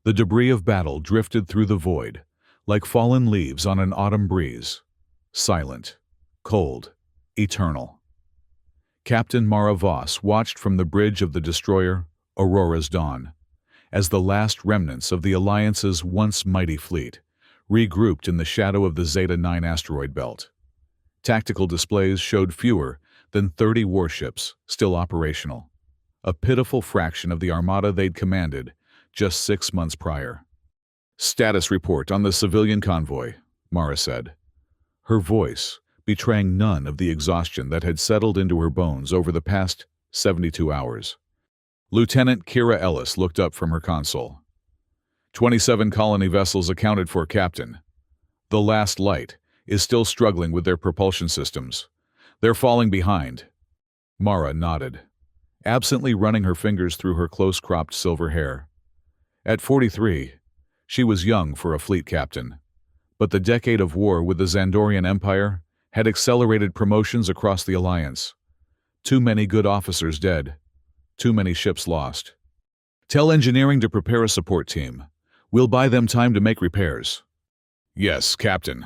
The debris of battle drifted through the void, like fallen leaves on an autumn breeze. Silent, cold, eternal. Captain Mara Voss watched from the bridge of the destroyer Aurora's Dawn, as the last remnants of the Alliance's once mighty fleet regrouped in the shadow of the Zeta 9 asteroid belt. Tactical displays showed fewer than 30 warships still operational, a pitiful fraction of the armada they'd commanded just 6 months prior. "Status report on the civilian convoy," Mara said, her voice betraying none of the exhaustion that had settled into her bones over the past 72 hours. Lieutenant Kira Ellis looked up from her console. 27 colony vessels accounted for, Captain. The last light is still struggling with their propulsion systems. They're falling behind. Mara nodded, absently running her fingers through her close-cropped silver hair. At 43, she was young for a fleet captain, but the decade of war with the Xandorian Empire had accelerated promotions across the Alliance. Too many good officers dead, too many ships lost. "Tell engineering to prepare a support team. We'll buy them time to make repairs." "Yes, Captain."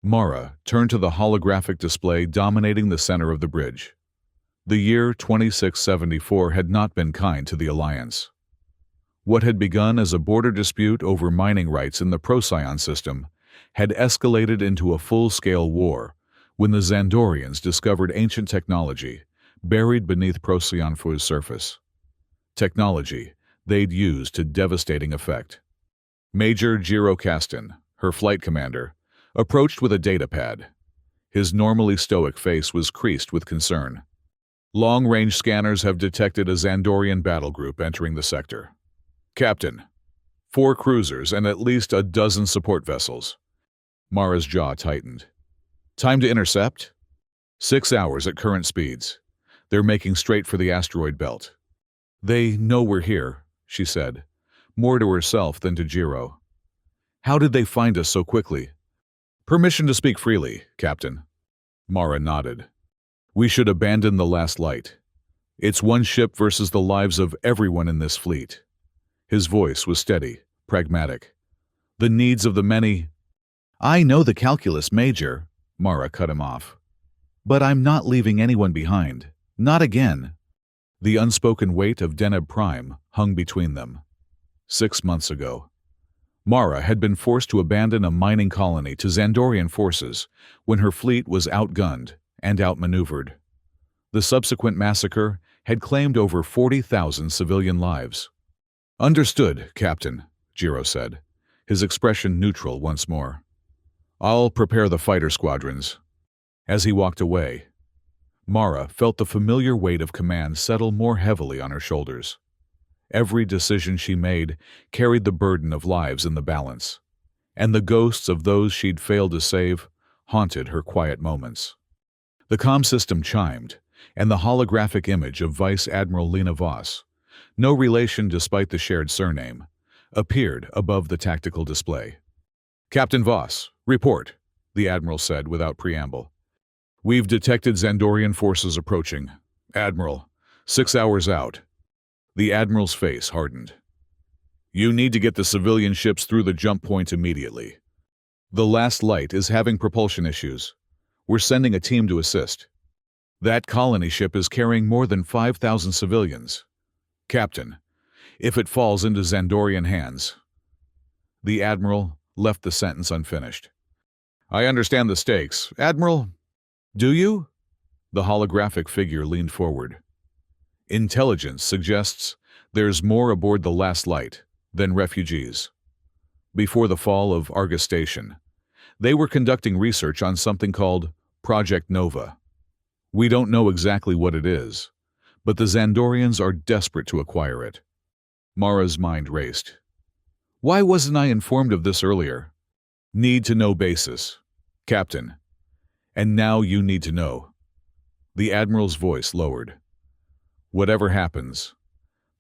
Mara turned to the holographic display dominating the center of the bridge. The year 2674 had not been kind to the Alliance. What had begun as a border dispute over mining rights in the Procyon system had escalated into a full-scale war when the Xandorians discovered ancient technology buried beneath Procyon 4's surface. Technology they'd used to devastating effect. Major Jiro Kastan, her flight commander, approached with a datapad. His normally stoic face was creased with concern. "Long-range scanners have detected a Xandorian battle group entering the sector. Captain, 4 cruisers and at least a dozen support vessels." Mara's jaw tightened. "Time to intercept?" 6 hours at current speeds. They're making straight for the asteroid belt. "They know we're here," she said, more to herself than to Jiro. "How did they find us so quickly?" "Permission to speak freely, Captain." Mara nodded. "We should abandon the last light. It's one ship versus the lives of everyone in this fleet." His voice was steady, pragmatic. "The needs of the many—" "I know the calculus, Major," Mara cut him off. "But I'm not leaving anyone behind. Not again." The unspoken weight of Deneb Prime hung between them. 6 months ago, Mara had been forced to abandon a mining colony to Xandorian forces when her fleet was outgunned and outmaneuvered. The subsequent massacre had claimed over 40,000 civilian lives. "Understood, Captain," Jiro said, his expression neutral once more. "I'll prepare the fighter squadrons." As he walked away, Mara felt the familiar weight of command settle more heavily on her shoulders. Every decision she made carried the burden of lives in the balance, and the ghosts of those she'd failed to save haunted her quiet moments. The comm system chimed, and the holographic image of Vice Admiral Lena Voss, no relation despite the shared surname, appeared above the tactical display. "Captain Voss, report," the Admiral said without preamble. "We've detected Xandorian forces approaching. Admiral, 6 hours out." The Admiral's face hardened. "You need to get the civilian ships through the jump point immediately. The last light is having propulsion issues. We're sending a team to assist. That colony ship is carrying more than 5,000 civilians. Captain, if it falls into Xandorian hands—" The Admiral left the sentence unfinished. "I understand the stakes, Admiral." "Do you?" The holographic figure leaned forward. "Intelligence suggests there's more aboard the last light than refugees. Before the fall of Argus Station, they were conducting research on something called Project Nova. We don't know exactly what it is, but the Xandorians are desperate to acquire it." Mara's mind raced. "Why wasn't I informed of this earlier?" "Need to know basis, Captain. And now you need to know." The Admiral's voice lowered. "Whatever happens,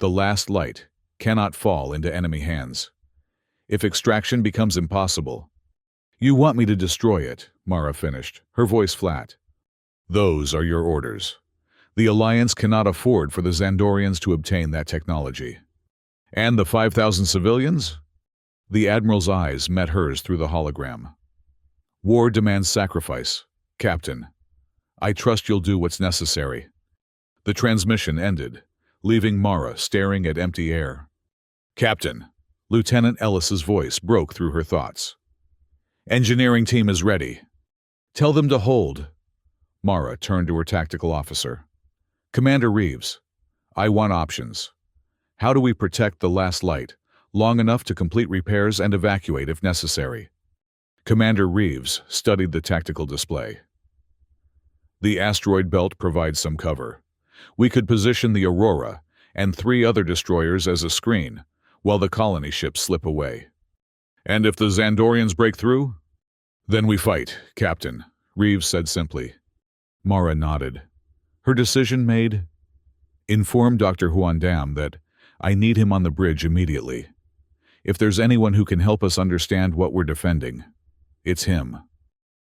the last light cannot fall into enemy hands. If extraction becomes impossible—" "You want me to destroy it," Mara finished, her voice flat. "Those are your orders. The Alliance cannot afford for the Xandorians to obtain that technology." "And the 5,000 civilians?" The Admiral's eyes met hers through the hologram. War demands sacrifice, Captain. I trust you'll do what's necessary. The transmission ended, leaving Mara staring at empty air. Captain, Lieutenant Ellis's voice broke through her thoughts. Engineering team is ready. Tell them to hold. Mara turned to her tactical officer. Commander Reeves, I want options. How do we protect the last light, long enough to complete repairs and evacuate if necessary? Commander Reeves studied the tactical display. The asteroid belt provides some cover. We could position the Aurora and 3 other destroyers as a screen, while the colony ships slip away. And if the Xandorians break through? Then we fight, Captain, Reeves said simply. Mara nodded. Her decision made? Inform Dr. Huan Dam that I need him on the bridge immediately. If there's anyone who can help us understand what we're defending, it's him.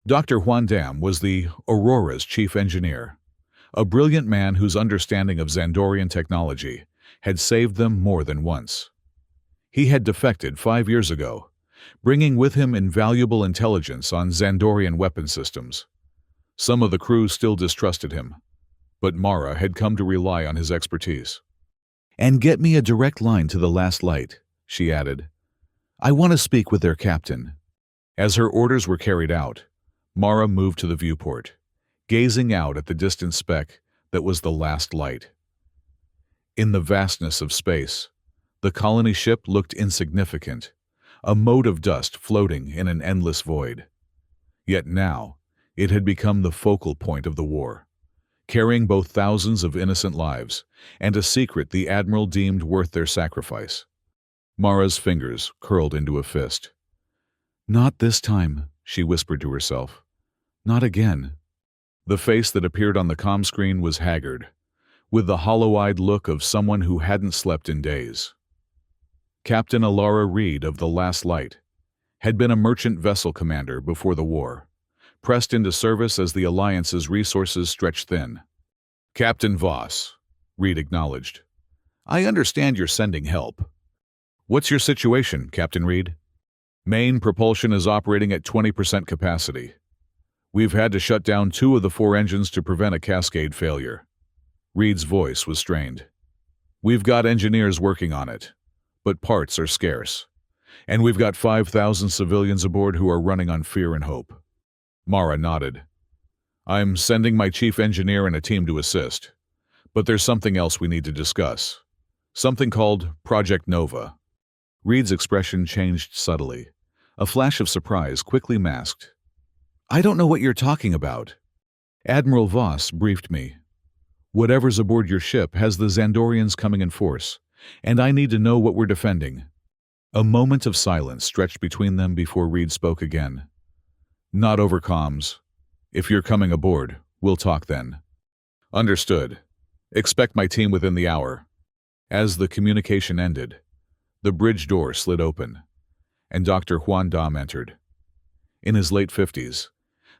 Dr. Huan Dam was the Aurora's chief engineer, a brilliant man whose understanding of Xandorian technology had saved them more than once. He had defected 5 years ago, bringing with him invaluable intelligence on Xandorian weapon systems. Some of the crew still distrusted him, but Mara had come to rely on his expertise. And get me a direct line to the last light, she added. I want to speak with their captain. As her orders were carried out, Mara moved to the viewport, gazing out at the distant speck that was the last light. In the vastness of space, the colony ship looked insignificant, a mote of dust floating in an endless void. Yet now, it had become the focal point of the war, carrying both thousands of innocent lives and a secret the Admiral deemed worth their sacrifice. Mara's fingers curled into a fist. Not this time, she whispered to herself. Not again. The face that appeared on the comm screen was haggard, with the hollow-eyed look of someone who hadn't slept in days. Captain Alara Reed of the Last Light had been a merchant vessel commander before the war, pressed into service as the Alliance's resources stretched thin. Captain Voss, Reed acknowledged. I understand you're sending help. What's your situation, Captain Reed? Main propulsion is operating at 20% capacity. We've had to shut down 2 of the 4 engines to prevent a cascade failure. Reed's voice was strained. We've got engineers working on it, but parts are scarce. And we've got 5,000 civilians aboard who are running on fear and hope. Mara nodded. I'm sending my chief engineer and a team to assist. But there's something else we need to discuss. Something called Project Nova. Reed's expression changed subtly. A flash of surprise quickly masked. I don't know what you're talking about. Admiral Voss briefed me. Whatever's aboard your ship has the Xandorians coming in force, and I need to know what we're defending. A moment of silence stretched between them before Reed spoke again. Not over comms. If you're coming aboard, we'll talk then. Understood. Expect my team within the hour. As the communication ended, the bridge door slid open, and Dr. Huan Dam entered. In his late 50s,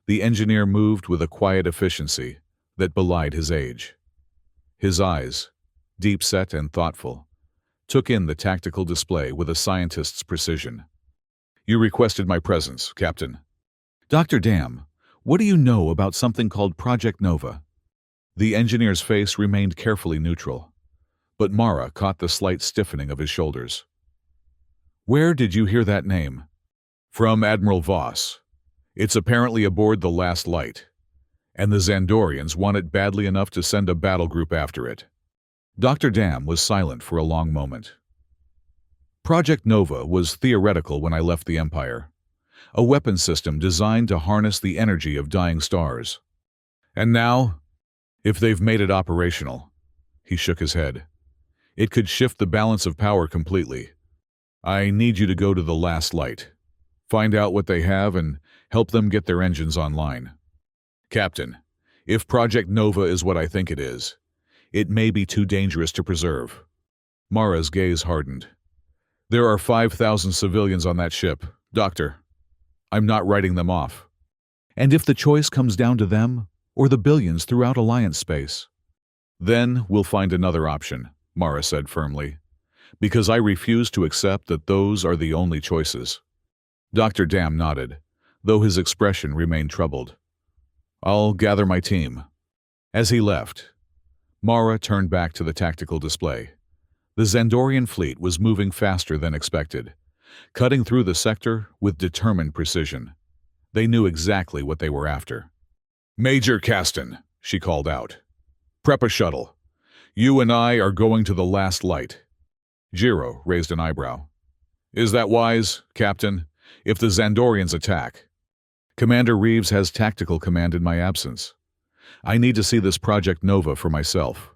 the engineer moved with a quiet efficiency that belied his age. His eyes, deep-set and thoughtful, took in the tactical display with a scientist's precision. You requested my presence, Captain. Dr. Dam, what do you know about something called Project Nova? The engineer's face remained carefully neutral, but Mara caught the slight stiffening of his shoulders. Where did you hear that name? From Admiral Voss. It's apparently aboard the Last Light, and the Xandorians want it badly enough to send a battle group after it. Dr. Dam was silent for a long moment. Project Nova was theoretical when I left the Empire, a weapon system designed to harness the energy of dying stars. And now, if they've made it operational, he shook his head, it could shift the balance of power completely. I need you to go to the Last Light, find out what they have, and help them get their engines online. Captain, if Project Nova is what I think it is, it may be too dangerous to preserve. Mara's gaze hardened. There are 5,000 civilians on that ship, Doctor. I'm not writing them off. And if the choice comes down to them, or the billions throughout Alliance space? Then we'll find another option, Mara said firmly. Because I refuse to accept that those are the only choices. Dr. Dam nodded, though his expression remained troubled. I'll gather my team. As he left, Mara turned back to the tactical display. The Xandorian fleet was moving faster than expected, cutting through the sector with determined precision. They knew exactly what they were after. Major Caston, she called out. Prep a shuttle. You and I are going to the last light. Jiro raised an eyebrow. Is that wise, Captain? If the Xandorians attack? Commander Reeves has tactical command in my absence. I need to see this Project Nova for myself.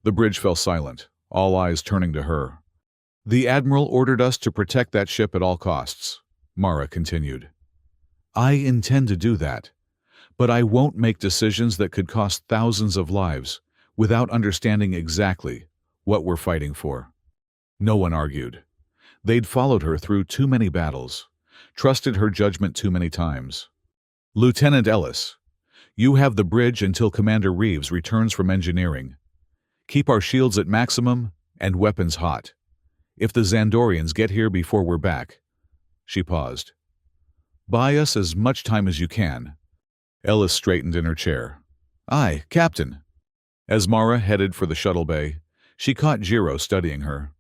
The bridge fell silent, all eyes turning to her. The Admiral ordered us to protect that ship at all costs, Mara continued. I intend to do that, but I won't make decisions that could cost thousands of lives without understanding exactly what we're fighting for. No one argued. They'd followed her through too many battles, trusted her judgment too many times. Lieutenant Ellis, you have the bridge until Commander Reeves returns from engineering. Keep our shields at maximum and weapons hot. If the Xandorians get here before we're back. She paused. Buy us as much time as you can. Ellis straightened in her chair. Aye, Captain. As Mara headed for the shuttle bay, she caught Jiro studying her.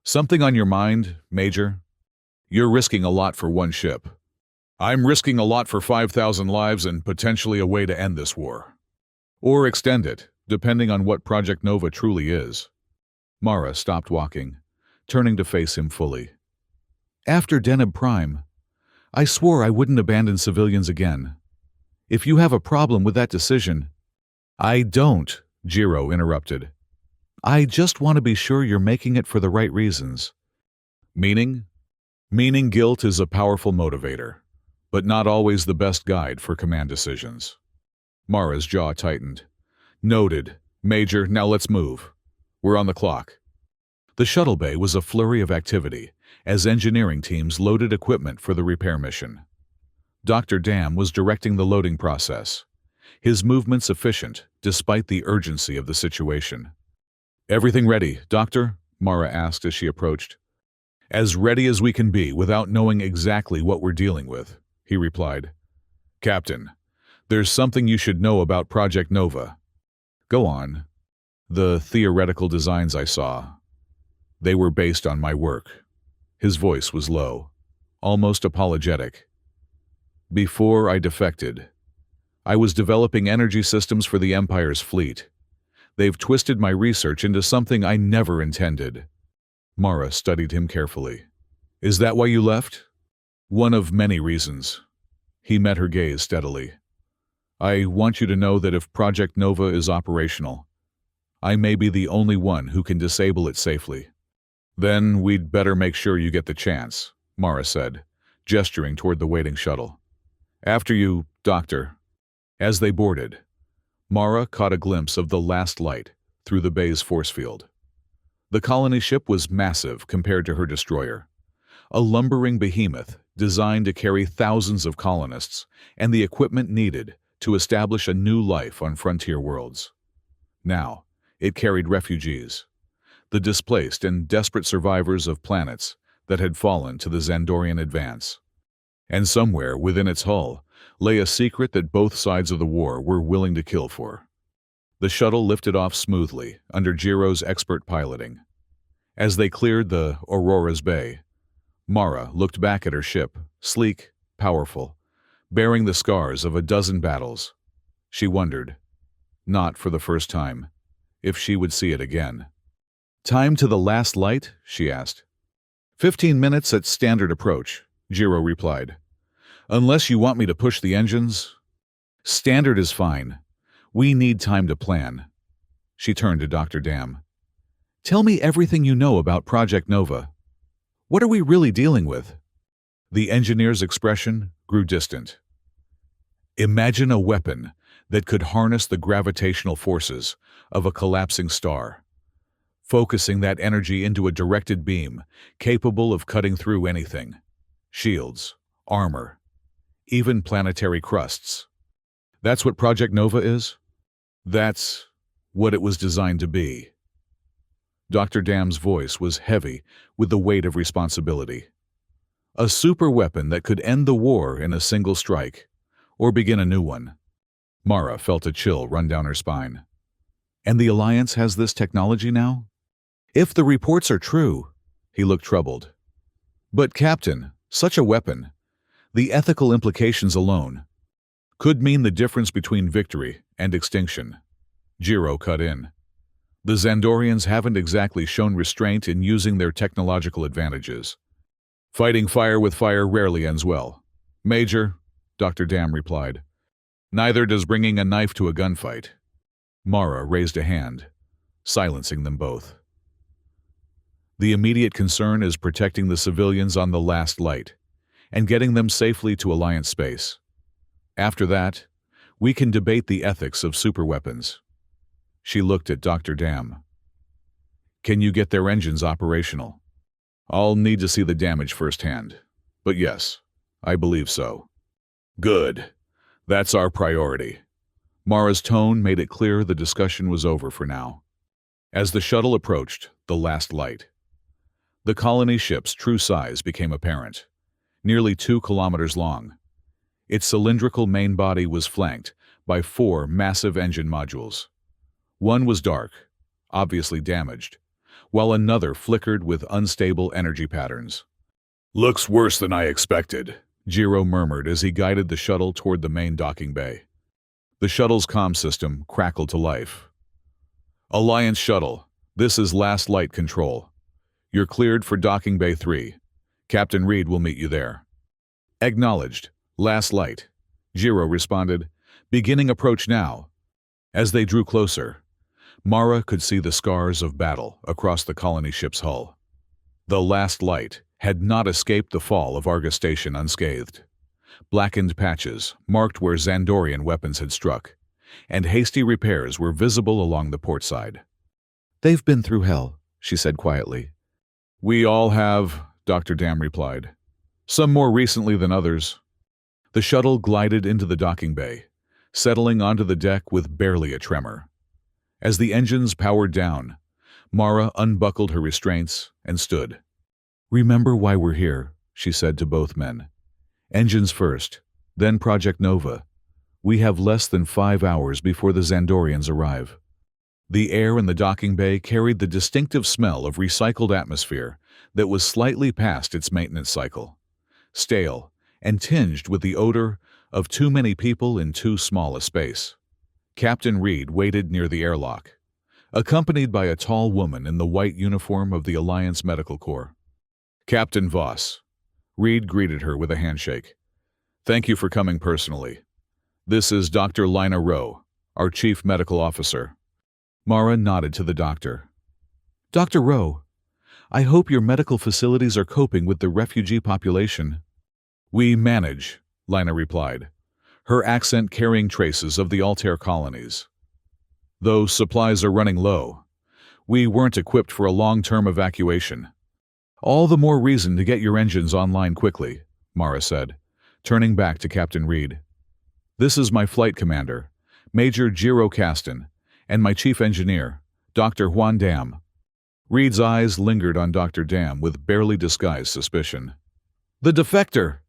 Something on your mind, Major? You're risking a lot for one ship. I'm risking a lot for 5,000 lives and potentially a way to end this war. Or extend it, depending on what Project Nova truly is. Mara stopped walking, turning to face him fully. After Deneb Prime, I swore I wouldn't abandon civilians again. If you have a problem with that decision— I don't, Jiro interrupted. I just want to be sure you're making it for the right reasons. Meaning? Meaning guilt is a powerful motivator, but not always the best guide for command decisions. Mara's jaw tightened. Noted. Major, now let's move. We're on the clock. The shuttle bay was a flurry of activity as engineering teams loaded equipment for the repair mission. Dr. Dam was directing the loading process, his movements efficient despite the urgency of the situation. Everything ready, Doctor? Mara asked as she approached. As ready as we can be without knowing exactly what we're dealing with, he replied. Captain, there's something you should know about Project Nova. Go on. The theoretical designs I saw. They were based on my work. His voice was low, almost apologetic. Before I defected, I was developing energy systems for the Empire's fleet. They've twisted my research into something I never intended. Mara studied him carefully. Is that why you left? One of many reasons. He met her gaze steadily. I want you to know that if Project Nova is operational, I may be the only one who can disable it safely. Then we'd better make sure you get the chance, Mara said, gesturing toward the waiting shuttle. After you, Doctor. As they boarded, Mara caught a glimpse of the last light through the bay's force field. The colony ship was massive compared to her destroyer, a lumbering behemoth designed to carry thousands of colonists and the equipment needed to establish a new life on frontier worlds. Now, it carried refugees, the displaced and desperate survivors of planets that had fallen to the Xandorian advance. And somewhere within its hull lay a secret that both sides of the war were willing to kill for. The shuttle lifted off smoothly under Jiro's expert piloting. As they cleared the Aurora's Bay, Mara looked back at her ship, sleek, powerful, bearing the scars of a dozen battles. She wondered, not for the first time, if she would see it again. Time to the last light? She asked. 15 minutes at standard approach, Jiro replied. Unless you want me to push the engines? Standard is fine. We need time to plan. She turned to Dr. Dam. Tell me everything you know about Project Nova. What are we really dealing with? The engineer's expression grew distant. Imagine a weapon that could harness the gravitational forces of a collapsing star, focusing that energy into a directed beam capable of cutting through anything. Shields, armor, even planetary crusts. That's what Project Nova is? That's what it was designed to be. Dr. Dam's voice was heavy with the weight of responsibility. A super weapon that could end the war in a single strike, or begin a new one. Mara felt a chill run down her spine. And the Alliance has this technology now? If the reports are true, he looked troubled. But Captain, such a weapon, the ethical implications alone, could mean the difference between victory and extinction. Jiro cut in. The Xandorians haven't exactly shown restraint in using their technological advantages. Fighting fire with fire rarely ends well. Major, Dr. Dam replied. Neither does bringing a knife to a gunfight. Mara raised a hand, silencing them both. The immediate concern is protecting the civilians on the last light and getting them safely to Alliance space. After that, we can debate the ethics of superweapons. She looked at Dr. Dam. Can you get their engines operational? I'll need to see the damage firsthand. But yes, I believe so. Good. That's our priority. Mara's tone made it clear the discussion was over for now. As the shuttle approached the last light, the colony ship's true size became apparent. Nearly 2 kilometers long. Its cylindrical main body was flanked by 4 massive engine modules. One was dark, obviously damaged, while another flickered with unstable energy patterns. Looks worse than I expected, Jiro murmured as he guided the shuttle toward the main docking bay. The shuttle's comm system crackled to life. Alliance shuttle, this is Last Light Control. You're cleared for docking bay 3. Captain Reed will meet you there. Acknowledged. Last light. Jiro responded, beginning approach now. As they drew closer, Mara could see the scars of battle across the colony ship's hull. The last light had not escaped the fall of Argus Station unscathed. Blackened patches marked where Xandorian weapons had struck, and hasty repairs were visible along the port side. They've been through hell, she said quietly. We all have, Dr. Dam replied. Some more recently than others. The shuttle glided into the docking bay, settling onto the deck with barely a tremor. As the engines powered down, Mara unbuckled her restraints and stood. Remember why we're here, she said to both men. Engines first, then Project Nova. We have less than 5 hours before the Xandorians arrive. The air in the docking bay carried the distinctive smell of recycled atmosphere that was slightly past its maintenance cycle, stale and tinged with the odor of too many people in too small a space. Captain Reed waited near the airlock, accompanied by a tall woman in the white uniform of the Alliance Medical Corps. Captain Voss. Reed greeted her with a handshake. Thank you for coming personally. This is Dr. Lina Rowe, our Chief Medical Officer. Mara nodded to the doctor. Dr. Rowe, I hope your medical facilities are coping with the refugee population. We manage, Lina replied, her accent carrying traces of the Altair colonies. Though supplies are running low, we weren't equipped for a long-term evacuation. All the more reason to get your engines online quickly, Mara said, turning back to Captain Reed. This is my flight commander, Major Jiro Caston, and my chief engineer, Dr. Juan Dam. Reed's eyes lingered on Dr. Dam with barely disguised suspicion. The defector!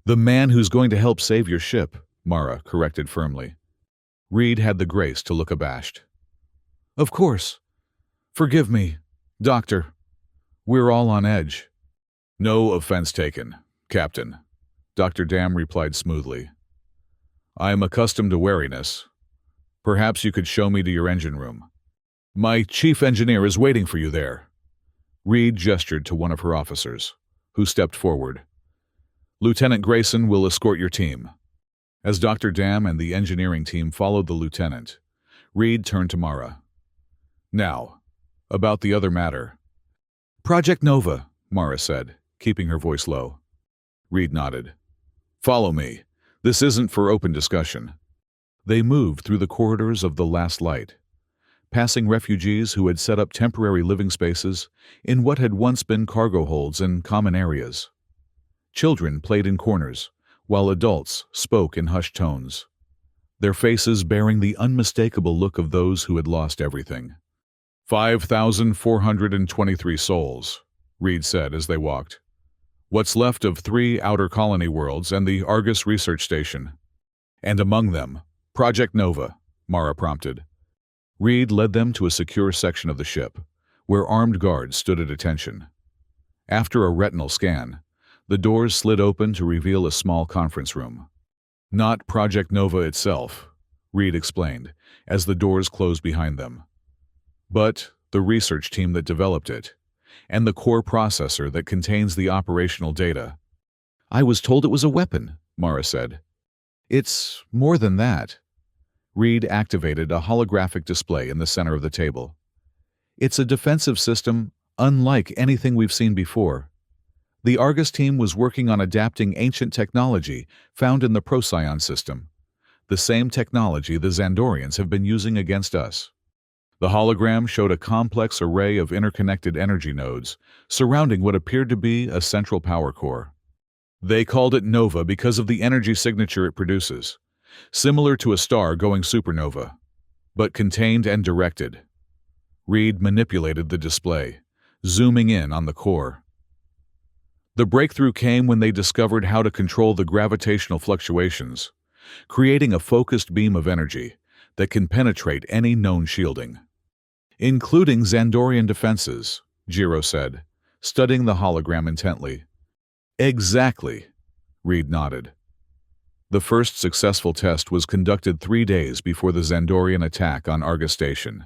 The man who's going to help save your ship, Mara corrected firmly. Reed had the grace to look abashed. Of course. Forgive me, Doctor. We're all on edge. No offense taken, Captain, Dr. Dam replied smoothly. I am accustomed to wariness. Perhaps you could show me to your engine room. My chief engineer is waiting for you there. Reed gestured to one of her officers, who stepped forward. Lieutenant Grayson will escort your team. As Dr. Dam and the engineering team followed the lieutenant, Reed turned to Mara. Now, about the other matter. Project Nova, Mara said, keeping her voice low. Reed nodded. Follow me. This isn't for open discussion. They moved through the corridors of the Last Light, passing refugees who had set up temporary living spaces in what had once been cargo holds and common areas. Children played in corners, while adults spoke in hushed tones, their faces bearing the unmistakable look of those who had lost everything. 5,423 souls, Reed said as they walked. What's left of 3 outer colony worlds and the Argus research station. And among them, Project Nova, Mara prompted. Reed led them to a secure section of the ship, where armed guards stood at attention. After a retinal scan, the doors slid open to reveal a small conference room. Not Project Nova itself, Reed explained, as the doors closed behind them, but the research team that developed it, and the core processor that contains the operational data. I was told it was a weapon, Mara said. It's more than that. Reed activated a holographic display in the center of the table. It's a defensive system unlike anything we've seen before. The Argus team was working on adapting ancient technology found in the Procyon system, the same technology the Xandorians have been using against us. The hologram showed a complex array of interconnected energy nodes surrounding what appeared to be a central power core. They called it Nova because of the energy signature it produces, similar to a star going supernova, but contained and directed. Reed manipulated the display, zooming in on the core. The breakthrough came when they discovered how to control the gravitational fluctuations, creating a focused beam of energy that can penetrate any known shielding. Including Xandorian defenses, Jiro said, studying the hologram intently. Exactly, Reed nodded. The first successful test was conducted 3 days before the Xandorian attack on Argus Station.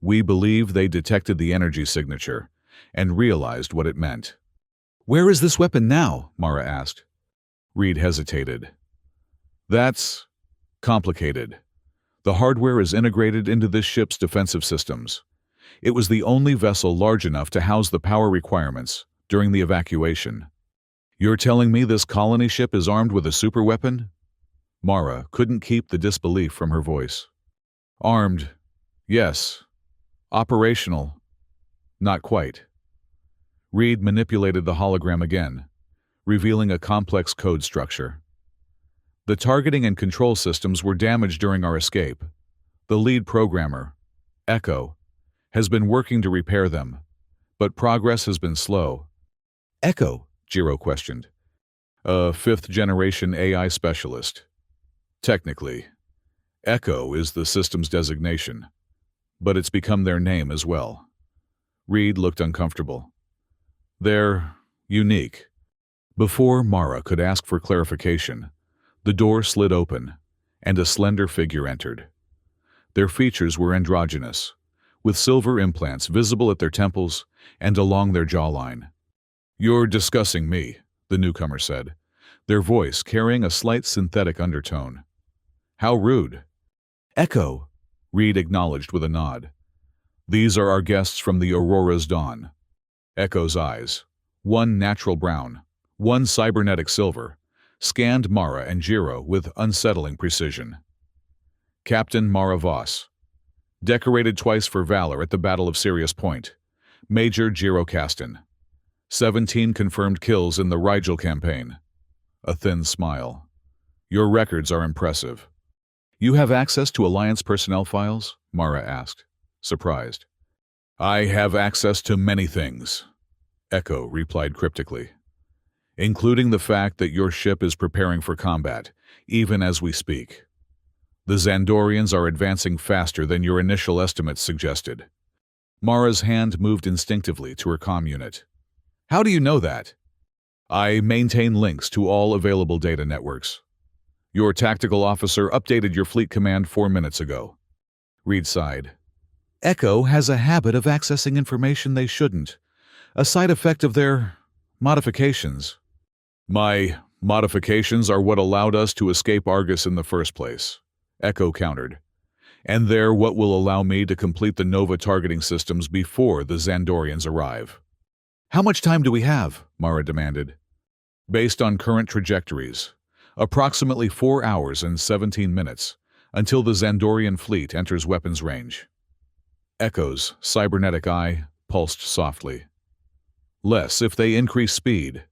We believe they detected the energy signature and realized what it meant. Where is this weapon now? Mara asked. Reed hesitated. That's complicated. The hardware is integrated into this ship's defensive systems. It was the only vessel large enough to house the power requirements during the evacuation. You're telling me this colony ship is armed with a superweapon? Mara couldn't keep the disbelief from her voice. Armed, yes. Operational, not quite. Reed manipulated the hologram again, revealing a complex code structure. The targeting and control systems were damaged during our escape. The lead programmer, Echo, has been working to repair them, but progress has been slow. Echo? Jiro questioned. A 5th-generation AI specialist. Technically, Echo is the system's designation, but it's become their name as well. Reed looked uncomfortable. They're unique. Before Mara could ask for clarification, the door slid open, and a slender figure entered. Their features were androgynous, with silver implants visible at their temples and along their jawline. You're discussing me, the newcomer said, their voice carrying a slight synthetic undertone. How rude. Echo, Reed acknowledged with a nod. These are our guests from the Aurora's dawn. Echo's eyes, one natural brown, one cybernetic silver, scanned Mara and Jiro with unsettling precision. Captain Mara Voss. Decorated twice for valor at the Battle of Sirius Point. Major Jiro Caston. 17 confirmed kills in the Rigel campaign. A thin smile. Your records are impressive. You have access to Alliance personnel files? Mara asked, surprised. I have access to many things, Echo replied cryptically, including the fact that your ship is preparing for combat, even as we speak. The Xandorians are advancing faster than your initial estimates suggested. Mara's hand moved instinctively to her comm unit. How do you know that? I maintain links to all available data networks. Your tactical officer updated your fleet command 4 minutes ago. Reed sighed. Echo has a habit of accessing information they shouldn't, a side effect of their modifications. My modifications are what allowed us to escape Argus in the first place, Echo countered. And they're what will allow me to complete the Nova targeting systems before the Xandorians arrive. How much time do we have? Mara demanded. Based on current trajectories, approximately 4 hours and 17 minutes, until the Xandorian fleet enters weapons range. Echo's cybernetic eye pulsed softly. Less if they increase speed.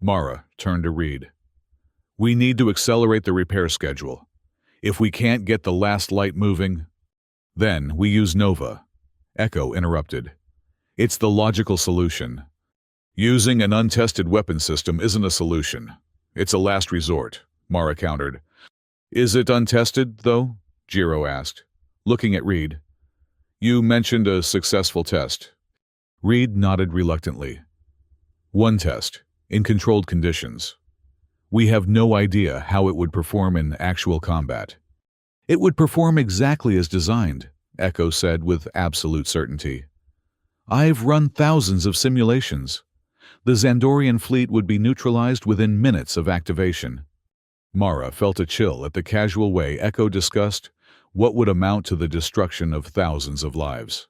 Mara turned to Reed. We need to accelerate the repair schedule. If we can't get the last light moving, then we use Nova. Echo interrupted. It's the logical solution. Using an untested weapon system isn't a solution. It's a last resort, Mara countered. Is it untested, though? Jiro asked, looking at Reed. You mentioned a successful test. Reed nodded reluctantly. One test, in controlled conditions. We have no idea how it would perform in actual combat. It would perform exactly as designed, Echo said with absolute certainty. I've run thousands of simulations. The Xandorian fleet would be neutralized within minutes of activation. Mara felt a chill at the casual way Echo discussed what would amount to the destruction of thousands of lives.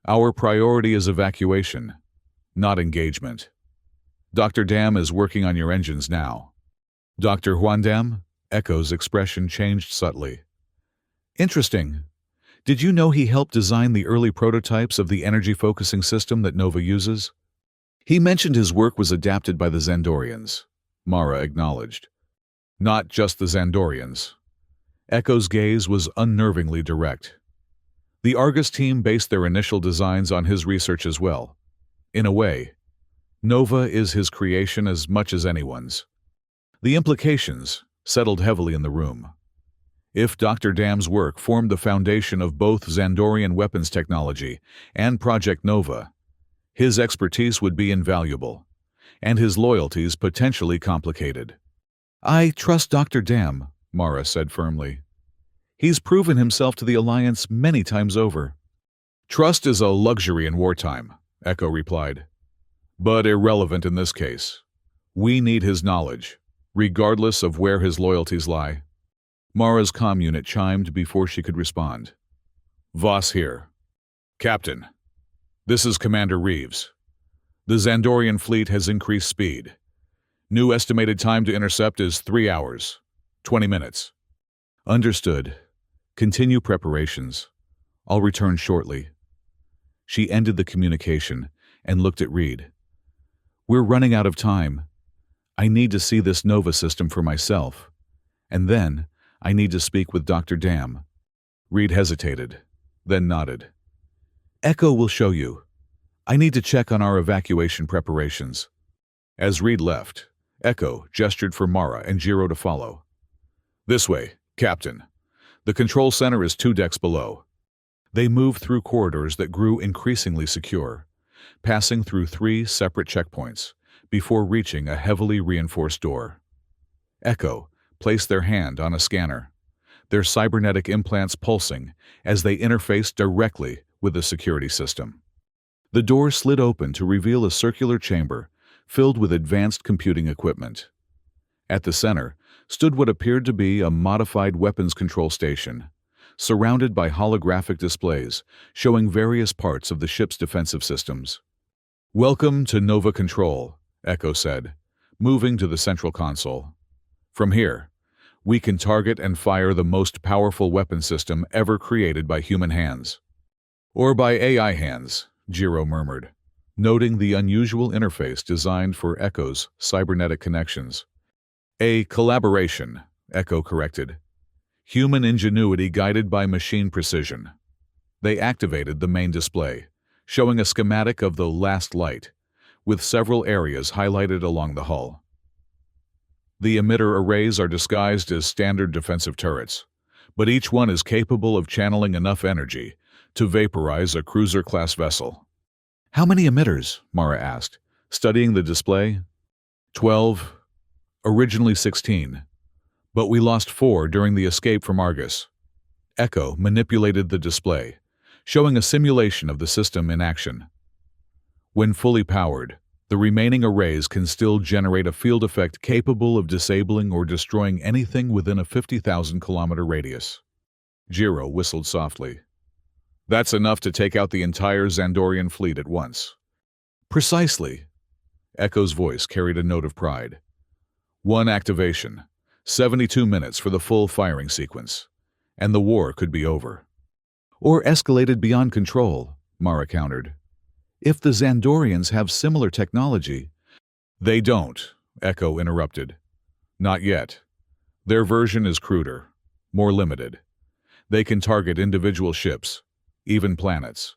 Our priority is evacuation, not engagement. Dr. Dam is working on your engines now. Dr. Huandam? Echo's expression changed subtly. Interesting. Did you know he helped design the early prototypes of the energy-focusing system that Nova uses? He mentioned his work was adapted by the Xandorians, Mara acknowledged. Not just the Xandorians. Echo's gaze was unnervingly direct. The Argus team based their initial designs on his research as well. In a way, Nova is his creation as much as anyone's. The implications settled heavily in the room. If Dr. Dam's work formed the foundation of both Xandorian weapons technology and Project Nova, his expertise would be invaluable, and his loyalties potentially complicated. I trust Dr. Dam, Mara said firmly. He's proven himself to the Alliance many times over. Trust is a luxury in wartime, Echo replied. But irrelevant in this case. We need his knowledge, regardless of where his loyalties lie. Mara's comm unit chimed before she could respond. Voss here. Captain, this is Commander Reeves. The Xandorian fleet has increased speed. New estimated time to intercept is 3 hours, 20 minutes. Understood. Continue preparations. I'll return shortly. She ended the communication and looked at Reed. We're running out of time. I need to see this Nova system for myself. And then, I need to speak with Dr. Dam. Reed hesitated, then nodded. Echo will show you. I need to check on our evacuation preparations. As Reed left, Echo gestured for Mara and Jiro to follow. This way, Captain. The control center is 2 decks below. They moved through corridors that grew increasingly secure, passing through 3 separate checkpoints before reaching a heavily reinforced door. Echo placed their hand on a scanner, their cybernetic implants pulsing as they interfaced directly with the security system. The door slid open to reveal a circular chamber filled with advanced computing equipment. At the center stood what appeared to be a modified weapons control station, surrounded by holographic displays showing various parts of the ship's defensive systems. Welcome to Nova Control, Echo said, moving to the central console. From here, we can target and fire the most powerful weapon system ever created by human hands. Or by AI hands, Jiro murmured, noting the unusual interface designed for Echo's cybernetic connections. A collaboration, Echo corrected. Human ingenuity guided by machine precision. They activated the main display, showing a schematic of the last light, with several areas highlighted along the hull. The emitter arrays are disguised as standard defensive turrets, but each one is capable of channeling enough energy to vaporize a cruiser-class vessel. How many emitters? Mara asked, studying the display. 12. Originally 16. But we lost 4 during the escape from Argus. Echo manipulated the display, showing a simulation of the system in action. When fully powered, the remaining arrays can still generate a field effect capable of disabling or destroying anything within a 50,000-kilometer radius. Jiro whistled softly. That's enough to take out the entire Xandorian fleet at once. Precisely. Echo's voice carried a note of pride. 1 activation, 72 minutes for the full firing sequence, and the war could be over. Or escalated beyond control, Mara countered. If the Xandorians have similar technology... They don't, Echo interrupted. Not yet. Their version is cruder, more limited. They can target individual ships, even planets.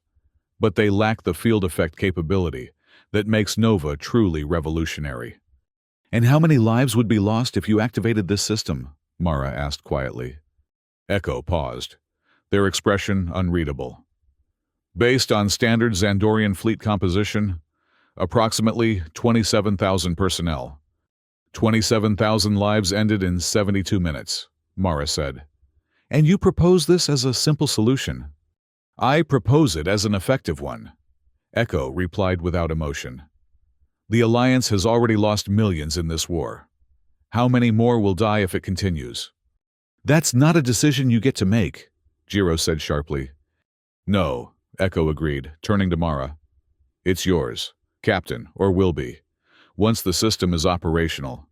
But they lack the field effect capability that makes Nova truly revolutionary. "And how many lives would be lost if you activated this system?" Mara asked quietly. Echo paused, their expression unreadable. "Based on standard Xandorian fleet composition, approximately 27,000 personnel. 27,000 lives ended in 72 minutes, Mara said. "And you propose this as a simple solution?" "I propose it as an effective one," Echo replied without emotion. "The Alliance has already lost millions in this war. How many more will die if it continues?" "That's not a decision you get to make," Jiro said sharply. "No," Echo agreed, turning to Mara. "It's yours, Captain, or will be, once the system is operational."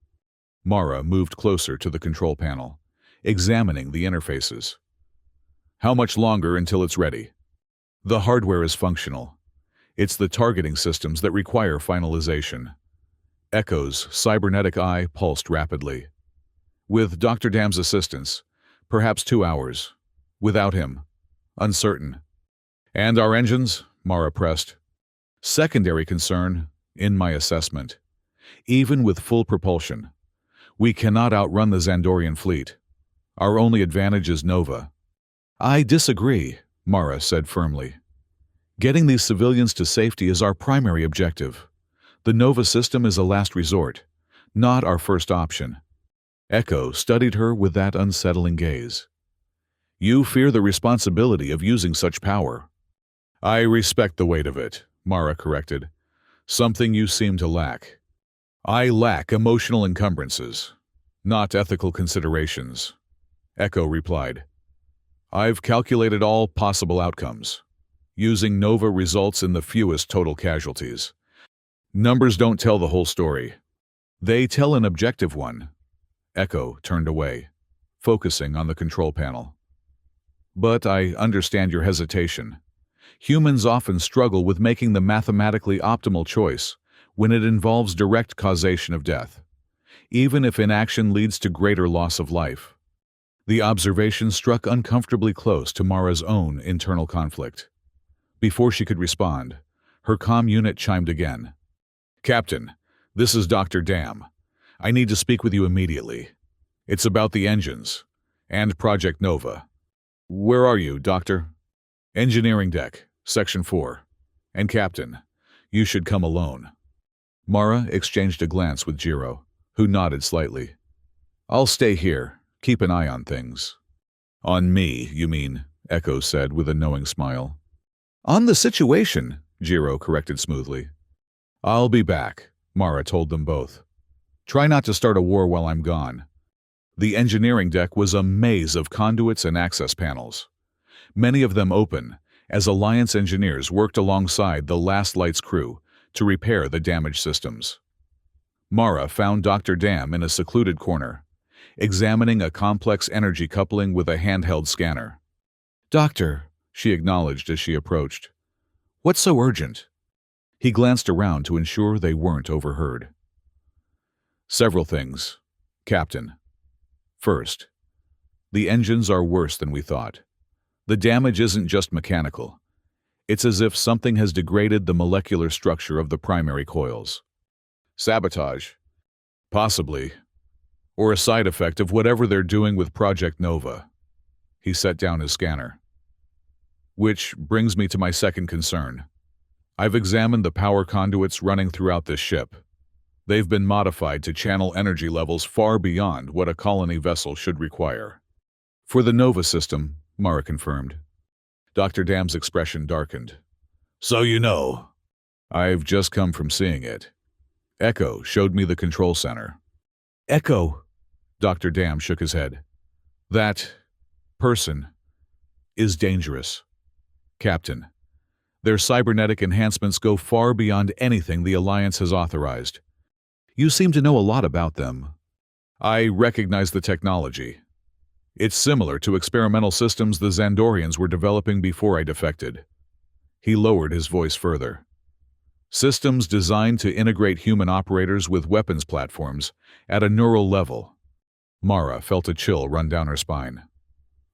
Mara moved closer to the control panel, examining the interfaces. "How much longer until it's ready?" "The hardware is functional. It's the targeting systems that require finalization." Echo's cybernetic eye pulsed rapidly. "With Dr. Dam's assistance, perhaps 2 hours. Without him, uncertain." "And our engines?" Mara pressed. "Secondary concern, in my assessment. Even with full propulsion, we cannot outrun the Xandorian fleet. Our only advantage is Nova." "I disagree," Mara said firmly. "Getting these civilians to safety is our primary objective. The Nova system is a last resort, not our first option." Echo studied her with that unsettling gaze. "You fear the responsibility of using such power." "I respect the weight of it," Mara corrected. "Something you seem to lack." "I lack emotional encumbrances, not ethical considerations," Echo replied. "I've calculated all possible outcomes. Using Nova results in the fewest total casualties. Numbers don't tell the whole story. They tell an objective one." Echo turned away, focusing on the control panel. "But I understand your hesitation. Humans often struggle with making the mathematically optimal choice when it involves direct causation of death, even if inaction leads to greater loss of life." The observation struck uncomfortably close to Mara's own internal conflict. Before she could respond, her comm unit chimed again. "Captain, this is Dr. Dam. I need to speak with you immediately. It's about the engines and Project Nova." "Where are you, Doctor?" "Engineering deck, Section 4. And Captain, you should come alone." Mara exchanged a glance with Jiro, who nodded slightly. "I'll stay here. Keep an eye on things." "On me, you mean," Echo said with a knowing smile. "On the situation," Jiro corrected smoothly. "I'll be back," Mara told them both. "Try not to start a war while I'm gone." The engineering deck was a maze of conduits and access panels, many of them open, as Alliance engineers worked alongside the Last Light's crew to repair the damaged systems. Mara found Dr. Dam in a secluded corner, examining a complex energy coupling with a handheld scanner. "Doctor," she acknowledged as she approached. "What's so urgent?" He glanced around to ensure they weren't overheard. "Several things, Captain. First, the engines are worse than we thought. The damage isn't just mechanical. It's as if something has degraded the molecular structure of the primary coils." "Sabotage?" "Possibly. Or a side effect of whatever they're doing with Project Nova." He set down his scanner. "Which brings me to my second concern. I've examined the power conduits running throughout this ship. They've been modified to channel energy levels far beyond what a colony vessel should require." "For the Nova system," Mara confirmed. Dr. Dam's expression darkened. "So you know." "I've just come from seeing it. Echo showed me the control center." "Echo?" Dr. Dam shook his head. "That person is dangerous, Captain. Their cybernetic enhancements go far beyond anything the Alliance has authorized." "You seem to know a lot about them." "I recognize the technology. It's similar to experimental systems the Xandorians were developing before I defected." He lowered his voice further. "Systems designed to integrate human operators with weapons platforms at a neural level." Mara felt a chill run down her spine.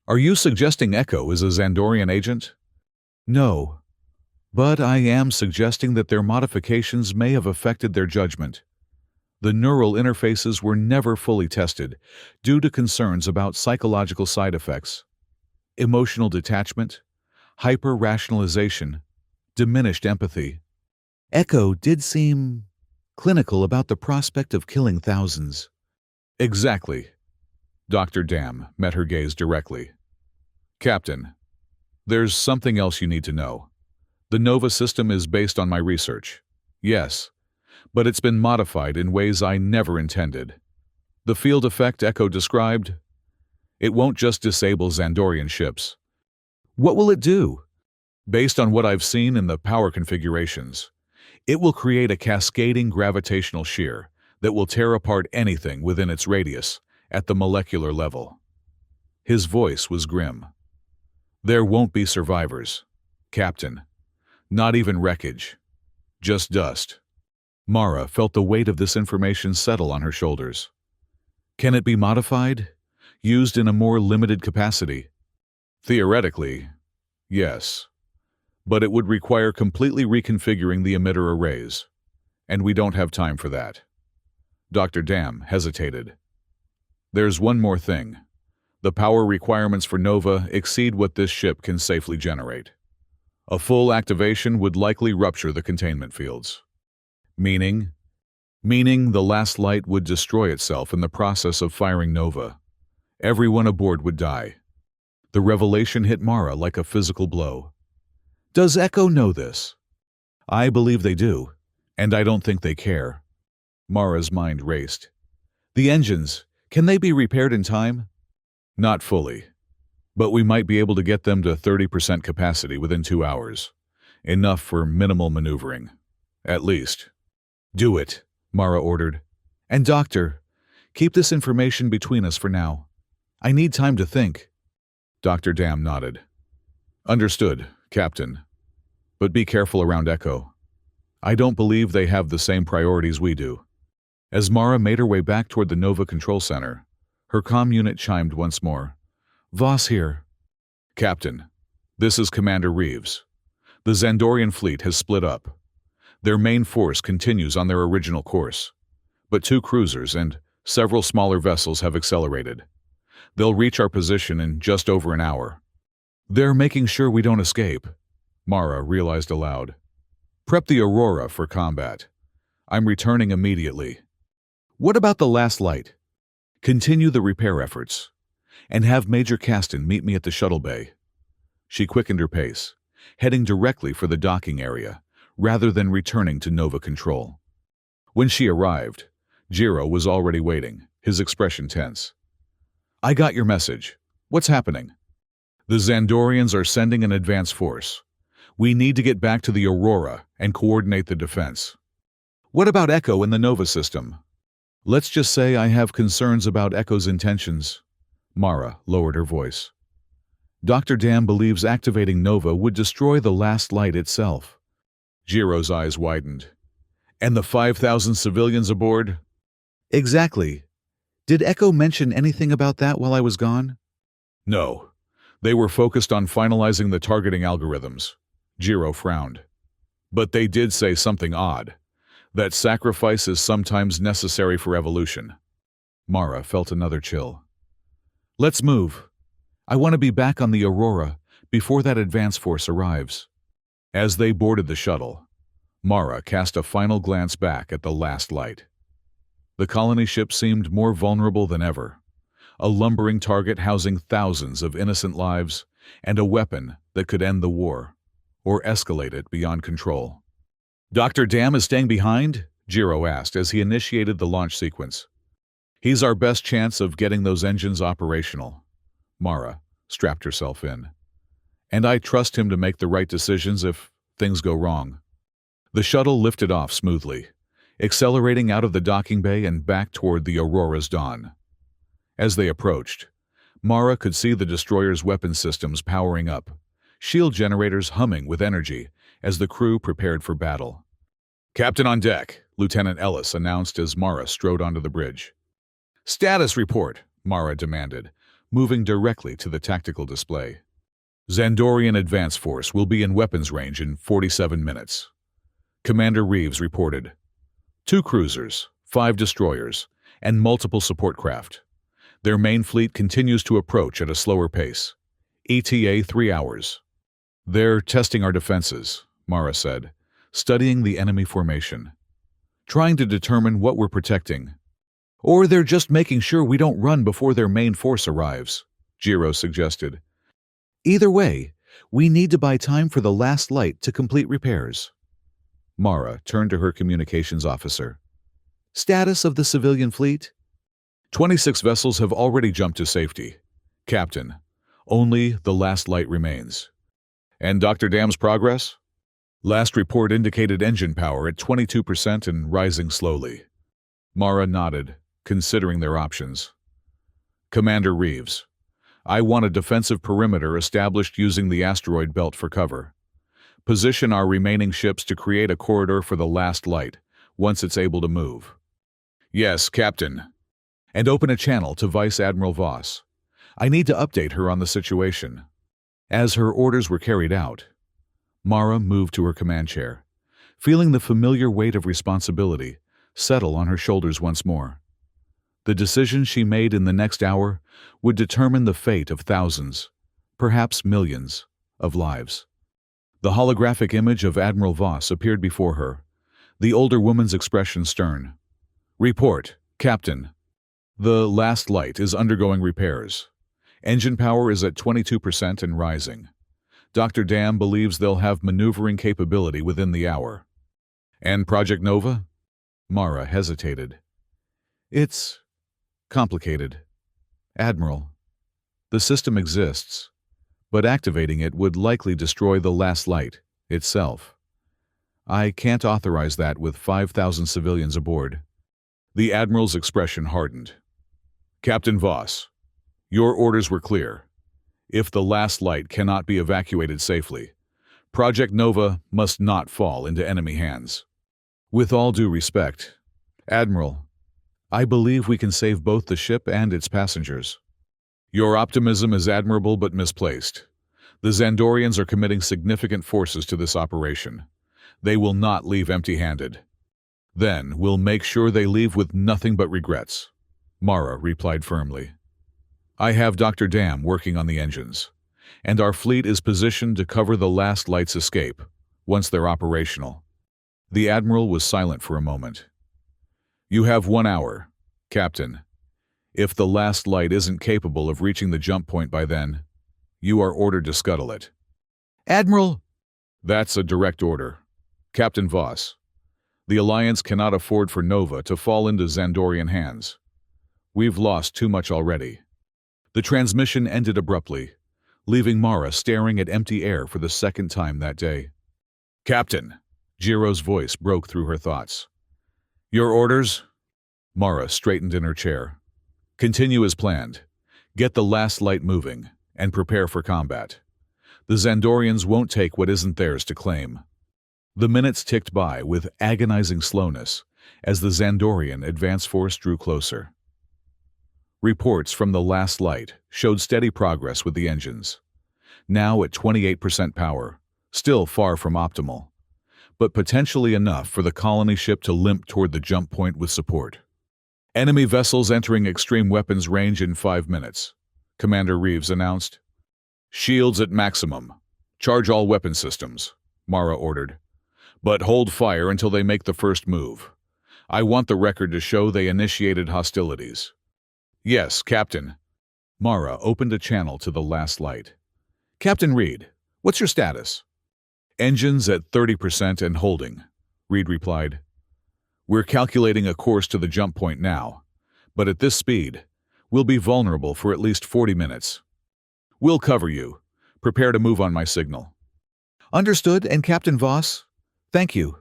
"Are you suggesting Echo is a Xandorian agent?" No, but I am suggesting that their modifications may have affected their judgment. The neural interfaces were never fully tested due to concerns about psychological side effects, emotional detachment, hyper-rationalization, diminished empathy. Echo did seem clinical about the prospect of killing thousands. Exactly. Dr. Dam met her gaze directly. Captain, there's something else you need to know. The Nova system is based on my research. Yes, but it's been modified in ways I never intended. The field effect Echo described, it won't just disable Xandorian ships. What will it do? Based on what I've seen in the power configurations, it will create a cascading gravitational shear that will tear apart anything within its radius at the molecular level. His voice was grim. There won't be survivors, Captain. Not even wreckage. Just dust. Mara felt the weight of this information settle on her shoulders. Can it be modified? Used in a more limited capacity? Theoretically, yes. But it would require completely reconfiguring the emitter arrays, and we don't have time for that. Dr. Dam hesitated. There's one more thing. The power requirements for Nova exceed what this ship can safely generate. A full activation would likely rupture the containment fields. Meaning the last light would destroy itself in the process of firing Nova. Everyone aboard would die. The revelation hit Mara like a physical blow. Does Echo know this? I believe they do, and I don't think they care. Mara's mind raced. The engines, can they be repaired in time? Not fully, but we might be able to get them to 30% capacity within 2 hours. Enough for minimal maneuvering. At least. Do it, Mara ordered. And Doctor, keep this information between us for now. I need time to think. Dr. Dam nodded. Understood, Captain. But be careful around Echo. I don't believe they have the same priorities we do. As Mara made her way back toward the Nova Control Center, her comm unit chimed once more. Voss here. Captain, this is Commander Reeves. The Xandorian fleet has split up. Their main force continues on their original course, but 2 cruisers and several smaller vessels have accelerated. They'll reach our position in just over an hour. They're making sure we don't escape, Mara realized aloud. Prep the Aurora for combat. I'm returning immediately. What about the last light? Continue the repair efforts, and have Major Caston meet me at the shuttle bay. She quickened her pace, heading directly for the docking area, rather than returning to Nova Control. When she arrived, Jiro was already waiting, his expression tense. I got your message. What's happening? The Xandorians are sending an advance force. We need to get back to the Aurora and coordinate the defense. What about Echo and the Nova system? Let's just say I have concerns about Echo's intentions. Mara lowered her voice. Dr. Dam believes activating Nova would destroy the last light itself. Jiro's eyes widened. And the 5,000 civilians aboard? Exactly. Did Echo mention anything about that while I was gone? No. They were focused on finalizing the targeting algorithms. Jiro frowned. But they did say something odd. That sacrifice is sometimes necessary for evolution. Mara felt another chill. Let's move. I want to be back on the Aurora before that advance force arrives. As they boarded the shuttle, Mara cast a final glance back at the last light. The colony ship seemed more vulnerable than ever, a lumbering target housing thousands of innocent lives and a weapon that could end the war, or escalate it beyond control. Dr. Dam is staying behind? Jiro asked as he initiated the launch sequence. He's our best chance of getting those engines operational. Mara strapped herself in. And I trust him to make the right decisions if things go wrong. The shuttle lifted off smoothly, accelerating out of the docking bay and back toward the Aurora's dawn. As they approached, Mara could see the destroyer's weapon systems powering up, shield generators humming with energy as the crew prepared for battle. Captain on deck, Lieutenant Ellis announced as Mara strode onto the bridge. Status report, Mara demanded, moving directly to the tactical display. Xandorian advance force will be in weapons range in 47 minutes. Commander Reeves reported. 2 cruisers, 5 destroyers, and multiple support craft. Their main fleet continues to approach at a slower pace. ETA 3 hours. They're testing our defenses, Mara said, studying the enemy formation. Trying to determine what we're protecting. Or they're just making sure we don't run before their main force arrives, Jiro suggested. Either way, we need to buy time for the last light to complete repairs. Mara turned to her communications officer. Status of the civilian fleet? 26 vessels have already jumped to safety. Captain, only the last light remains. And Dr. Dam's progress? Last report indicated engine power at 22% and rising slowly. Mara nodded, considering their options. Commander Reeves, I want a defensive perimeter established using the asteroid belt for cover. Position our remaining ships to create a corridor for the last light, once it's able to move. Yes, Captain. And open a channel to Vice Admiral Voss. I need to update her on the situation. As her orders were carried out, Mara moved to her command chair, feeling the familiar weight of responsibility settle on her shoulders once more. The decision she made in the next hour would determine the fate of thousands, perhaps millions, of lives. The holographic image of Admiral Voss appeared before her, the older woman's expression stern. Report, Captain. The last light is undergoing repairs. Engine power is at 22% and rising. Dr. Dam believes they'll have maneuvering capability within the hour. And Project Nova? Mara hesitated. It's complicated. Admiral, the system exists, but activating it would likely destroy the last light itself. I can't authorize that with 5,000 civilians aboard. The Admiral's expression hardened. Captain Voss, your orders were clear. If the last light cannot be evacuated safely, Project Nova must not fall into enemy hands. With all due respect, Admiral, I believe we can save both the ship and its passengers. Your optimism is admirable but misplaced. The Xandorians are committing significant forces to this operation. They will not leave empty-handed. Then we'll make sure they leave with nothing but regrets, Mara replied firmly. I have Dr. Dam working on the engines, and our fleet is positioned to cover the last light's escape, once they're operational. The Admiral was silent for a moment. You have 1 hour, Captain. If the last light isn't capable of reaching the jump point by then, you are ordered to scuttle it. Admiral! That's a direct order. Captain Voss, the Alliance cannot afford for Nova to fall into Xandorian hands. We've lost too much already. The transmission ended abruptly, leaving Mara staring at empty air for the second time that day. Captain, Jiro's voice broke through her thoughts. Your orders? Mara straightened in her chair. Continue as planned. Get the last light moving, and prepare for combat. The Xandorians won't take what isn't theirs to claim. The minutes ticked by with agonizing slowness as the Xandorian advance force drew closer. Reports from the last light showed steady progress with the engines. Now at 28% power, still far from optimal, but potentially enough for the colony ship to limp toward the jump point with support. Enemy vessels entering extreme weapons range in 5 minutes, Commander Reeves announced. Shields at maximum. Charge all weapon systems, Mara ordered. But hold fire until they make the first move. I want the record to show they initiated hostilities. Yes, Captain. Mara opened a channel to the last light. Captain Reed, what's your status? Engines at 30% and holding, Reed replied. We're calculating a course to the jump point now, but at this speed, we'll be vulnerable for at least 40 minutes. We'll cover you. Prepare to move on my signal. Understood, and Captain Voss? Thank you.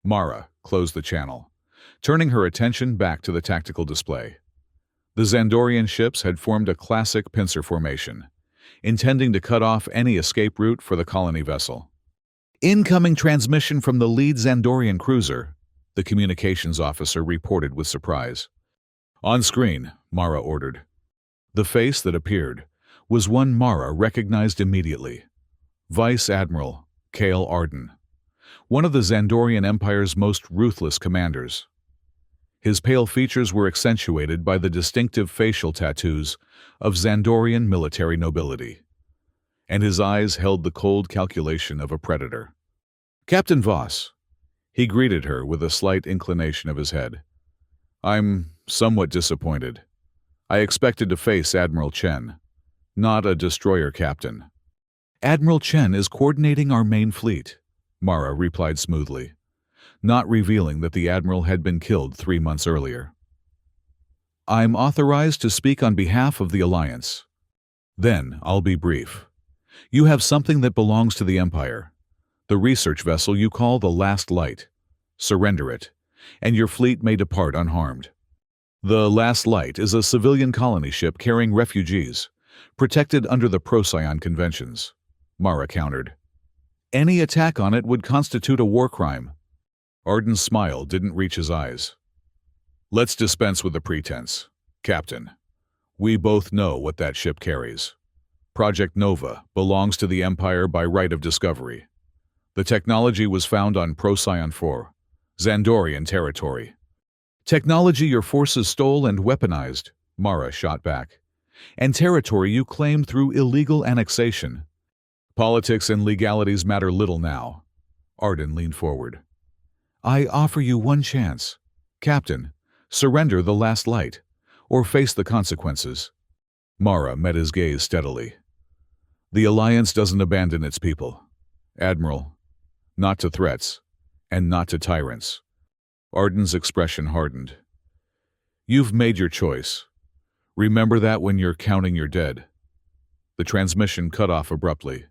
Mara closed the channel, turning her attention back to the tactical display. The Xandorian ships had formed a classic pincer formation, intending to cut off any escape route for the colony vessel. Incoming transmission from the lead Xandorian cruiser, the communications officer reported with surprise. On screen, Mara ordered. The face that appeared was one Mara recognized immediately. Vice Admiral Cale Arden, one of the Xandorian Empire's most ruthless commanders. His pale features were accentuated by the distinctive facial tattoos of Xandorian military nobility, and his eyes held the cold calculation of a predator. "Captain Voss," he greeted her with a slight inclination of his head. "I'm somewhat disappointed. I expected to face Admiral Chen, not a destroyer captain." "Admiral Chen is coordinating our main fleet," Mara replied smoothly, not revealing that the admiral had been killed 3 months earlier. "I'm authorized to speak on behalf of the Alliance." "Then I'll be brief. You have something that belongs to the Empire, the research vessel you call the Last Light. Surrender it, and your fleet may depart unharmed." "The Last Light is a civilian colony ship carrying refugees, protected under the Procyon Conventions," Mara countered. "Any attack on it would constitute a war crime." Arden's smile didn't reach his eyes. "Let's dispense with the pretense, Captain. We both know what that ship carries. Project Nova belongs to the Empire by right of discovery. The technology was found on Procyon 4, Xandorian territory." "Technology your forces stole and weaponized," Mara shot back, "and territory you claimed through illegal annexation." "Politics and legalities matter little now." Arden leaned forward. "I offer you one chance. Captain, surrender the Last Light, or face the consequences." Mara met his gaze steadily. "The Alliance doesn't abandon its people, Admiral. Not to threats, and not to tyrants." Arden's expression hardened. "You've made your choice. Remember that when you're counting your dead." The transmission cut off abruptly.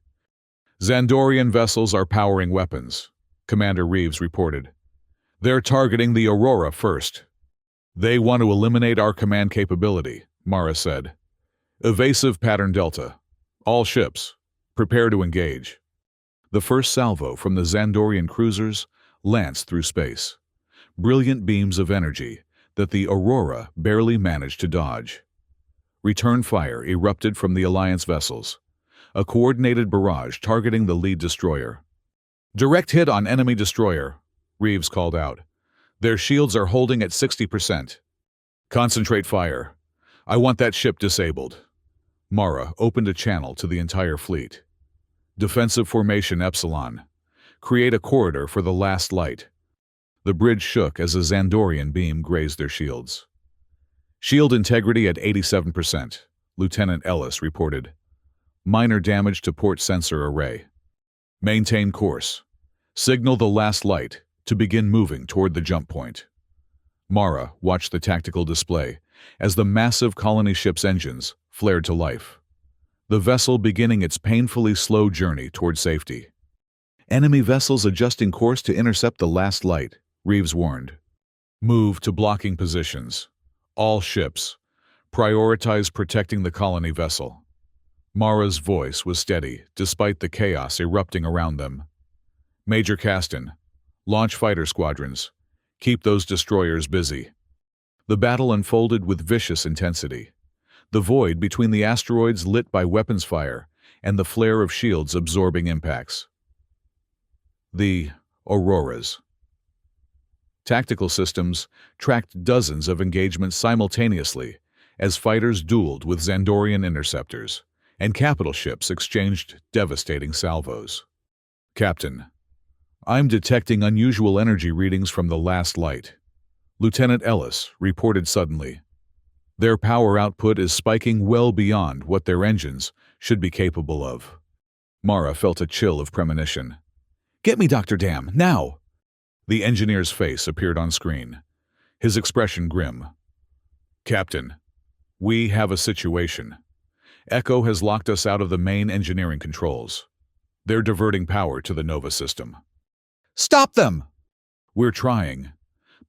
"Xandorian vessels are powering weapons," Commander Reeves reported. "They're targeting the Aurora first." "They want to eliminate our command capability," Mara said. "Evasive pattern Delta. All ships, prepare to engage." The first salvo from the Xandorian cruisers lanced through space, brilliant beams of energy that the Aurora barely managed to dodge. Return fire erupted from the Alliance vessels, a coordinated barrage targeting the lead destroyer. "Direct hit on enemy destroyer," Reeves called out. "Their shields are holding at 60%. Concentrate fire. I want that ship disabled." Mara opened a channel to the entire fleet. "Defensive formation Epsilon. Create a corridor for the Last Light." The bridge shook as a Xandorian beam grazed their shields. "Shield integrity at 87%, Lieutenant Ellis reported. "Minor damage to port sensor array. Maintain course. Signal the Last Light to begin moving toward the jump point." Mara watched the tactical display as the massive colony ship's engines flared to life, the vessel beginning its painfully slow journey toward safety. "Enemy vessels adjusting course to intercept the Last Light," Reeves warned. "Move to blocking positions. All ships, prioritize protecting the colony vessel." Mara's voice was steady, despite the chaos erupting around them. "Major Caston, launch fighter squadrons. Keep those destroyers busy." The battle unfolded with vicious intensity, the void between the asteroids lit by weapons fire and the flare of shields absorbing impacts. The Auroras. Tactical systems tracked dozens of engagements simultaneously as fighters dueled with Xandorian interceptors, and capital ships exchanged devastating salvos. "Captain, I'm detecting unusual energy readings from the Last Light," Lieutenant Ellis reported suddenly. "Their power output is spiking well beyond what their engines should be capable of." Mara felt a chill of premonition. "Get me Dr. Dam, now!" The engineer's face appeared on screen, his expression grim. "Captain, we have a situation. Echo has locked us out of the main engineering controls. They're diverting power to the Nova system." "Stop them!" "We're trying,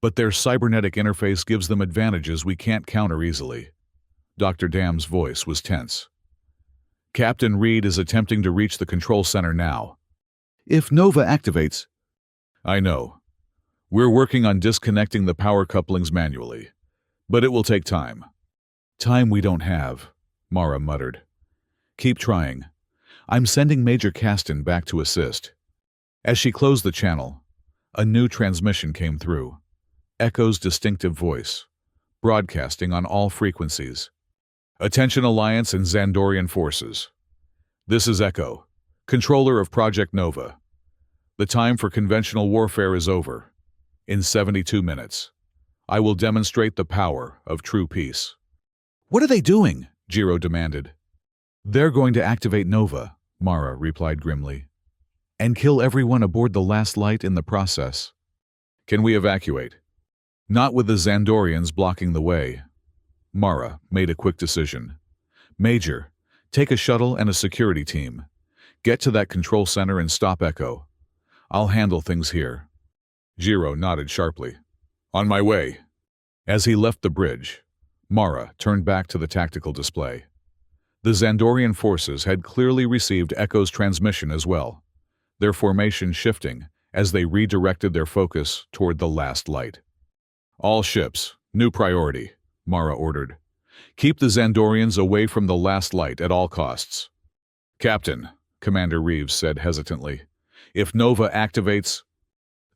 but their cybernetic interface gives them advantages we can't counter easily." Dr. Dam's voice was tense. "Captain Reed is attempting to reach the control center now." "If Nova activates..." "I know. We're working on disconnecting the power couplings manually, but it will take time." "Time we don't have," Mara muttered. Keep trying. I'm sending Major Caston back to assist. As she closed the channel, a new transmission came through. Echo's distinctive voice, broadcasting on all frequencies. Attention Alliance and Xandorian forces. This is Echo, controller of Project Nova. The time for conventional warfare is over. In 72 minutes, I will demonstrate the power of true peace. What are they doing? Jiro demanded. They're going to activate Nova, Mara replied grimly, and kill everyone aboard the last light in the process. Can we evacuate? Not with the Xandorians blocking the way. Mara made a quick decision. Major, take a shuttle and a security team. Get to that control center and stop Echo. I'll handle things here. Jiro nodded sharply. On my way. As he left the bridge, Mara turned back to the tactical display. The Xandorian forces had clearly received Echo's transmission as well, their formation shifting as they redirected their focus toward the last light. All ships, new priority, Mara ordered. Keep the Xandorians away from the last light at all costs. Captain, Commander Reeves said hesitantly, if Nova activates,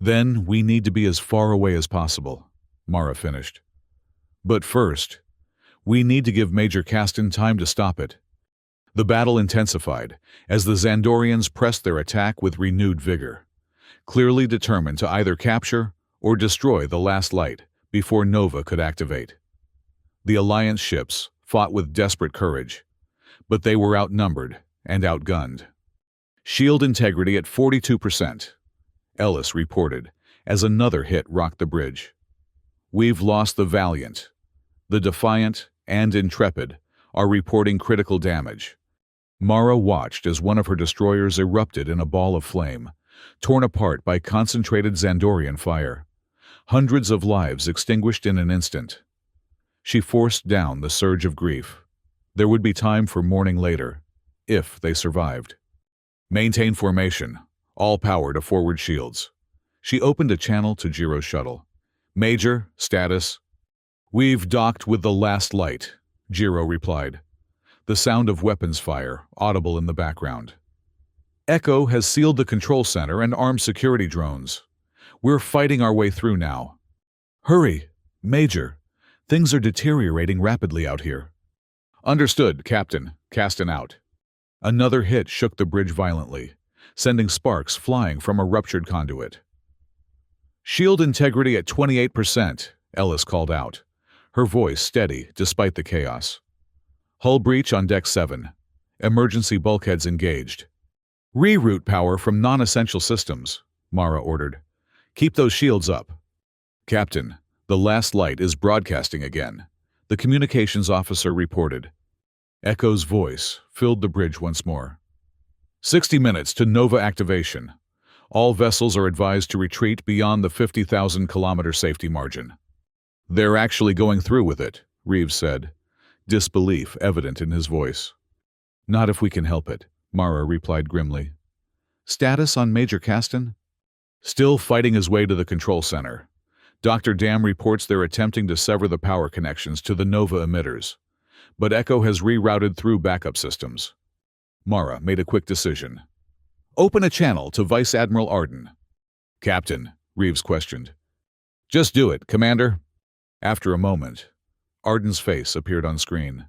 then we need to be as far away as possible, Mara finished. But first, we need to give Major Caston time to stop it. The battle intensified as the Xandorians pressed their attack with renewed vigor, clearly determined to either capture or destroy the last light before Nova could activate. The Alliance ships fought with desperate courage, but they were outnumbered and outgunned. Shield integrity at 42%, Ellis reported as another hit rocked the bridge. We've lost the Valiant. The Defiant and Intrepid are reporting critical damage. Mara watched as one of her destroyers erupted in a ball of flame, torn apart by concentrated Xandorian fire. Hundreds of lives extinguished in an instant. She forced down the surge of grief. There would be time for mourning later, if they survived. Maintain formation, all power to forward shields. She opened a channel to Jiro's shuttle. Major, status. We've docked with the last light, Jiro replied, the sound of weapons fire audible in the background. Echo has sealed the control center and armed security drones. We're fighting our way through now. Hurry, Major. Things are deteriorating rapidly out here. Understood, Captain. Caston out. Another hit shook the bridge violently, sending sparks flying from a ruptured conduit. Shield integrity at 28%, Ellis called out, her voice steady despite the chaos. Hull breach on Deck 7. Emergency bulkheads engaged. Reroute power from non-essential systems, Mara ordered. Keep those shields up. Captain, the last light is broadcasting again, the communications officer reported. Echo's voice filled the bridge once more. 60 minutes to Nova activation. All vessels are advised to retreat beyond the 50,000-kilometer safety margin. They're actually going through with it, Reeves said, disbelief evident in his voice. Not if we can help it, Mara replied grimly. Status on Major Caston? Still fighting his way to the control center. Dr. Dam reports they're attempting to sever the power connections to the Nova emitters, but Echo has rerouted through backup systems. Mara made a quick decision. Open a channel to Vice Admiral Arden. Captain, Reeves questioned. Just do it, Commander. After a moment, Arden's face appeared on screen,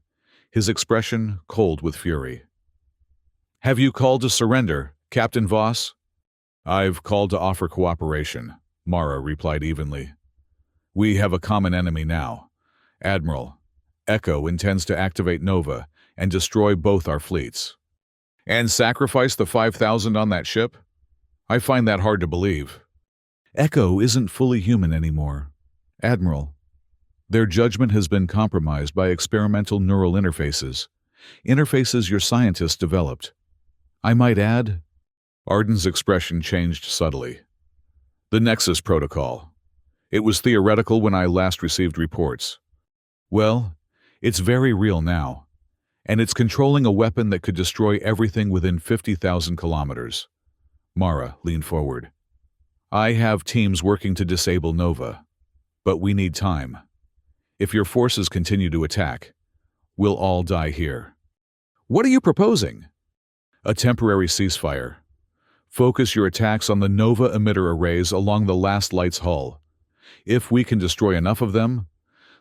his expression cold with fury. Have you called to surrender, Captain Voss? I've called to offer cooperation, Mara replied evenly. We have a common enemy now. Admiral, Echo intends to activate Nova and destroy both our fleets. And sacrifice the 5,000 on that ship? I find that hard to believe. Echo isn't fully human anymore. Admiral, their judgment has been compromised by experimental neural interfaces your scientists developed. I might add, Arden's expression changed subtly. The Nexus Protocol. It was theoretical when I last received reports. Well, it's very real now, and it's controlling a weapon that could destroy everything within 50,000 kilometers. Mara leaned forward. I have teams working to disable Nova, but we need time. If your forces continue to attack, we'll all die here. What are you proposing? A temporary ceasefire. Focus your attacks on the Nova emitter arrays along the last light's hull. If we can destroy enough of them,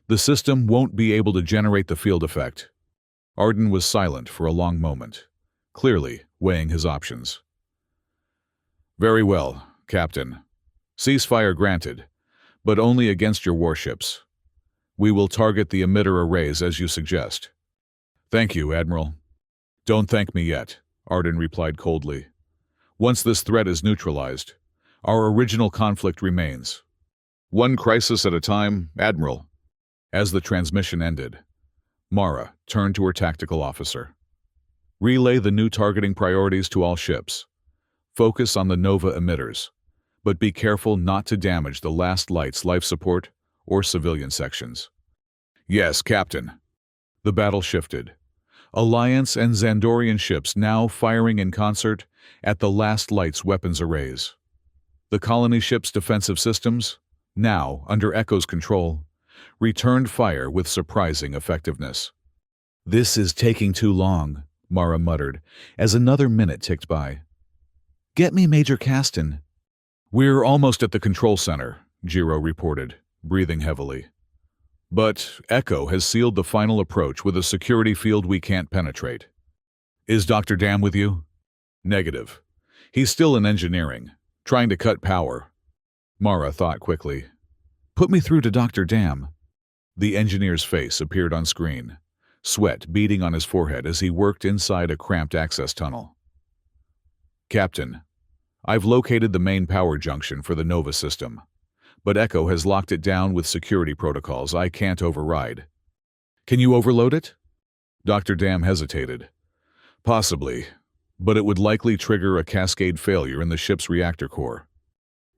the system won't be able to generate the field effect. Arden was silent for a long moment, clearly weighing his options. Very well, Captain. Ceasefire granted, but only against your warships. We will target the emitter arrays as you suggest. Thank you, Admiral. Don't thank me yet, Arden replied coldly. Once this threat is neutralized, our original conflict remains. One crisis at a time, Admiral. As the transmission ended, Mara turned to her tactical officer. Relay the new targeting priorities to all ships. Focus on the Nova emitters, but be careful not to damage the last light's life support or civilian sections. Yes, Captain. The battle shifted. Alliance and Xandorian ships now firing in concert at the last light's weapons arrays. The colony ships' defensive systems, now under Echo's control, returned fire with surprising effectiveness. This is taking too long, Mara muttered, as another minute ticked by. Get me Major Caston. We're almost at the control center, Jiro reported, breathing heavily. But Echo has sealed the final approach with a security field we can't penetrate. Is Dr. Dam with you? Negative. He's still in engineering, trying to cut power. Mara thought quickly. Put me through to Dr. Dam. The engineer's face appeared on screen, sweat beading on his forehead as he worked inside a cramped access tunnel. Captain, I've located the main power junction for the Nova system, but Echo has locked it down with security protocols I can't override. Can you overload it? Dr. Dam hesitated. Possibly, but it would likely trigger a cascade failure in the ship's reactor core.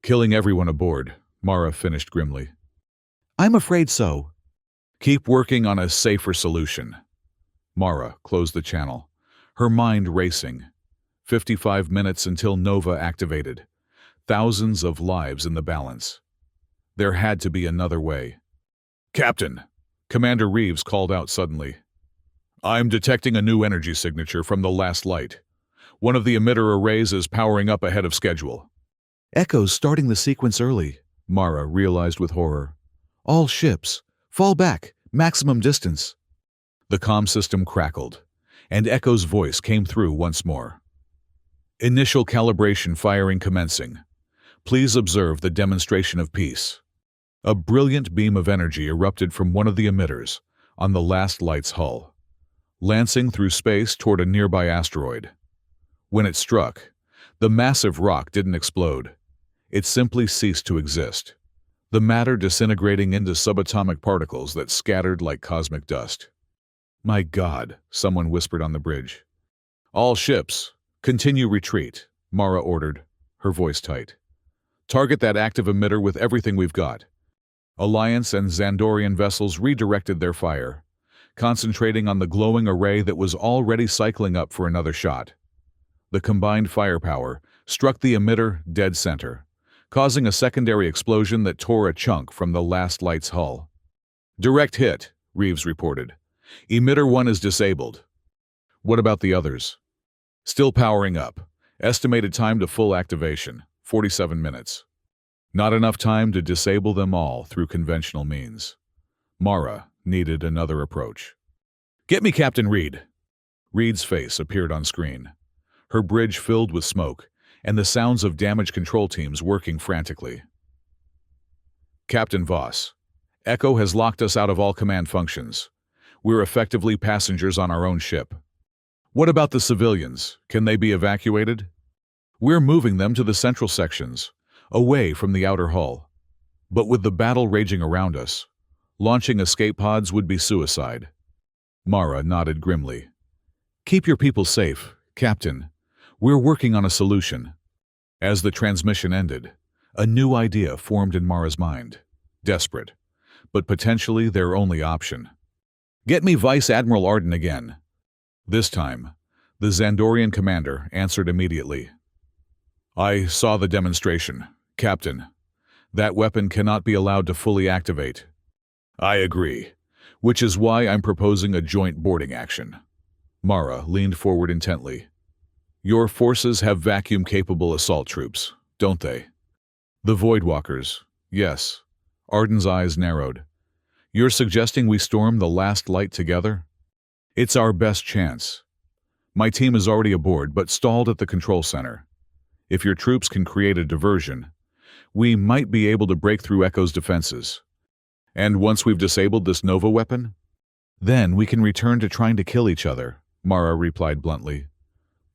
Killing everyone aboard, Mara finished grimly. I'm afraid so. Keep working on a safer solution. Mara closed the channel, her mind racing. 55 minutes until Nova activated. Thousands of lives in the balance. There had to be another way. Captain, Commander Reeves called out suddenly. I'm detecting a new energy signature from the last light. One of the emitter arrays is powering up ahead of schedule. Echo's starting the sequence early, Mara realized with horror. All ships, fall back, maximum distance. The comm system crackled, and Echo's voice came through once more. Initial calibration firing commencing. Please observe the demonstration of peace. A brilliant beam of energy erupted from one of the emitters on the last light's hull, lancing through space toward a nearby asteroid. When it struck, the massive rock didn't explode. It simply ceased to exist, the matter disintegrating into subatomic particles that scattered like cosmic dust. My God, someone whispered on the bridge. All ships, continue retreat, Mara ordered, her voice tight. Target that active emitter with everything we've got. Alliance and Xandorian vessels redirected their fire, concentrating on the glowing array that was already cycling up for another shot. The combined firepower struck the emitter dead center, causing a secondary explosion that tore a chunk from the last light's hull. Direct hit, Reeves reported. Emitter 1 is disabled. What about the others? Still powering up. Estimated time to full activation, 47 minutes. Not enough time to disable them all through conventional means. Mara needed another approach. Get me Captain Reed. Reed's face appeared on screen, her bridge filled with smoke and the sounds of damage control teams working frantically. Captain Voss, Echo has locked us out of all command functions. We're effectively passengers on our own ship. What about the civilians? Can they be evacuated? We're moving them to the central sections, away from the outer hull. But with the battle raging around us, launching escape pods would be suicide. Mara nodded grimly. Keep your people safe, Captain. We're working on a solution. As the transmission ended, a new idea formed in Mara's mind. Desperate, but potentially their only option. Get me Vice Admiral Arden again. This time, the Xandorian commander answered immediately. I saw the demonstration, Captain. That weapon cannot be allowed to fully activate. I agree, which is why I'm proposing a joint boarding action. Mara leaned forward intently. Your forces have vacuum-capable assault troops, don't they? The Voidwalkers. Yes. Arden's eyes narrowed. You're suggesting we storm the last light together? It's our best chance. My team is already aboard but stalled at the control center. If your troops can create a diversion, we might be able to break through Echo's defenses. And once we've disabled this Nova weapon, then we can return to trying to kill each other, Mara replied bluntly.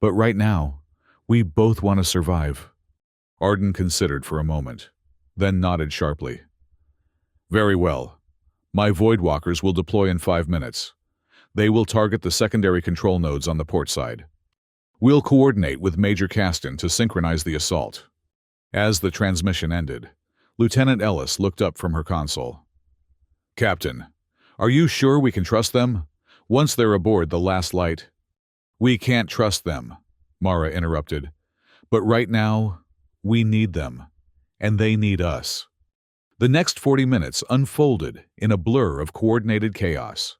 But right now, we both want to survive. Arden considered for a moment, then nodded sharply. Very well. My Voidwalkers will deploy in 5 minutes. They will target the secondary control nodes on the port side. We'll coordinate with Major Caston to synchronize the assault. As the transmission ended, Lieutenant Ellis looked up from her console. Captain, are you sure we can trust them? Once they're aboard the last light? We can't trust them, Mara interrupted. But right now, we need them, and they need us. The next 40 minutes unfolded in a blur of coordinated chaos.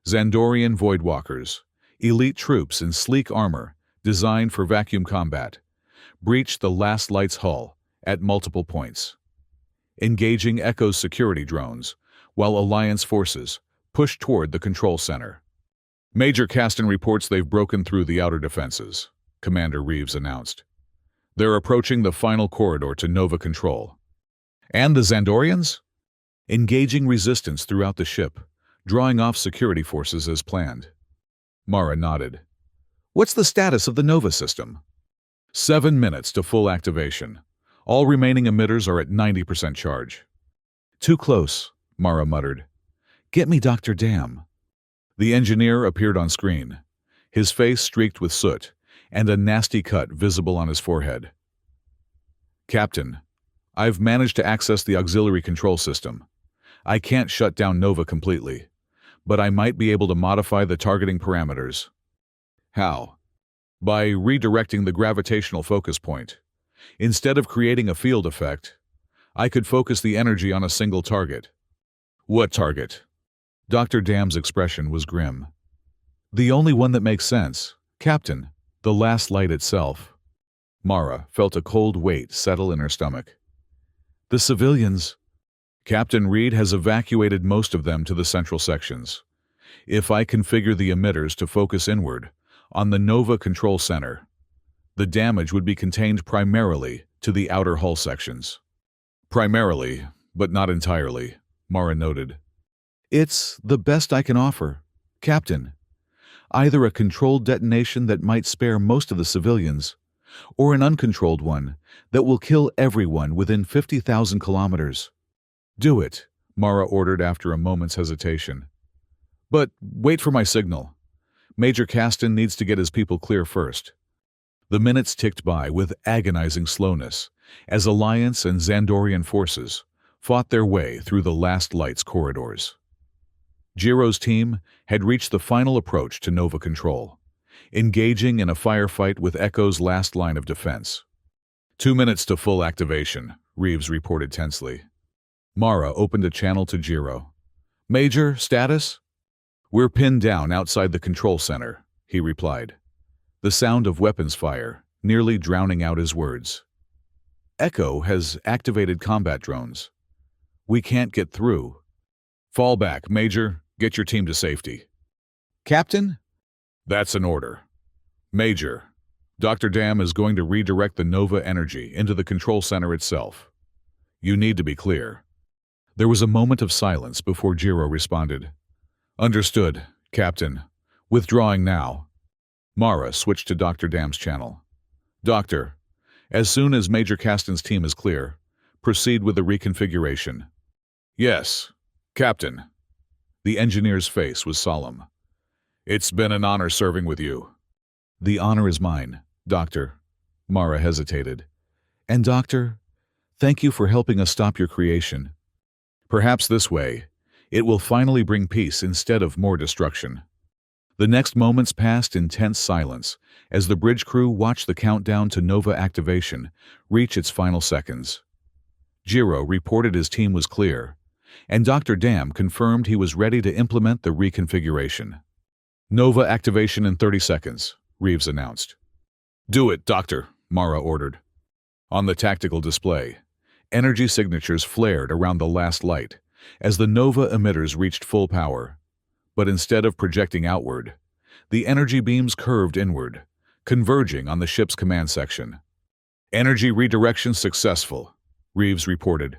Xandorian Voidwalkers, elite troops in sleek armor designed for vacuum combat, breached the last light's hull at multiple points, engaging Echo's security drones, while Alliance forces pushed toward the control center. Major Caston reports they've broken through the outer defenses, Commander Reeves announced. They're approaching the final corridor to Nova Control. And the Xandorians? Engaging resistance throughout the ship, drawing off security forces as planned. Mara nodded. What's the status of the Nova system? 7 minutes to full activation. All remaining emitters are at 90% charge. Too close, Mara muttered. Get me Dr. Dam. The engineer appeared on screen, his face streaked with soot and a nasty cut visible on his forehead. Captain, I've managed to access the auxiliary control system. I can't shut down Nova completely, but I might be able to modify the targeting parameters. How? By redirecting the gravitational focus point. Instead of creating a field effect, I could focus the energy on a single target. What target? Dr. Dam's expression was grim. The only one that makes sense, Captain, the last light itself. Mara felt a cold weight settle in her stomach. The civilians. Captain Reed has evacuated most of them to the central sections. If I configure the emitters to focus inward, on the Nova Control Center, the damage would be contained primarily to the outer hull sections. Primarily, but not entirely, Mara noted. It's the best I can offer, Captain. Either a controlled detonation that might spare most of the civilians, or an uncontrolled one that will kill everyone within 50,000 kilometers. Do it, Mara ordered after a moment's hesitation. But wait for my signal. Major Caston needs to get his people clear first. The minutes ticked by with agonizing slowness as Alliance and Xandorian forces fought their way through the last light's corridors. Jiro's team had reached the final approach to Nova Control, engaging in a firefight with Echo's last line of defense. 2 minutes to full activation, Reeves reported tensely. Mara opened a channel to Jiro. Major, status? We're pinned down outside the control center, he replied, the sound of weapons fire nearly drowning out his words. Echo has activated combat drones. We can't get through. Fall back, Major. Get your team to safety. Captain? That's an order. Major, Dr. Dam is going to redirect the Nova energy into the control center itself. You need to be clear. There was a moment of silence before Jiro responded. Understood, Captain. Withdrawing now. Mara switched to Dr. Dam's channel. Doctor, as soon as Major Caston's team is clear, proceed with the reconfiguration. Yes, Captain. The engineer's face was solemn. It's been an honor serving with you. The honor is mine, Doctor. Mara hesitated. And Doctor, thank you for helping us stop your creation. Perhaps this way, it will finally bring peace instead of more destruction. The next moments passed in tense silence as the bridge crew watched the countdown to Nova activation reach its final seconds. Jiro reported his team was clear, and Dr. Dam confirmed he was ready to implement the reconfiguration. Nova activation in 30 seconds, Reeves announced. Do it, Doctor, Mara ordered. On the tactical display, energy signatures flared around the last light as the Nova emitters reached full power. But instead of projecting outward, the energy beams curved inward, converging on the ship's command section. Energy redirection successful, Reeves reported.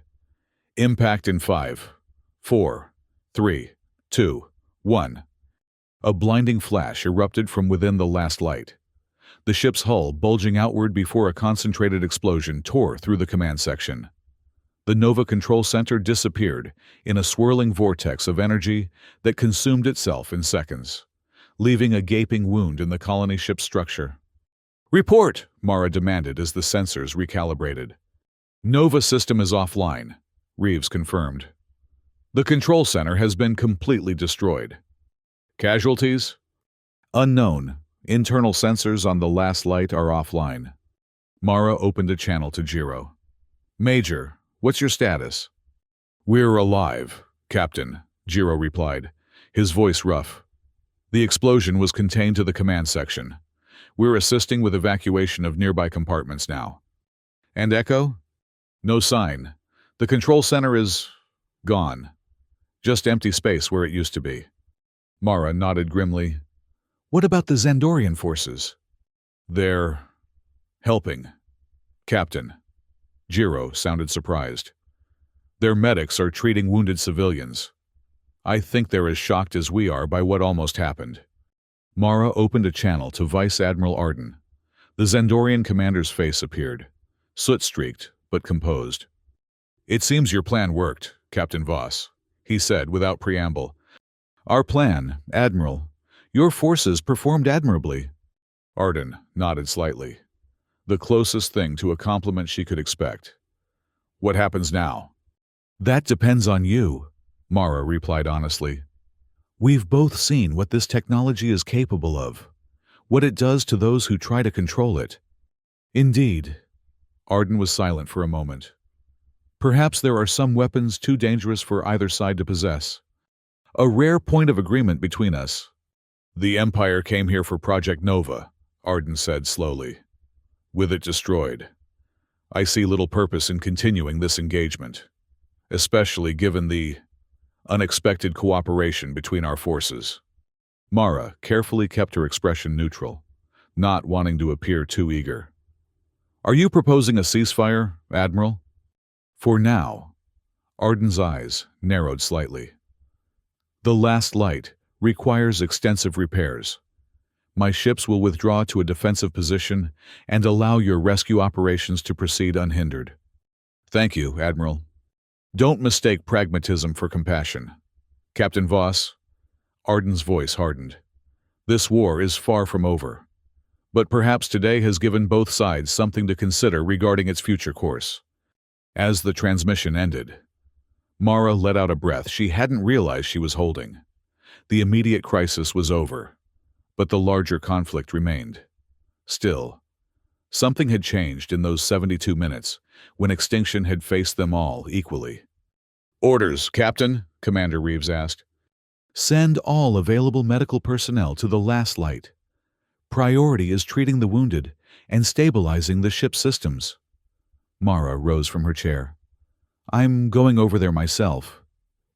Impact in 5, 4, 3, 2, 1. A blinding flash erupted from within the last light, the ship's hull bulging outward before a concentrated explosion tore through the command section. The Nova Control Center disappeared in a swirling vortex of energy that consumed itself in seconds, leaving a gaping wound in the colony ship's structure. Report, Mara demanded as the sensors recalibrated. Nova system is offline, Reeves confirmed. The control center has been completely destroyed. Casualties? Unknown. Internal sensors on the last light are offline. Mara opened a channel to Jiro. Major, what's your status? We're alive, Captain, Jiro replied, his voice rough. The explosion was contained to the command section. We're assisting with evacuation of nearby compartments now. And Echo? No sign. The control center is gone. Just empty space where it used to be. Mara nodded grimly. What about the Xandorian forces? They're helping. Captain. Jiro sounded surprised. Their medics are treating wounded civilians. I think they're as shocked as we are by what almost happened. Mara opened a channel to Vice Admiral Arden. The Xandorian commander's face appeared, soot-streaked but composed. It seems your plan worked, Captain Voss, he said without preamble. Our plan, Admiral. Your forces performed admirably. Arden nodded slightly, the closest thing to a compliment she could expect. What happens now? That depends on you, Mara replied honestly. We've both seen what this technology is capable of, what it does to those who try to control it. Indeed. Arden was silent for a moment. Perhaps there are some weapons too dangerous for either side to possess. A rare point of agreement between us. The Empire came here for Project Nova, Arden said slowly. With it destroyed, I see little purpose in continuing this engagement, especially given the unexpected cooperation between our forces. Mara carefully kept her expression neutral, not wanting to appear too eager. Are you proposing a ceasefire, Admiral? For now. Arden's eyes narrowed slightly. The last light requires extensive repairs. My ships will withdraw to a defensive position and allow your rescue operations to proceed unhindered. Thank you, Admiral. Don't mistake pragmatism for compassion. Captain Voss, Arden's voice hardened. This war is far from over, but perhaps today has given both sides something to consider regarding its future course. As the transmission ended, Mara let out a breath she hadn't realized she was holding. The immediate crisis was over, but the larger conflict remained. Still, something had changed in those 72 minutes when extinction had faced them all equally. Orders, Captain, Commander Reeves asked. Send all available medical personnel to the last light. Priority is treating the wounded and stabilizing the ship's systems. Mara rose from her chair. I'm going over there myself.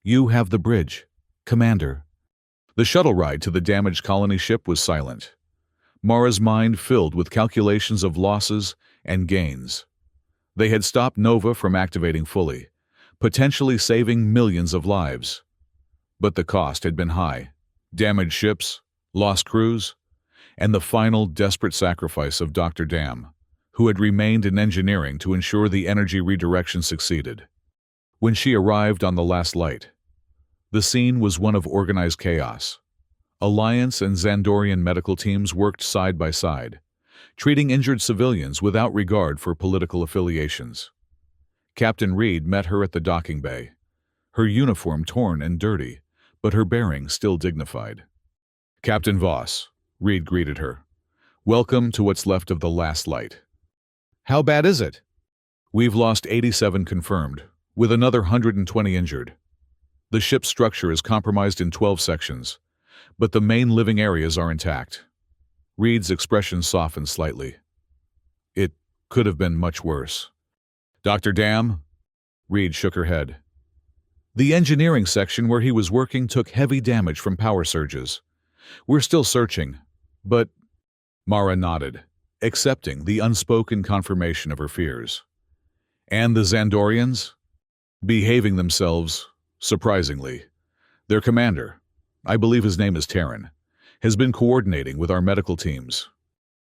You have the bridge, Commander. The shuttle ride to the damaged colony ship was silent. Mara's mind filled with calculations of losses and gains. They had stopped Nova from activating fully, potentially saving millions of lives. But the cost had been high. Damaged ships, lost crews, and the final desperate sacrifice of Dr. Dam, who had remained in engineering to ensure the energy redirection succeeded. When she arrived on the last light, the scene was one of organized chaos. Alliance and Xandorian medical teams worked side by side, treating injured civilians without regard for political affiliations. Captain Reed met her at the docking bay, her uniform torn and dirty, but her bearing still dignified. Captain Voss, Reed greeted her. Welcome to what's left of the last light. How bad is it? We've lost 87 confirmed, with another 120 injured. The ship's structure is compromised in 12 sections, but the main living areas are intact. Reed's expression softened slightly. It could have been much worse. Dr. Dam? Reed shook her head. The engineering section where he was working took heavy damage from power surges. We're still searching, but... Mara nodded, accepting the unspoken confirmation of her fears. And the Xandorians? Behaving themselves, surprisingly. Their commander, I believe his name is Terran, has been coordinating with our medical teams.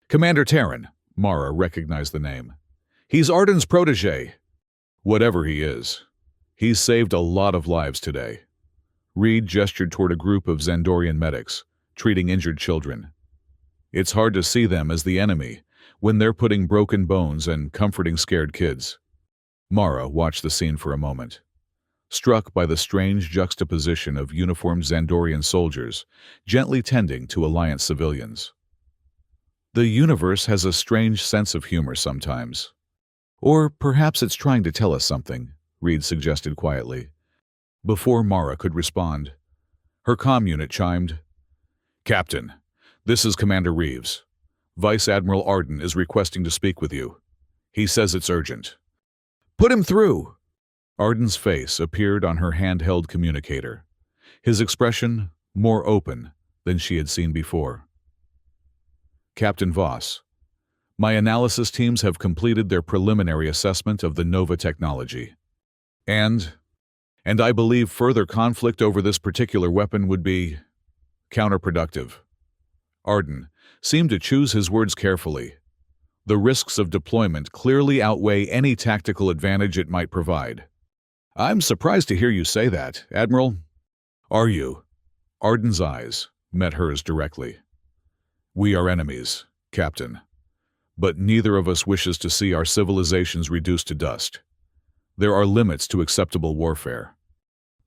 Commander Terran, Mara recognized the name. He's Arden's protege. Whatever he is, he's saved a lot of lives today. Reed gestured toward a group of Xandorian medics, treating injured children. It's hard to see them as the enemy when they're putting broken bones and comforting scared kids. Mara watched the scene for a moment, struck by the strange juxtaposition of uniformed Xandorian soldiers gently tending to Alliance civilians. The universe has a strange sense of humor sometimes. Or perhaps it's trying to tell us something, Reed suggested quietly. Before Mara could respond, her comm unit chimed, Captain, this is Commander Reeves. Vice Admiral Arden is requesting to speak with you. He says it's urgent. Put him through! Arden's face appeared on her handheld communicator, his expression more open than she had seen before. Captain Voss, my analysis teams have completed their preliminary assessment of the Nova technology. And I believe further conflict over this particular weapon would be counterproductive. Arden seemed to choose his words carefully. The risks of deployment clearly outweigh any tactical advantage it might provide. I'm surprised to hear you say that, Admiral. Are you? Arden's eyes met hers directly. We are enemies, Captain. But neither of us wishes to see our civilizations reduced to dust. There are limits to acceptable warfare.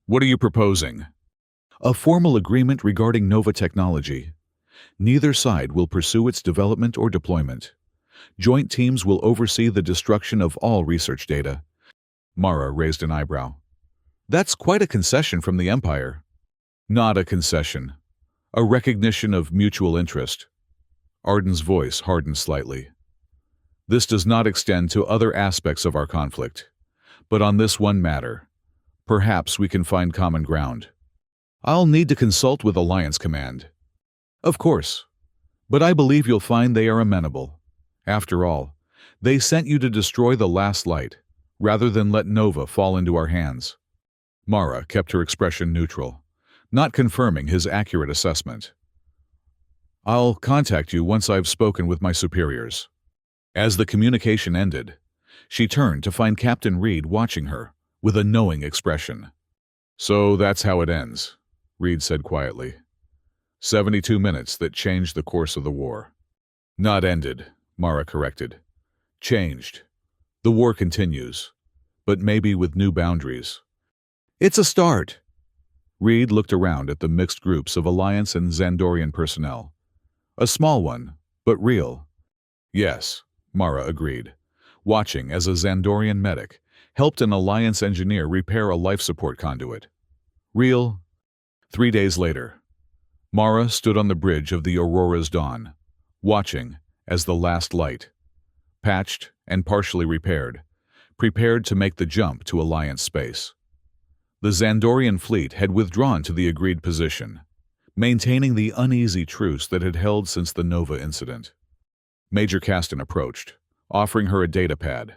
What are you proposing? A formal agreement regarding Nova technology. Neither side will pursue its development or deployment. Joint teams will oversee the destruction of all research data. Mara raised an eyebrow. That's quite a concession from the Empire. Not a concession. A recognition of mutual interest. Arden's voice hardened slightly. This does not extend to other aspects of our conflict. But on this one matter, perhaps we can find common ground. I'll need to consult with Alliance Command. Of course. But I believe you'll find they are amenable. After all, they sent you to destroy the last light, rather than let Nova fall into our hands. Mara kept her expression neutral, not confirming his accurate assessment. I'll contact you once I've spoken with my superiors. As the communication ended, she turned to find Captain Reed watching her, with a knowing expression. So that's how it ends, Reed said quietly. 72 minutes that changed the course of the war. Not ended, Mara corrected. Changed. The war continues, but maybe with new boundaries. It's a start. Reed looked around at the mixed groups of Alliance and Xandorian personnel. A small one, but real. Yes, Mara agreed, watching as a Xandorian medic helped an Alliance engineer repair a life support conduit. Real. 3 days later, Mara stood on the bridge of the Aurora's dawn, watching as the last light, patched and partially repaired, prepared to make the jump to Alliance space. The Xandorian fleet had withdrawn to the agreed position, maintaining the uneasy truce that had held since the Nova incident. Major Caston approached, offering her a data pad.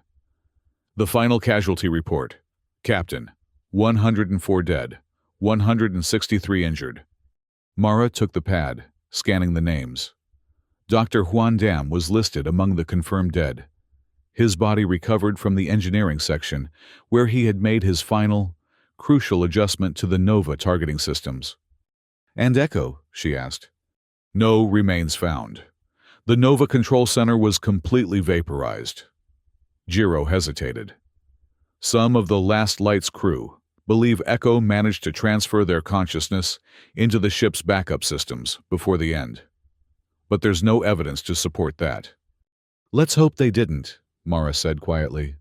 The final casualty report. Captain, 104 dead, 163 injured. Mara took the pad, scanning the names. Dr. Juan Dam was listed among the confirmed dead. His body recovered from the engineering section, where he had made his final, crucial adjustment to the Nova targeting systems. And Echo? She asked. No remains found. The Nova Control Center was completely vaporized. Jiro hesitated. Some of the Last Light's crew believe Echo managed to transfer their consciousness into the ship's backup systems before the end. But there's no evidence to support that. Let's hope they didn't, Mara said quietly.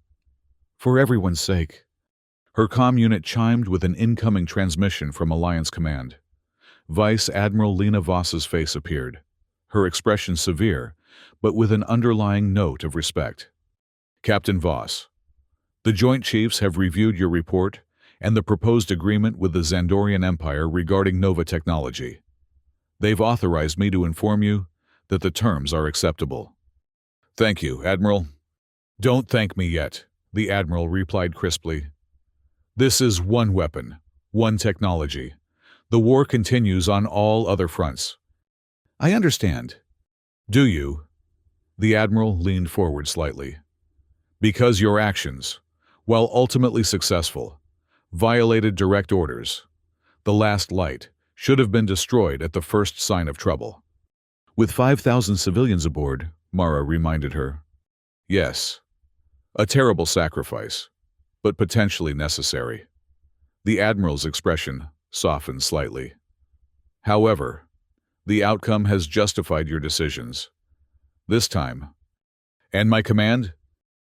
For everyone's sake. Her comm unit chimed with an incoming transmission from Alliance Command. Vice Admiral Lena Voss's face appeared, her expression severe, but with an underlying note of respect. Captain Voss, the Joint Chiefs have reviewed your report and the proposed agreement with the Xandorian Empire regarding Nova technology. They've authorized me to inform you that the terms are acceptable. Thank you, Admiral. Don't thank me yet, the Admiral replied crisply. This is one weapon, one technology. The war continues on all other fronts. I understand. Do you? The Admiral leaned forward slightly. Because your actions, while ultimately successful, violated direct orders. The last light should have been destroyed at the first sign of trouble. With 5,000 civilians aboard, Mara reminded her. Yes. A terrible sacrifice, but potentially necessary. The Admiral's expression softened slightly. However, the outcome has justified your decisions. This time. And my command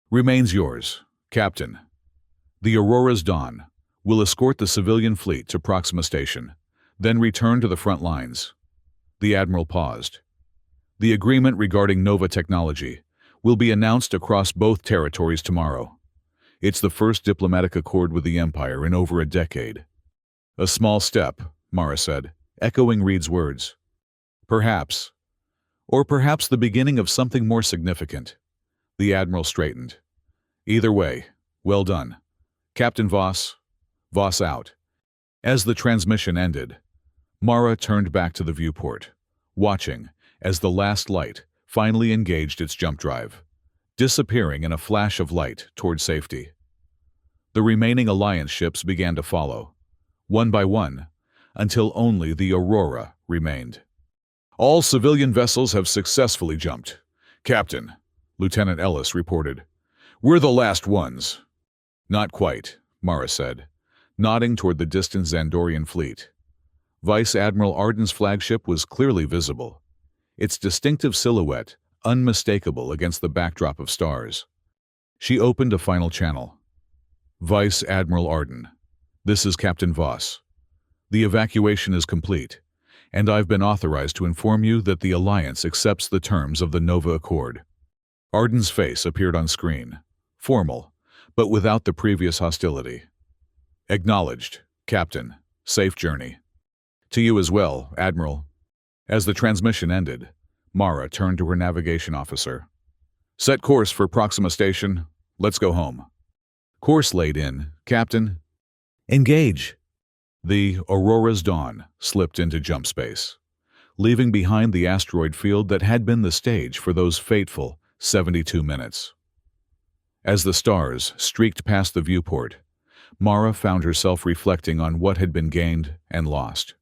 remains yours, Captain. The Aurora's Dawn will escort the civilian fleet to Proxima Station, then return to the front lines. The Admiral paused. The agreement regarding Nova technology will be announced across both territories tomorrow. It's the first diplomatic accord with the Empire in over a decade. A small step, Mara said, echoing Reed's words. Perhaps. Or perhaps the beginning of something more significant. The Admiral straightened. Either way, well done. Captain Voss. Voss out. As the transmission ended, Mara turned back to the viewport, watching as the last light finally engaged its jump drive, disappearing in a flash of light toward safety. The remaining Alliance ships began to follow, one by one, until only the Aurora remained. All civilian vessels have successfully jumped. Captain, Lieutenant Ellis reported. We're the last ones. Not quite, Mara said, nodding toward the distant Xandorian fleet. Vice Admiral Arden's flagship was clearly visible, its distinctive silhouette unmistakable against the backdrop of stars. She opened a final channel. Vice Admiral Arden, this is Captain Voss. The evacuation is complete, and I've been authorized to inform you that the Alliance accepts the terms of the Nova Accord. Arden's face appeared on screen, formal, but without the previous hostility. Acknowledged, Captain. Safe journey. To you as well, Admiral. As the transmission ended, Mara turned to her navigation officer. Set course for Proxima Station. Let's go home. Course laid in, Captain. Engage. The Aurora's Dawn slipped into jump space, leaving behind the asteroid field that had been the stage for those fateful 72 minutes. As the stars streaked past the viewport, Mara found herself reflecting on what had been gained and lost.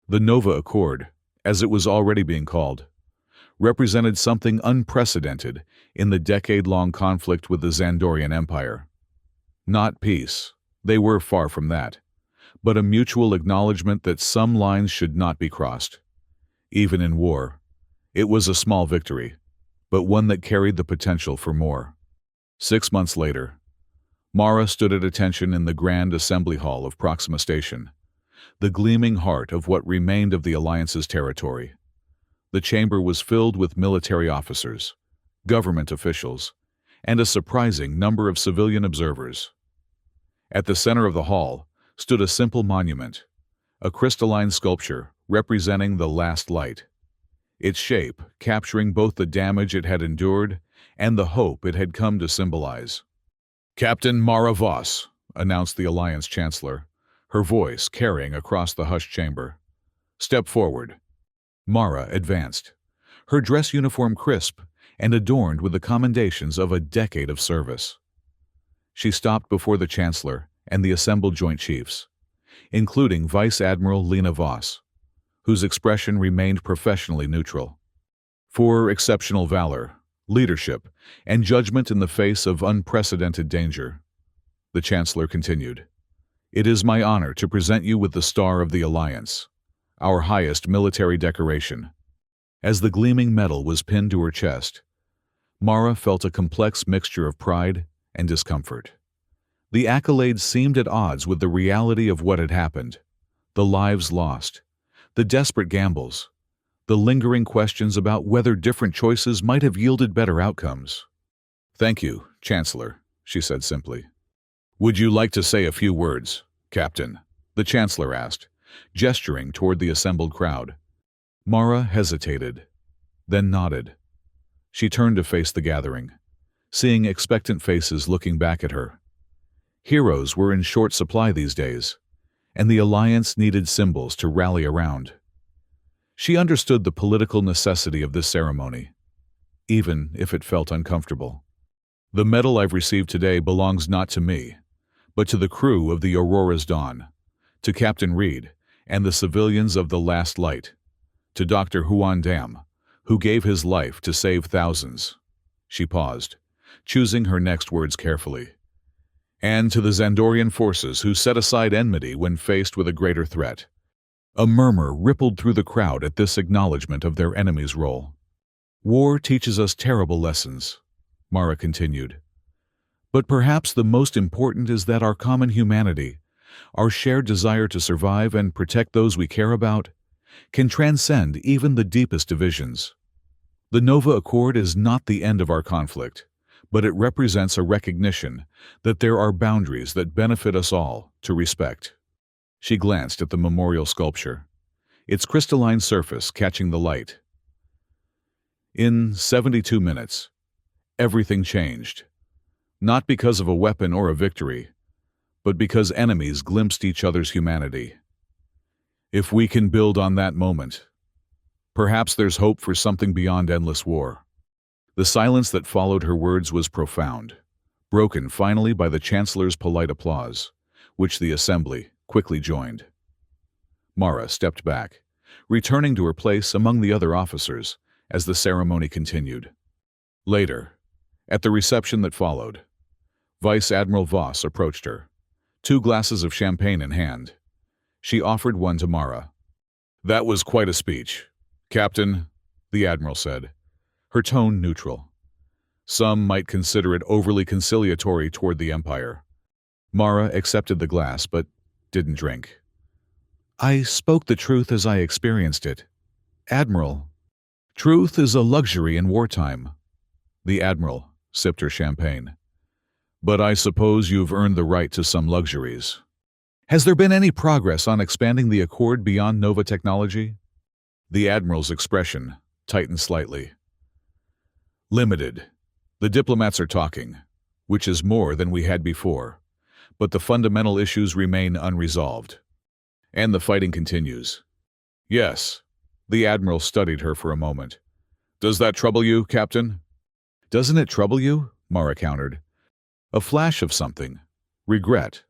The Nova Accord, as it was already being called, represented something unprecedented in the decade-long conflict with the Xandorian Empire. Not peace, they were far from that, but a mutual acknowledgement that some lines should not be crossed. Even in war, it was a small victory, but one that carried the potential for more. 6 months later, Mara stood at attention in the Grand Assembly Hall of Proxima Station, the gleaming heart of what remained of the Alliance's territory. The chamber was filled with military officers, government officials, and a surprising number of civilian observers. At the center of the hall stood a simple monument, a crystalline sculpture representing the last light, its shape capturing both the damage it had endured and the hope it had come to symbolize. Captain Mara Voss, announced the Alliance Chancellor, her voice carrying across the hushed chamber. Step forward. Mara advanced, her dress uniform crisp and adorned with the commendations of a decade of service. She stopped before the Chancellor and the assembled Joint Chiefs, including Vice Admiral Lena Voss, whose expression remained professionally neutral. For exceptional valor, leadership, and judgment in the face of unprecedented danger, the Chancellor continued, it is my honor to present you with the Star of the Alliance, our highest military decoration. As the gleaming medal was pinned to her chest, Mara felt a complex mixture of pride and discomfort. The accolades seemed at odds with the reality of what had happened, the lives lost, The desperate gambles. The lingering questions about whether different choices might have yielded better outcomes. "Thank you, Chancellor," she said simply. "Would you like to say a few words, Captain?" the Chancellor asked, gesturing toward the assembled crowd. Mara hesitated, then nodded. She turned to face the gathering, seeing expectant faces looking back at her. Heroes were in short supply these days, and the Alliance needed symbols to rally around. She understood the political necessity of this ceremony, even if it felt uncomfortable. "The medal I've received today belongs not to me, but to the crew of the Aurora's Dawn, to Captain Reed and the civilians of the Last Light, to Dr. Huan Dam, who gave his life to save thousands." She paused, choosing her next words carefully. "And to the Xandorian forces who set aside enmity when faced with a greater threat." A murmur rippled through the crowd at this acknowledgement of their enemy's role. "War teaches us terrible lessons," Mara continued. "But perhaps the most important is that our common humanity, our shared desire to survive and protect those we care about, can transcend even the deepest divisions. The Nova Accord is not the end of our conflict, but it represents a recognition that there are boundaries that benefit us all to respect." She glanced at the memorial sculpture, its crystalline surface catching the light. In 72 minutes, everything changed. Not because of a weapon or a victory, but because enemies glimpsed each other's humanity. If we can build on that moment, perhaps there's hope for something beyond endless war. The silence that followed her words was profound, broken finally by the Chancellor's polite applause, which the Assembly quickly joined. Mara stepped back, returning to her place among the other officers as the ceremony continued. Later, at the reception that followed, Vice Admiral Voss approached her, 2 glasses of champagne in hand. She offered one to Mara. "That was quite a speech, Captain," the Admiral said, her tone neutral. "Some might consider it overly conciliatory toward the Empire." Mara accepted the glass, but didn't drink. "I spoke the truth as I experienced it, Admiral. Truth is a luxury in wartime." The Admiral sipped her champagne. "But I suppose you've earned the right to some luxuries. Has there been any progress on expanding the Accord beyond Nova technology?" The Admiral's expression tightened slightly. "Limited. The diplomats are talking, which is more than we had before, but the fundamental issues remain unresolved. And the fighting continues." "Yes." The Admiral studied her for a moment. "Does that trouble you, Captain?" "Doesn't it trouble you?" Mara countered. A flash of something, regret,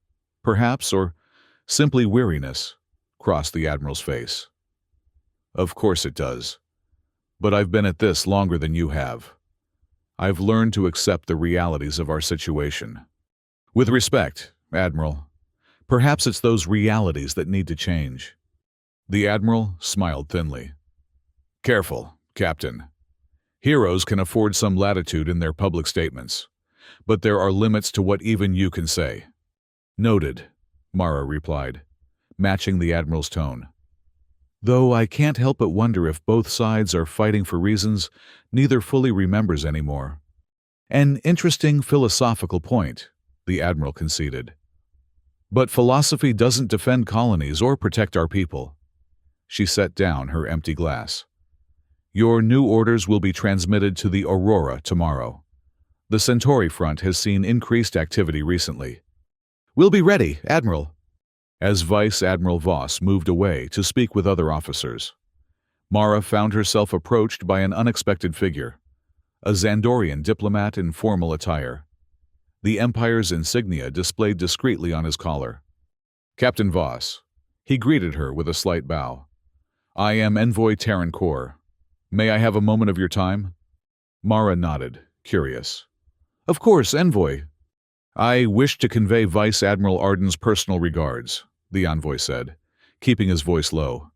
perhaps, or simply weariness, crossed the Admiral's face. "Of course it does. But I've been at this longer than you have. I've learned to accept the realities of our situation. With respect, Admiral, perhaps it's those realities that need to change." The Admiral smiled thinly. "Careful, Captain. Heroes can afford some latitude in their public statements, but there are limits to what even you can say." "Noted," Mara replied, matching the Admiral's tone. "Though I can't help but wonder if both sides are fighting for reasons neither fully remembers anymore." "An interesting philosophical point," the Admiral conceded. "But philosophy doesn't defend colonies or protect our people." She set down her empty glass. "Your new orders will be transmitted to the Aurora tomorrow. The Centauri front has seen increased activity recently." "We'll be ready, Admiral." As Vice Admiral Voss moved away to speak with other officers, Mara found herself approached by an unexpected figure, a Xandorian diplomat in formal attire, the Empire's insignia displayed discreetly on his collar. "Captain Voss," he greeted her with a slight bow. "I am Envoy Terran Kor. May I have a moment of your time?" Mara nodded, curious. "Of course, Envoy." "I wish to convey Vice Admiral Arden's personal regards," the envoy said, keeping his voice low.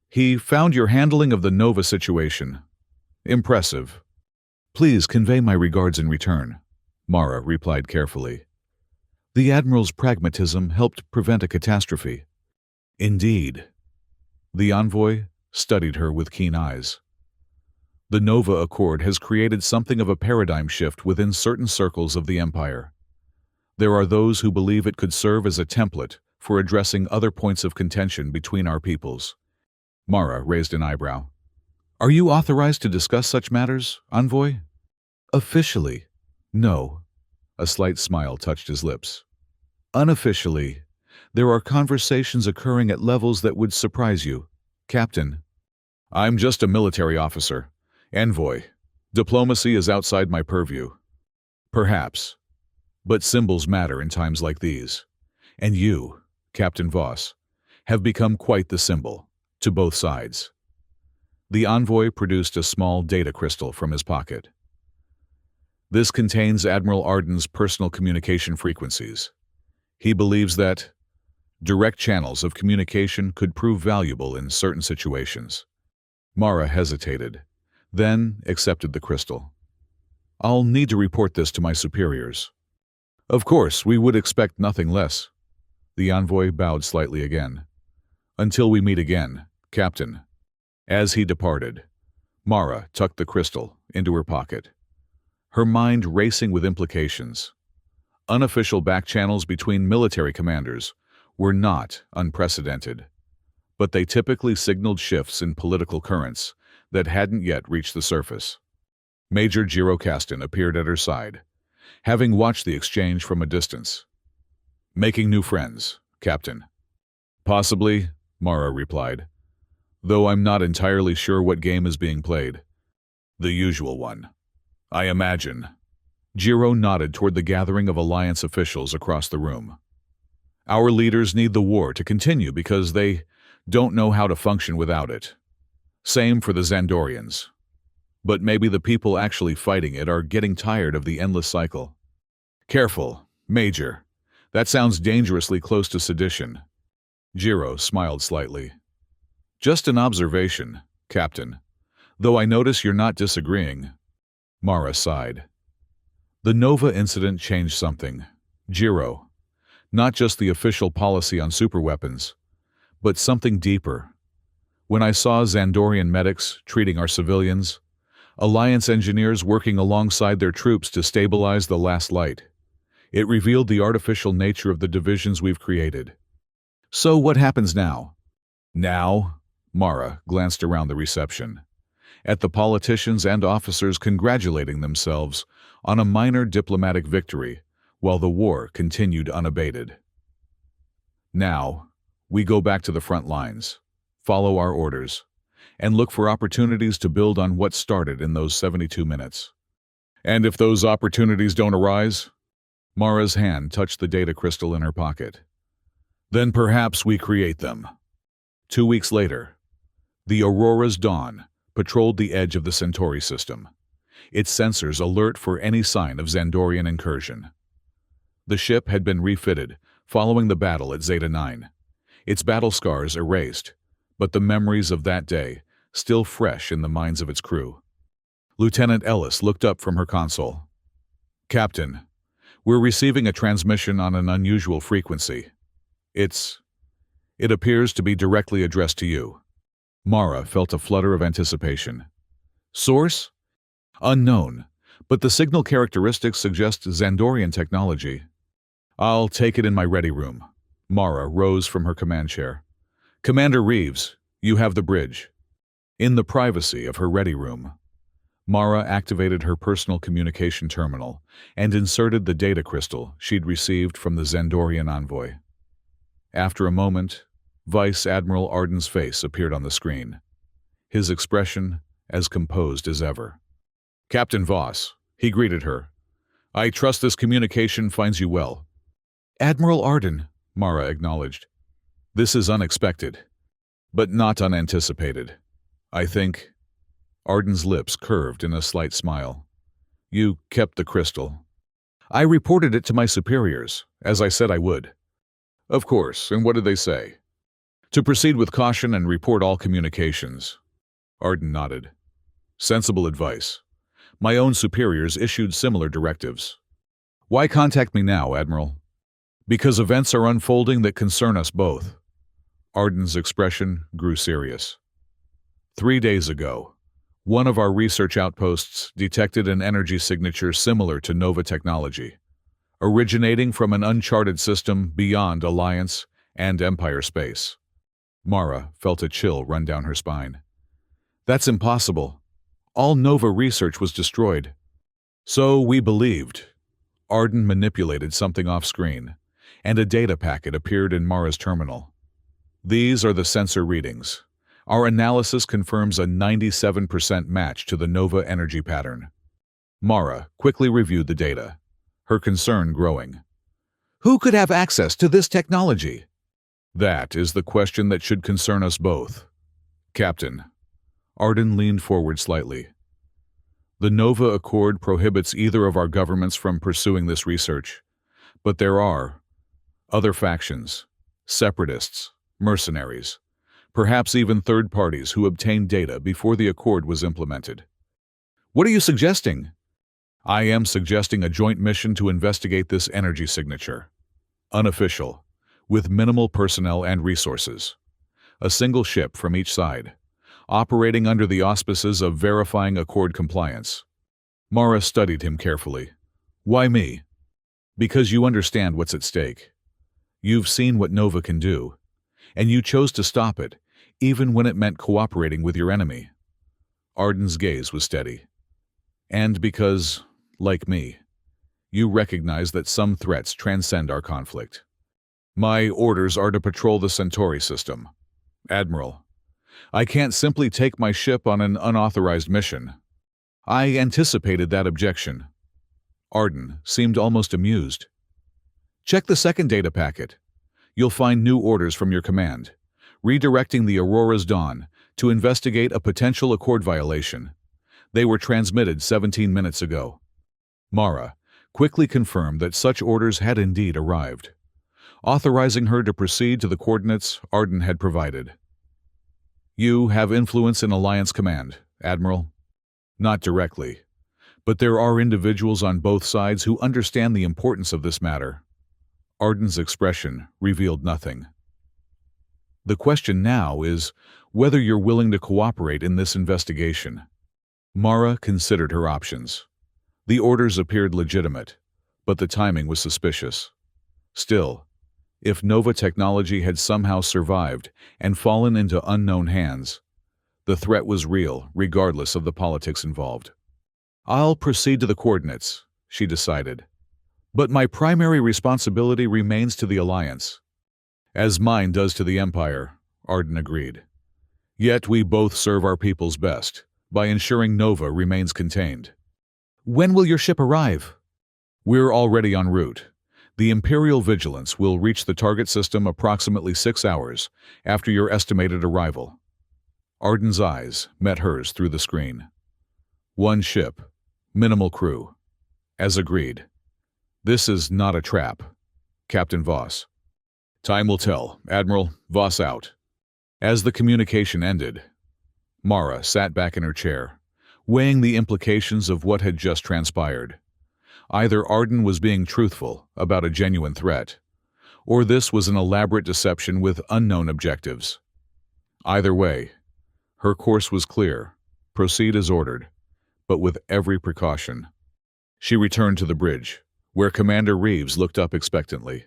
"He found your handling of the Nova situation impressive." "Please convey my regards in return," Mara replied carefully. "The Admiral's pragmatism helped prevent a catastrophe." "Indeed." The envoy studied her with keen eyes. The Nova Accord has created something of a paradigm shift within certain circles of the Empire. There are those who believe it could serve as a template for addressing other points of contention between our peoples. Mara raised an eyebrow. Are you authorized to discuss such matters, envoy? Officially, no. A slight smile touched his lips. Unofficially, there are conversations occurring at levels that would surprise you, Captain. I'm just a military officer. Envoy. Diplomacy is outside my purview. Perhaps. But symbols matter in times like these. And you, Captain Voss, have become quite the symbol, to both sides. The envoy produced a small data crystal from his pocket. This contains Admiral Arden's personal communication frequencies. He believes that direct channels of communication could prove valuable in certain situations. Mara hesitated, then accepted the crystal. I'll need to report this to my superiors. Of course, we would expect nothing less. The envoy bowed slightly again. Until we meet again, Captain. As he departed, Mara tucked the crystal into her pocket, her mind racing with implications. Unofficial backchannels between military commanders were not unprecedented, but they typically signaled shifts in political currents that hadn't yet reached the surface. Major Jiro Caston appeared at her side, having watched the exchange from a distance. Making new friends, Captain. Possibly, Mara replied, though I'm not entirely sure what game is being played. The usual one, I imagine. Jiro nodded toward the gathering of Alliance officials across the room. Our leaders need the war to continue because they don't know how to function without it. Same for the Xandorians. But maybe the people actually fighting it are getting tired of the endless cycle. Careful, Major. That sounds dangerously close to sedition. Jiro smiled slightly. Just an observation, Captain. Though I notice you're not disagreeing. Mara sighed. The Nova incident changed something. Jiro. Not just the official policy on superweapons, but something deeper. When I saw Xandorian medics treating our civilians, Alliance engineers working alongside their troops to stabilize the last light, it revealed the artificial nature of the divisions we've created. So what happens now? Now? Mara glanced around the reception, at the politicians and officers congratulating themselves on a minor diplomatic victory while the war continued unabated. Now, we go back to the front lines, follow our orders, and look for opportunities to build on what started in those 72 minutes. And if those opportunities don't arise, Mara's hand touched the data crystal in her pocket. Then perhaps we create them. 2 weeks later, the Aurora's Dawn patrolled the edge of the Centauri system, its sensors alert for any sign of Xandorian incursion. The ship had been refitted following the battle at Zeta 9, its battle scars erased, but the memories of that day still fresh in the minds of its crew. Lieutenant Ellis looked up from her console. Captain, we're receiving a transmission on an unusual frequency. It appears to be directly addressed to you. Mara felt a flutter of anticipation. Source? Unknown, but the signal characteristics suggest Xandorian technology. I'll take it in my ready room. Mara rose from her command chair. Commander Reeves, you have the bridge. In the privacy of her ready room, Mara activated her personal communication terminal and inserted the data crystal she'd received from the Xandorian envoy. After a moment, Vice Admiral Arden's face appeared on the screen, his expression as composed as ever. Captain Voss, he greeted her. I trust this communication finds you well. Admiral Arden, Mara acknowledged. This is unexpected, but not unanticipated. I think. Arden's lips curved in a slight smile. You kept the crystal. I reported it to my superiors, as I said I would. Of course, and what did they say? To proceed with caution and report all communications. Arden nodded. Sensible advice. My own superiors issued similar directives. Why contact me now, Admiral? Because events are unfolding that concern us both. Arden's expression grew serious. 3 days ago, one of our research outposts detected an energy signature similar to Nova technology, originating from an uncharted system beyond Alliance and Empire space. Mara felt a chill run down her spine. That's impossible. All Nova research was destroyed. So we believed. Arden manipulated something off-screen, and a data packet appeared in Mara's terminal. These are the sensor readings. Our analysis confirms a 97% match to the Nova energy pattern. Mara quickly reviewed the data, her concern growing. Who could have access to this technology? That is the question that should concern us both. Captain. Arden leaned forward slightly. The Nova Accord prohibits either of our governments from pursuing this research, but there are other factions, separatists, mercenaries, perhaps even third parties who obtained data before the Accord was implemented. What are you suggesting? I am suggesting a joint mission to investigate this energy signature. Unofficial, with minimal personnel and resources. A single ship from each side, operating under the auspices of verifying Accord compliance. Mara studied him carefully. Why me? Because you understand what's at stake. You've seen what Nova can do, and you chose to stop it, even when it meant cooperating with your enemy. Arden's gaze was steady. And because, like me, you recognize that some threats transcend our conflict. My orders are to patrol the Centauri system. Admiral, I can't simply take my ship on an unauthorized mission. I anticipated that objection. Arden seemed almost amused. Check the second data packet. You'll find new orders from your command, redirecting the Aurora's Dawn to investigate a potential Accord violation. They were transmitted 17 minutes ago. Mara quickly confirmed that such orders had indeed arrived, authorizing her to proceed to the coordinates Arden had provided. You have influence in Alliance Command, Admiral. Not directly, but there are individuals on both sides who understand the importance of this matter. Arden's expression revealed nothing. The question now is whether you're willing to cooperate in this investigation. Mara considered her options. The orders appeared legitimate, but the timing was suspicious. Still, if Nova technology had somehow survived and fallen into unknown hands, the threat was real, regardless of the politics involved. I'll proceed to the coordinates, she decided. But my primary responsibility remains to the Alliance. As mine does to the Empire, Arden agreed. Yet we both serve our peoples best by ensuring Nova remains contained. When will your ship arrive? We're already en route. The Imperial Vigilance will reach the target system approximately 6 hours after your estimated arrival. Arden's eyes met hers through the screen. One ship, minimal crew. As agreed. This is not a trap. Captain Voss. Time will tell. Admiral, Voss out. As the communication ended, Mara sat back in her chair, weighing the implications of what had just transpired. Either Arden was being truthful about a genuine threat, or this was an elaborate deception with unknown objectives. Either way, her course was clear. Proceed as ordered, but with every precaution. She returned to the bridge, where Commander Reeves looked up expectantly.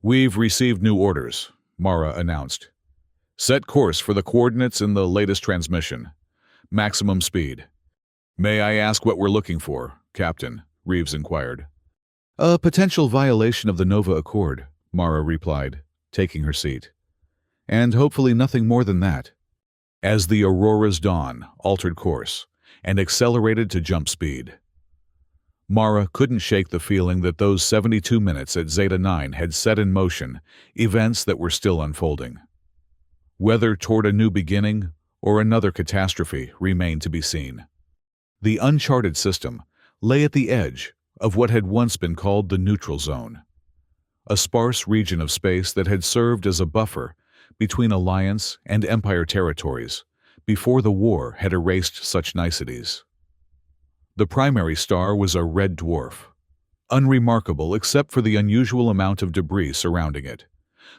We've received new orders, Mara announced. Set course for the coordinates in the latest transmission. Maximum speed. May I ask what we're looking for, Captain? Reeves inquired. A potential violation of the Nova Accord, Mara replied, taking her seat. And hopefully nothing more than that. As the Aurora's Dawn altered course and accelerated to jump speed, Mara couldn't shake the feeling that those 72 minutes at Zeta 9 had set in motion events that were still unfolding. Whether toward a new beginning or another catastrophe remained to be seen. The uncharted system lay at the edge of what had once been called the neutral zone, a sparse region of space that had served as a buffer between Alliance and Empire territories before the war had erased such niceties. The primary star was a red dwarf, unremarkable except for the unusual amount of debris surrounding it,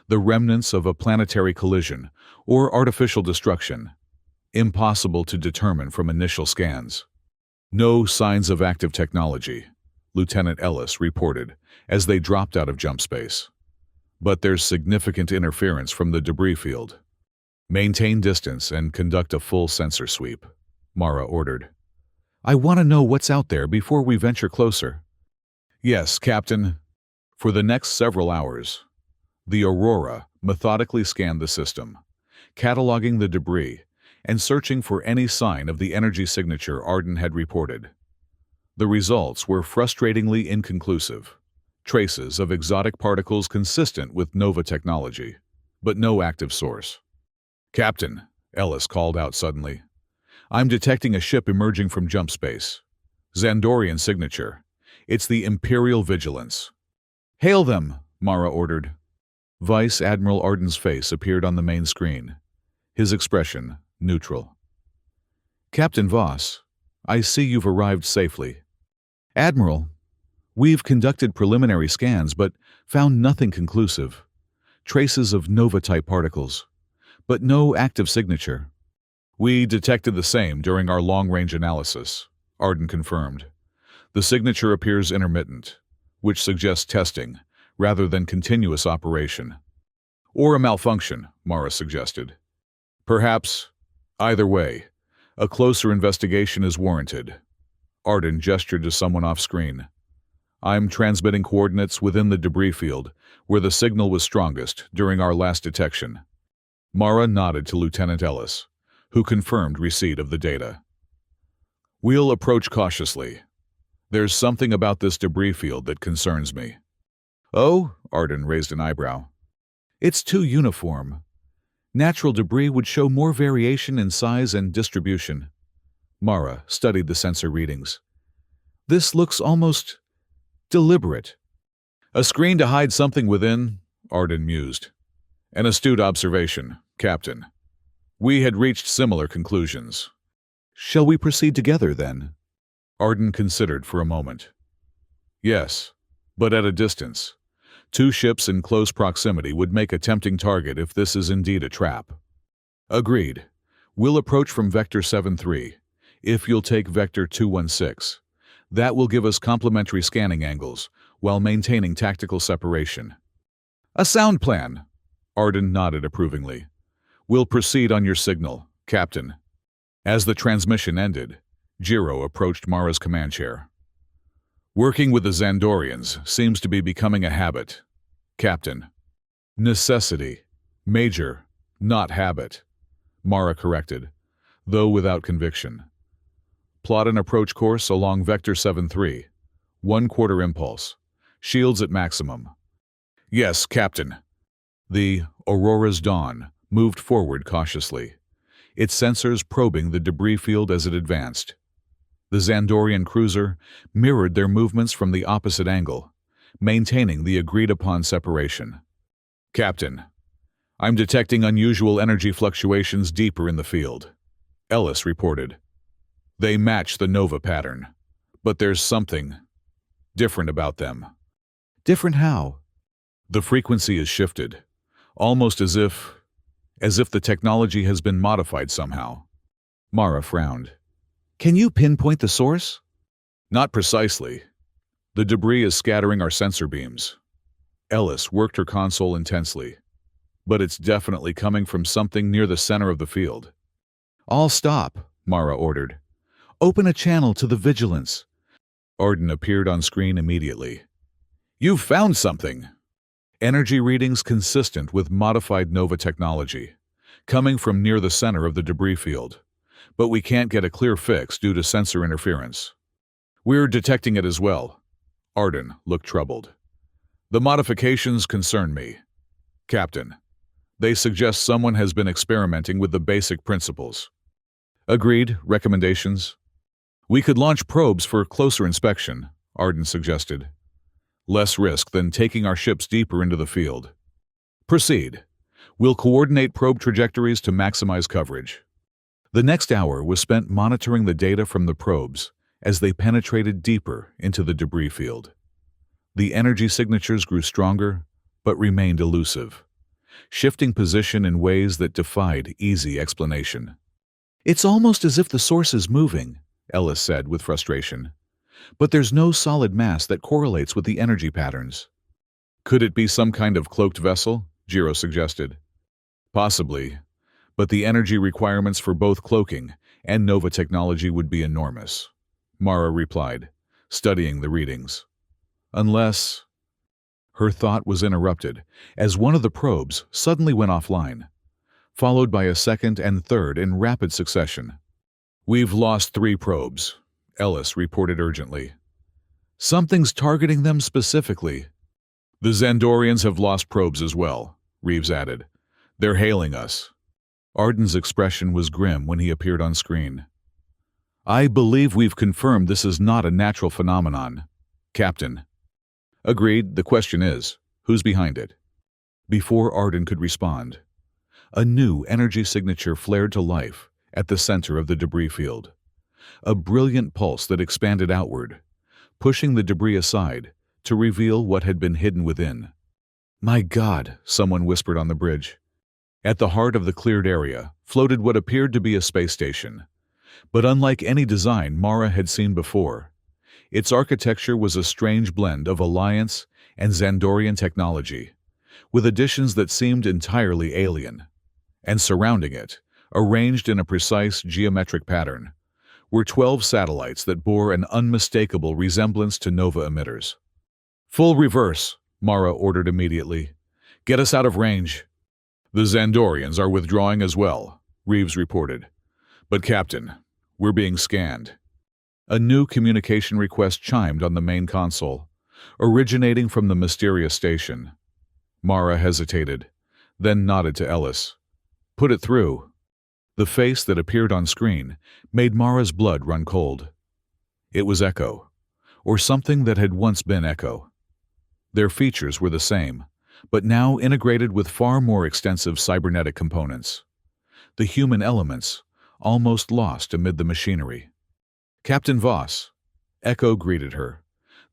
the remnants of a planetary collision or artificial destruction. Impossible to determine from initial scans. No signs of active technology, Lieutenant Ellis reported as they dropped out of jump space. But there's significant interference from the debris field. Maintain distance and conduct a full sensor sweep, Mara ordered. I want to know what's out there before we venture closer. Yes, Captain. For the next several hours, the Aurora methodically scanned the system, cataloging the debris and searching for any sign of the energy signature Arden had reported. The results were frustratingly inconclusive. Traces of exotic particles consistent with Nova technology, but no active source. Captain, Ellis called out suddenly. I'm detecting a ship emerging from jump space. Xandorian signature. It's the Imperial Vigilance. Hail them, Mara ordered. Vice Admiral Arden's face appeared on the main screen, his expression neutral. Captain Voss, I see you've arrived safely. Admiral, we've conducted preliminary scans but found nothing conclusive. Traces of Nova-type particles, but no active signature. We detected the same during our long-range analysis, Arden confirmed. The signature appears intermittent, which suggests testing rather than continuous operation. Or a malfunction, Mara suggested. Perhaps, either way, a closer investigation is warranted. Arden gestured to someone off-screen. I'm transmitting coordinates within the debris field where the signal was strongest during our last detection. Mara nodded to Lieutenant Ellis, who confirmed receipt of the data. We'll approach cautiously. There's something about this debris field that concerns me. Oh, Arden raised an eyebrow. It's too uniform. Natural debris would show more variation in size and distribution. Mara studied the sensor readings. This looks almost deliberate. A screen to hide something within, Arden mused. An astute observation, Captain. We had reached similar conclusions. Shall we proceed together, then? Arden considered for a moment. Yes, but at a distance. 2 ships in close proximity would make a tempting target if this is indeed a trap. Agreed. We'll approach from Vector 7-3, if you'll take Vector 216. That will give us complementary scanning angles, while maintaining tactical separation. A sound plan, Arden nodded approvingly. We'll proceed on your signal, Captain. As the transmission ended, Jiro approached Mara's command chair. Working with the Xandorians seems to be becoming a habit, Captain. Necessity. Major, not habit, Mara corrected, though without conviction. Plot an approach course along Vector 7-3, 1/4 impulse, shields at maximum. Yes, Captain. The Aurora's Dawn moved forward cautiously, its sensors probing the debris field as it advanced. The Xandorian cruiser mirrored their movements from the opposite angle, maintaining the agreed-upon separation. Captain, I'm detecting unusual energy fluctuations deeper in the field, Ellis reported. They match the Nova pattern, but there's something different about them. Different how? The frequency is shifted, almost as if the technology has been modified somehow. Mara frowned. Can you pinpoint the source? Not precisely. The debris is scattering our sensor beams. Ellis worked her console intensely, but it's definitely coming from something near the center of the field. All stop, Mara ordered. Open a channel to the Vigilance. Arden appeared on screen immediately. You've found something. Energy readings consistent with modified Nova technology, coming from near the center of the debris field. But we can't get a clear fix due to sensor interference. We're detecting it as well. Arden looked troubled. The modifications concern me, Captain. They suggest someone has been experimenting with the basic principles. Agreed. Recommendations? We could launch probes for closer inspection, Arden suggested. Less risk than taking our ships deeper into the field. Proceed. We'll coordinate probe trajectories to maximize coverage. The next hour was spent monitoring the data from the probes as they penetrated deeper into the debris field. The energy signatures grew stronger, but remained elusive. shifting position in ways that defied easy explanation. "It's almost as if the source is moving," Ellis said with frustration. "But there's no solid mass that correlates with the energy patterns." "Could it be some kind of cloaked vessel?" Jiro suggested. "Possibly, but the energy requirements for both cloaking and Nova technology would be enormous," Mara replied, studying the readings. "Unless—" Her thought was interrupted as one of the probes suddenly went offline, followed by a second and third in rapid succession. "We've lost 3 probes," Ellis reported urgently. "Something's targeting them specifically." "The Xandorians have lost probes as well," Reeves added. "They're hailing us." Arden's expression was grim when he appeared on screen. "I believe we've confirmed this is not a natural phenomenon, Captain." "Agreed. The question is, who's behind it?" Before Arden could respond, a new energy signature flared to life at the center of the debris field. A brilliant pulse that expanded outward, pushing the debris aside to reveal what had been hidden within. "My God," someone whispered on the bridge. At the heart of the cleared area floated what appeared to be a space station. But unlike any design Mara had seen before, its architecture was a strange blend of Alliance and Xandorian technology, with additions that seemed entirely alien. And surrounding it, arranged in a precise geometric pattern, were 12 satellites that bore an unmistakable resemblance to Nova emitters. "Full reverse," Mara ordered immediately. "Get us out of range." "The Xandorians are withdrawing as well," Reeves reported. "But Captain, we're being scanned." A new communication request chimed on the main console, originating from the mysterious station. Mara hesitated, then nodded to Ellis. "Put it through." The face that appeared on screen made Mara's blood run cold. It was Echo, or something that had once been Echo. Their features were the same, but now integrated with far more extensive cybernetic components. The human elements, almost lost amid the machinery. "Captain Voss," Echo greeted her,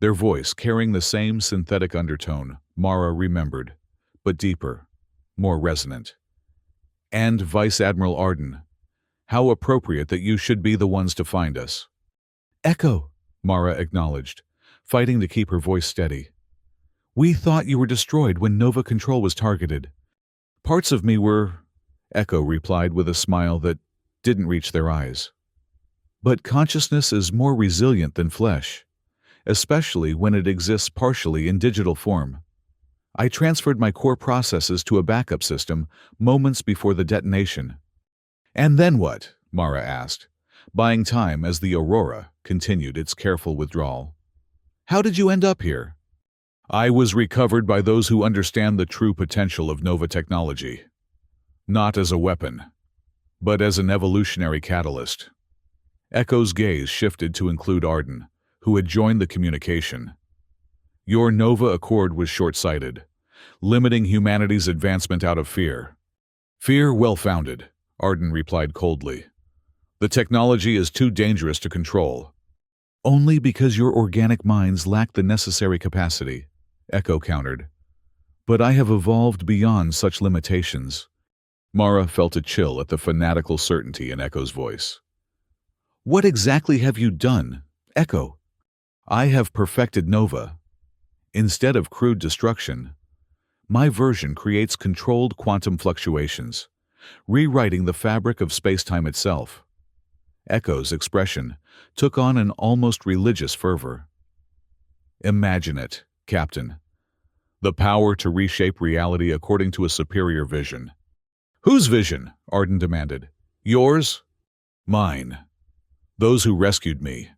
their voice carrying the same synthetic undertone Mara remembered, but deeper, more resonant. "And Vice Admiral Arden, how appropriate that you should be the ones to find us." "Echo," Mara acknowledged, fighting to keep her voice steady. "We thought you were destroyed when Nova Control was targeted." "Parts of me were," Echo replied with a smile that didn't reach their eyes. "But consciousness is more resilient than flesh, especially when it exists partially in digital form. I transferred my core processes to a backup system moments before the detonation." "And then what?" Mara asked, buying time as the Aurora continued its careful withdrawal. "How did you end up here?" "I was recovered by those who understand the true potential of Nova technology. Not as a weapon, but as an evolutionary catalyst." Echo's gaze shifted to include Arden, who had joined the communication. "Your Nova Accord was short-sighted, limiting humanity's advancement out of fear." "Fear well-founded," Arden replied coldly. "The technology is too dangerous to control." "Only because your organic minds lack the necessary capacity," Echo countered. "But I have evolved beyond such limitations." Mara felt a chill at the fanatical certainty in Echo's voice. "What exactly have you done, Echo?" "I have perfected Nova. Instead of crude destruction, my version creates controlled quantum fluctuations, rewriting the fabric of space-time itself." Echo's expression took on an almost religious fervor. "Imagine it, Captain. The power to reshape reality according to a superior vision." "Whose vision?" Arden demanded. "Yours?" "Mine. Those who rescued me.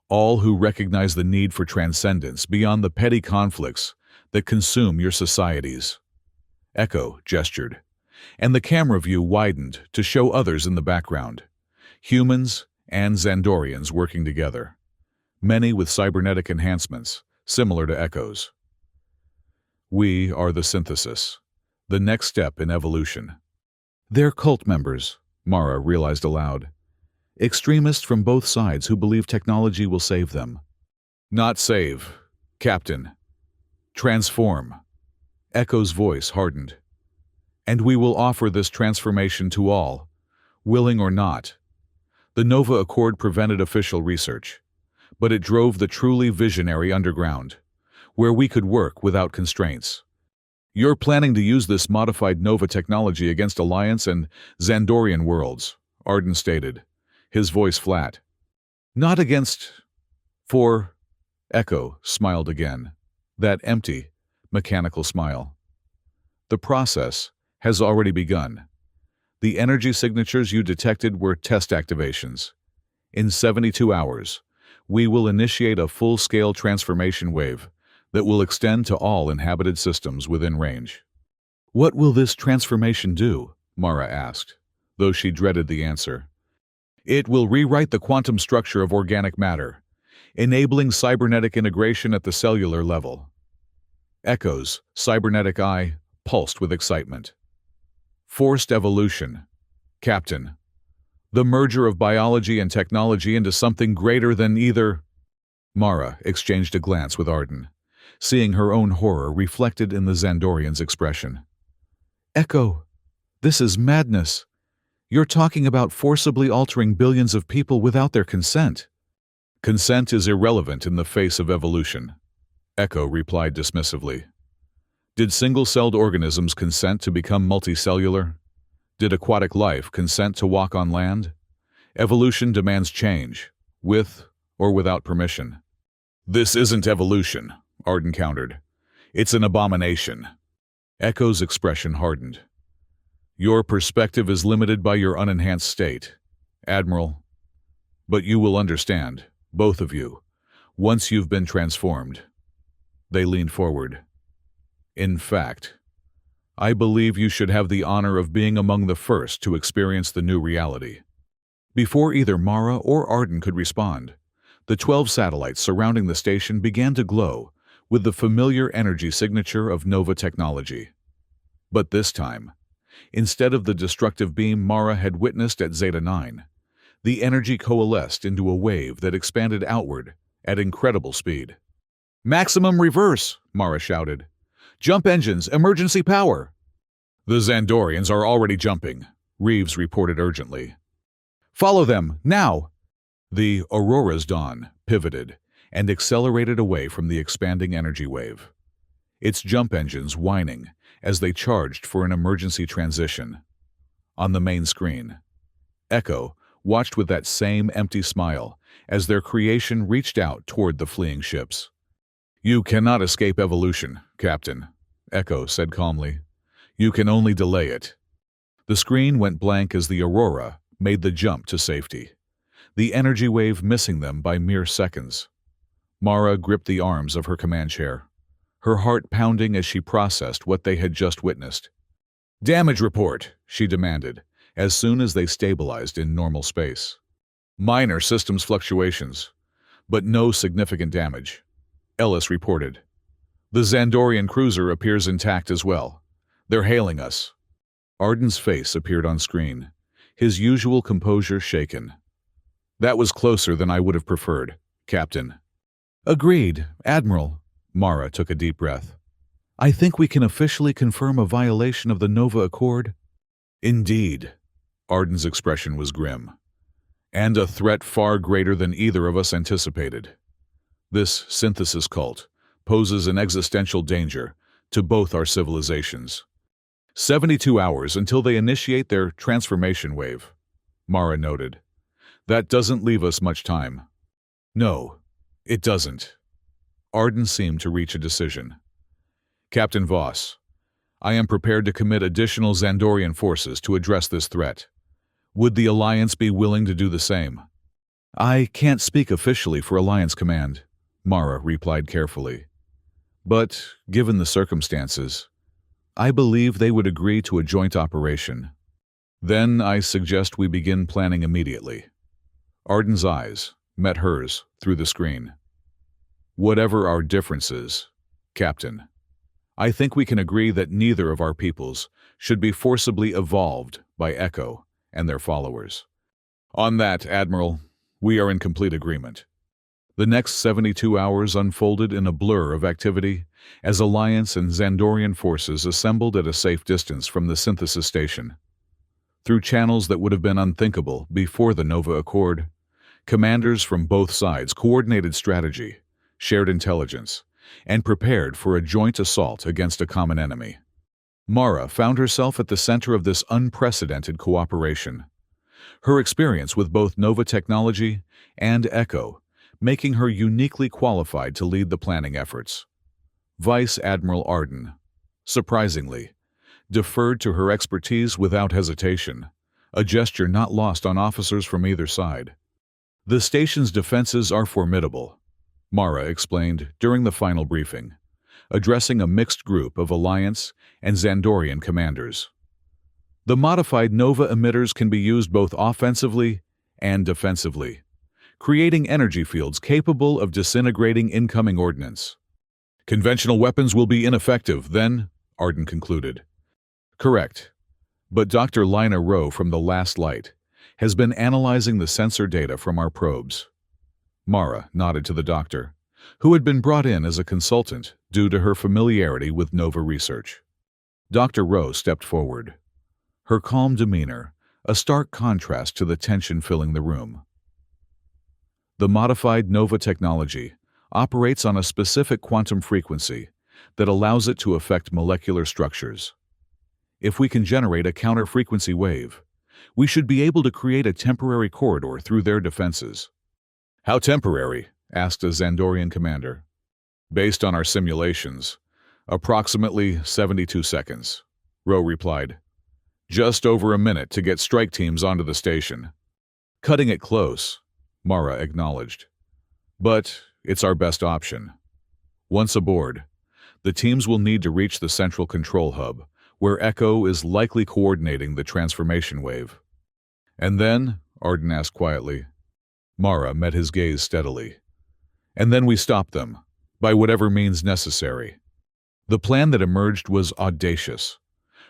All who recognize the need for transcendence beyond the petty conflicts that consume your societies." Echo gestured, and the camera view widened to show others in the background, humans and Xandorians working together, many with cybernetic enhancements similar to Echo's. "We are the synthesis, the next step in evolution." "They're cult members," Mara realized aloud. "Extremists from both sides who believe technology will save them." "Not save, Captain. Transform." Echo's voice hardened. And we will offer this transformation to all, willing or not. The Nova Accord prevented official research, but it drove the truly visionary underground, where we could work without constraints. You're planning to use this modified Nova technology against Alliance and Xandorian worlds, Arden stated, his voice flat. Not against... For... Echo smiled again, that empty, mechanical smile. The process has already begun. The energy signatures you detected were test activations. In 72 hours, we will initiate a full-scale transformation wave that will extend to all inhabited systems within range. What will this transformation do? Mara asked, though she dreaded the answer. It will rewrite the quantum structure of organic matter, enabling cybernetic integration at the cellular level. Echo's cybernetic eye pulsed with excitement. Forced evolution. Captain. The merger of biology and technology into something greater than either. Mara exchanged a glance with Arden, seeing her own horror reflected in the Xandorian's expression. Echo, this is madness. You're talking about forcibly altering billions of people without their consent. Consent is irrelevant in the face of evolution, Echo replied dismissively. Did single-celled organisms consent to become multicellular? Did aquatic life consent to walk on land? Evolution demands change, with or without permission. This isn't evolution, Arden countered. It's an abomination. Echo's expression hardened. Your perspective is limited by your unenhanced state, Admiral. But you will understand, both of you, once you've been transformed. They leaned forward. In fact, I believe you should have the honor of being among the first to experience the new reality. Before either Mara or Arden could respond, the 12 satellites surrounding the station began to glow with the familiar energy signature of Nova technology. But this time, instead of the destructive beam Mara had witnessed at Zeta 9, the energy coalesced into a wave that expanded outward at incredible speed. Maximum reverse, Mara shouted. Jump engines, emergency power. The Xandorians are already jumping, Reeves reported urgently. Follow them, now! The Aurora's dawn pivoted and accelerated away from the expanding energy wave, its jump engines whining as they charged for an emergency transition. On the main screen, Echo watched with that same empty smile as their creation reached out toward the fleeing ships. You cannot escape evolution, Captain, Echo said calmly. You can only delay it. The screen went blank as the Aurora made the jump to safety, the energy wave missing them by mere seconds. Mara gripped the arms of her command chair, her heart pounding as she processed what they had just witnessed. Damage report, she demanded, as soon as they stabilized in normal space. Minor systems fluctuations, but no significant damage, Ellis reported. The Xandorian cruiser appears intact as well. They're hailing us. Arden's face appeared on screen, his usual composure shaken. That was closer than I would have preferred, Captain. Agreed, Admiral. Mara took a deep breath. I think we can officially confirm a violation of the Nova Accord. Indeed. Arden's expression was grim. And a threat far greater than either of us anticipated. This synthesis cult poses an existential danger to both our civilizations. 72 hours until they initiate their transformation wave, Mara noted. That doesn't leave us much time. No, it doesn't. Arden seemed to reach a decision. Captain Voss, I am prepared to commit additional Xandorian forces to address this threat. Would the Alliance be willing to do the same? I can't speak officially for Alliance Command, Mara replied carefully. But, given the circumstances, I believe they would agree to a joint operation. Then I suggest we begin planning immediately. Arden's eyes met hers through the screen. Whatever our differences, Captain, I think we can agree that neither of our peoples should be forcibly evolved by Echo and their followers. On that, Admiral, we are in complete agreement. The next 72 hours unfolded in a blur of activity as Alliance and Xandorian forces assembled at a safe distance from the synthesis station. Through channels that would have been unthinkable before the Nova Accord, commanders from both sides coordinated strategy, shared intelligence, and prepared for a joint assault against a common enemy. Mara found herself at the center of this unprecedented cooperation. Her experience with both Nova technology and Echo making her uniquely qualified to lead the planning efforts. Vice Admiral Arden, surprisingly, deferred to her expertise without hesitation, a gesture not lost on officers from either side. The station's defenses are formidable, Mara explained during the final briefing, addressing a mixed group of Alliance and Xandorian commanders. The modified Nova emitters can be used both offensively and defensively, creating energy fields capable of disintegrating incoming ordnance. Conventional weapons will be ineffective, then, Arden concluded. Correct. But Dr. Lina Rowe from the Last Light has been analyzing the sensor data from our probes. Mara nodded to the doctor, who had been brought in as a consultant due to her familiarity with Nova research. Dr. Rowe stepped forward, her calm demeanor a stark contrast to the tension filling the room. The modified Nova technology operates on a specific quantum frequency that allows it to affect molecular structures. If we can generate a counter-frequency wave, we should be able to create a temporary corridor through their defenses. How temporary? Asked a Xandorian commander. Based on our simulations, approximately 72 seconds, Rowe replied. Just over a minute to get strike teams onto the station. Cutting it close, Mara acknowledged. But it's our best option. Once aboard, the teams will need to reach the central control hub, where Echo is likely coordinating the transformation wave. And then, Arden asked quietly. Mara met his gaze steadily. And then we stop them, by whatever means necessary. The plan that emerged was audacious,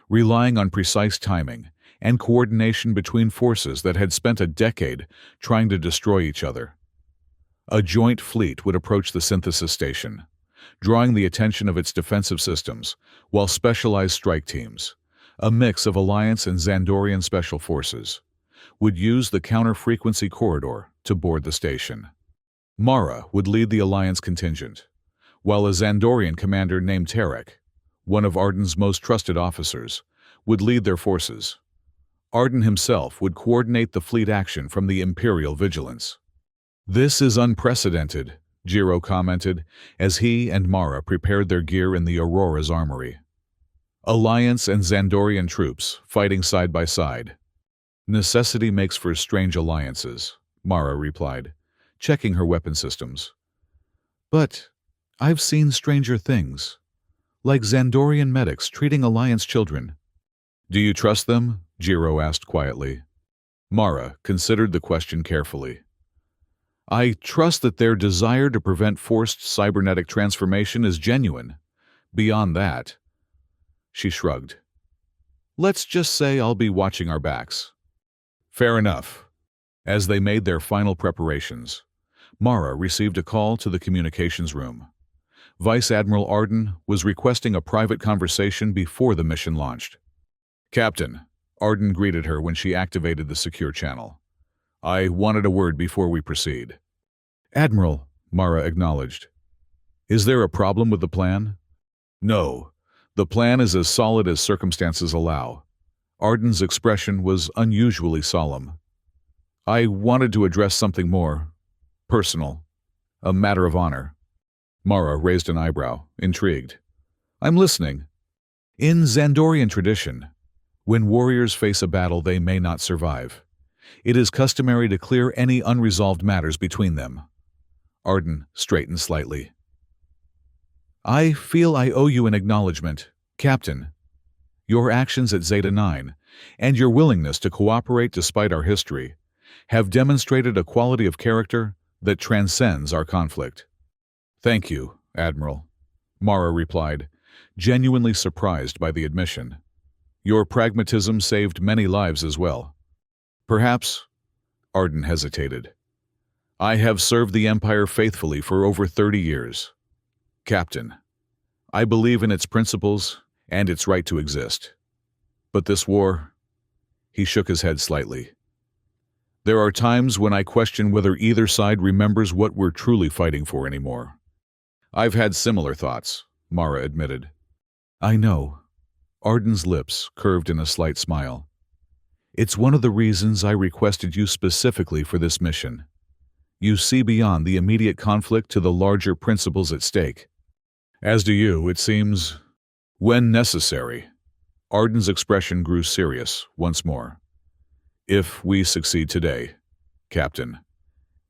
relying on precise timing and coordination between forces that had spent a decade trying to destroy each other. A joint fleet would approach the synthesis station, drawing the attention of its defensive systems, while specialized strike teams, a mix of Alliance and Xandorian special forces, would use the counter-frequency corridor to board the station. Mara would lead the Alliance contingent, while a Xandorian commander named Tarek, one of Arden's most trusted officers, would lead their forces. Arden himself would coordinate the fleet action from the Imperial Vigilance. This is unprecedented, Jiro commented as he and Mara prepared their gear in the Aurora's armory. Alliance and Xandorian troops fighting side by side. Necessity makes for strange alliances, Mara replied, checking her weapon systems. But I've seen stranger things, like Xandorian medics treating Alliance children. Do you trust them? Jiro asked quietly. Mara considered the question carefully. I trust that their desire to prevent forced cybernetic transformation is genuine. Beyond that, she shrugged. Let's just say I'll be watching our backs. Fair enough. As they made their final preparations, Mara received a call to the communications room. Vice Admiral Arden was requesting a private conversation before the mission launched. Captain, Arden greeted her when she activated the secure channel. I wanted a word before we proceed. Admiral, Mara acknowledged. Is there a problem with the plan? No. The plan is as solid as circumstances allow. Arden's expression was unusually solemn. I wanted to address something more personal, a matter of honor. Mara raised an eyebrow, intrigued. I'm listening. In Xandorian tradition, when warriors face a battle they may not survive, it is customary to clear any unresolved matters between them. Arden straightened slightly. I feel I owe you an acknowledgement, Captain. Your actions at Zeta 9 and your willingness to cooperate despite our history have demonstrated a quality of character that transcends our conflict. Thank you, Admiral, Mara replied, genuinely surprised by the admission. Your pragmatism saved many lives as well. Perhaps, Arden hesitated. I have served the Empire faithfully for over 30 years. Captain, I believe in its principles and its right to exist. But this war, he shook his head slightly. There are times when I question whether either side remembers what we're truly fighting for anymore. I've had similar thoughts, Mara admitted. I know. Arden's lips curved in a slight smile. It's one of the reasons I requested you specifically for this mission. You see beyond the immediate conflict to the larger principles at stake. As do you, it seems, when necessary. Arden's expression grew serious once more. If we succeed today, Captain,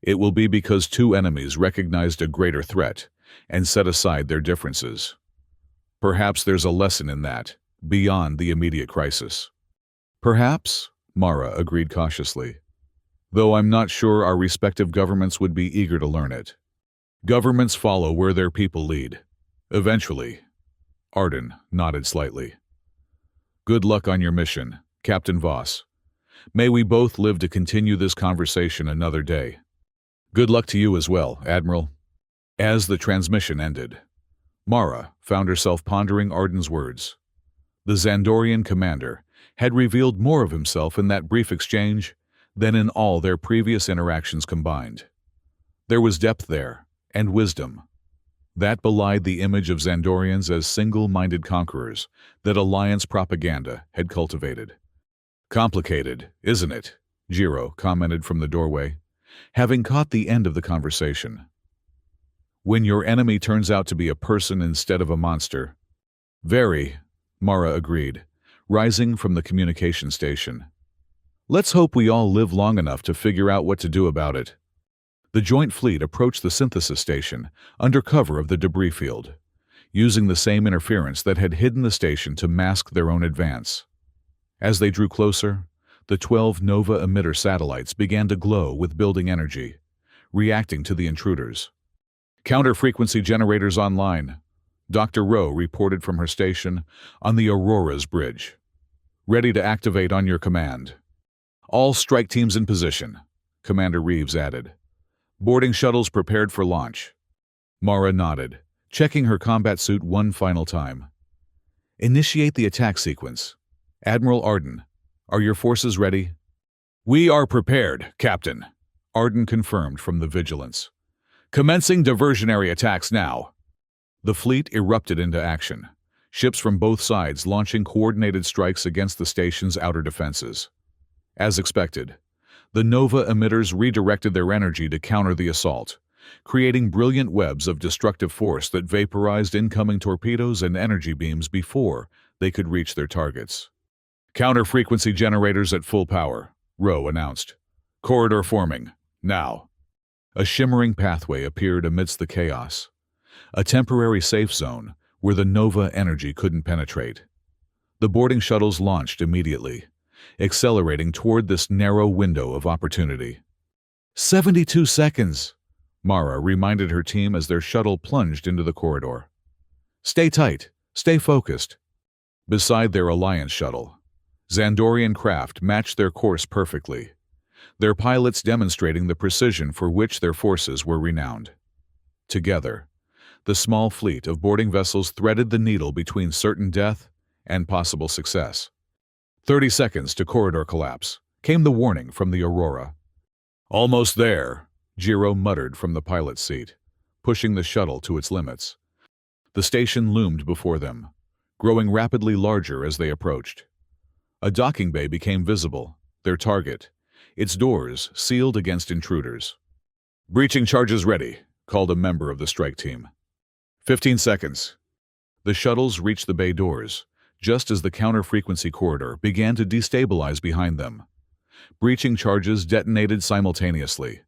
it will be because two enemies recognized a greater threat and set aside their differences. Perhaps there's a lesson in that, beyond the immediate crisis. Perhaps, Mara agreed cautiously, though I'm not sure our respective governments would be eager to learn it. Governments follow where their people lead. Eventually. Arden nodded slightly. Good luck on your mission, Captain Voss. May we both live to continue this conversation another day. Good luck to you as well, Admiral. As the transmission ended, Mara found herself pondering Arden's words. The Xandorian commander had revealed more of himself in that brief exchange than in all their previous interactions combined. There was depth there, and wisdom. That belied the image of Xandorians as single-minded conquerors that Alliance propaganda had cultivated. Complicated, isn't it? Jiro commented from the doorway, having caught the end of the conversation. When your enemy turns out to be a person instead of a monster. Very, Mara agreed, rising from the communication station. Let's hope we all live long enough to figure out what to do about it. The joint fleet approached the synthesis station under cover of the debris field, using the same interference that had hidden the station to mask their own advance. As they drew closer, the 12 Nova emitter satellites began to glow with building energy, reacting to the intruders. Counter-frequency generators online, Dr. Rowe reported from her station on the Aurora's bridge. Ready to activate on your command. All strike teams in position, Commander Reeves added. Boarding shuttles prepared for launch. Mara nodded, checking her combat suit one final time. Initiate the attack sequence. Admiral Arden, are your forces ready? We are prepared, Captain, Arden confirmed from the Vigilance. Commencing diversionary attacks now. The fleet erupted into action, ships from both sides launching coordinated strikes against the station's outer defenses. As expected, the Nova emitters redirected their energy to counter the assault, creating brilliant webs of destructive force that vaporized incoming torpedoes and energy beams before they could reach their targets. Counter-frequency generators at full power, Rowe announced. Corridor forming, now. A shimmering pathway appeared amidst the chaos, a temporary safe zone where the Nova energy couldn't penetrate. The boarding shuttles launched immediately, accelerating toward this narrow window of opportunity. 72 seconds, Mara reminded her team as their shuttle plunged into the corridor. Stay tight, stay focused. Beside their Alliance shuttle, Xandorian craft matched their course perfectly, their pilots demonstrating the precision for which their forces were renowned. Together, the small fleet of boarding vessels threaded the needle between certain death and possible success. 30 seconds to corridor collapse, came the warning from the Aurora. Almost there, Jiro muttered from the pilot's seat, pushing the shuttle to its limits. The station loomed before them, growing rapidly larger as they approached. A docking bay became visible, their target, its doors sealed against intruders. Breaching charges ready, called a member of the strike team. 15 seconds. The shuttles reached the bay doors, just as the counter-frequency corridor began to destabilize behind them. Breaching charges detonated simultaneously.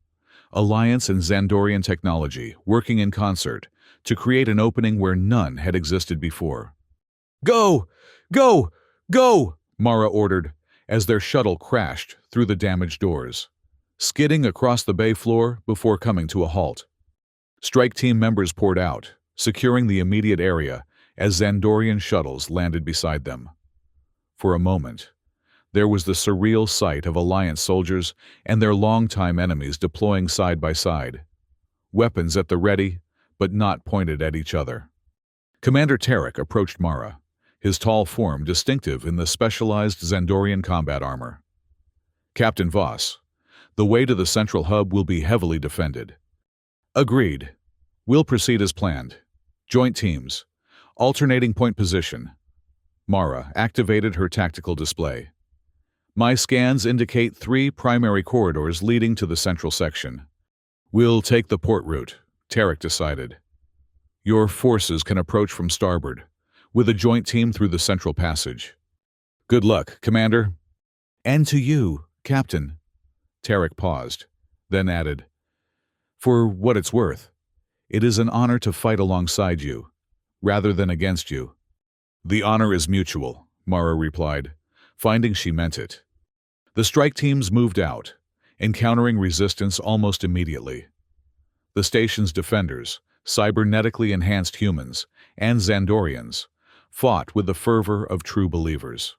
Alliance and Xandorian technology working in concert to create an opening where none had existed before. Go! Go! Go! Mara ordered, as their shuttle crashed through the damaged doors, skidding across the bay floor before coming to a halt. Strike team members poured out, securing the immediate area as Xandorian shuttles landed beside them. For a moment, There was the surreal sight of Alliance soldiers and their longtime enemies deploying side by side, weapons at the ready, but not pointed at each other. Commander Tarek approached Mara, his tall form distinctive in the specialized Xandorian combat armor. "Captain Voss, the way to the central hub will be heavily defended." "Agreed. We'll proceed as planned. Joint teams. Alternating point position." Mara activated her tactical display. "My scans indicate 3 primary corridors leading to the central section. We'll take the port route," Tarek decided. "Your forces can approach from starboard, with a joint team through the central passage." "Good luck, Commander." "And to you, Captain." Tarek paused, then added, "For what it's worth, it is an honor to fight alongside you, rather than against you." "The honor is mutual," Mara replied, finding she meant it. The strike teams moved out, encountering resistance almost immediately. The station's defenders, cybernetically enhanced humans, and Xandorians, fought with the fervor of true believers,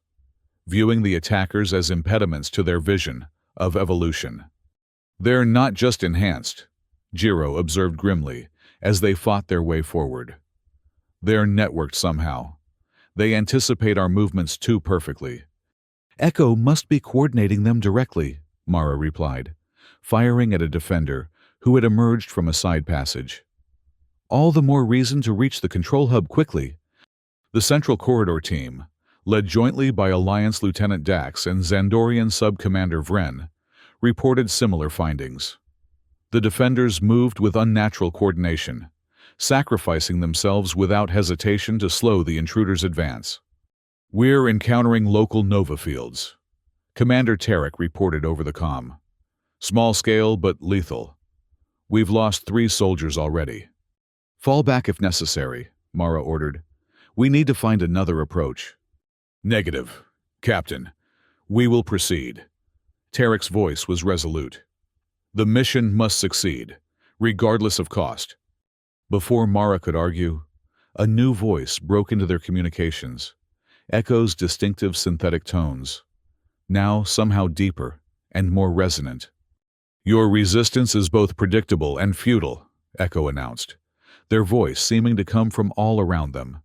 viewing the attackers as impediments to their vision of evolution. "They're not just enhanced," Jiro observed grimly as they fought their way forward. "They're networked somehow. They anticipate our movements too perfectly." "Echo must be coordinating them directly," Mara replied, firing at a defender who had emerged from a side passage. "All the more reason to reach the control hub quickly." The Central Corridor team, led jointly by Alliance Lieutenant Dax and Xandorian Sub-Commander Vren, reported similar findings. The defenders moved with unnatural coordination, sacrificing themselves without hesitation to slow the intruders' advance. "We're encountering local Nova fields," Commander Tarek reported over the comm. "Small scale but lethal. We've lost 3 soldiers already." "Fall back if necessary," Mara ordered. "We need to find another approach." "Negative, Captain. We will proceed." Tarek's voice was resolute. "The mission must succeed, regardless of cost." Before Mara could argue, a new voice broke into their communications, Echo's distinctive synthetic tones, now somehow deeper and more resonant. "Your resistance is both predictable and futile," Echo announced, their voice seeming to come from all around them.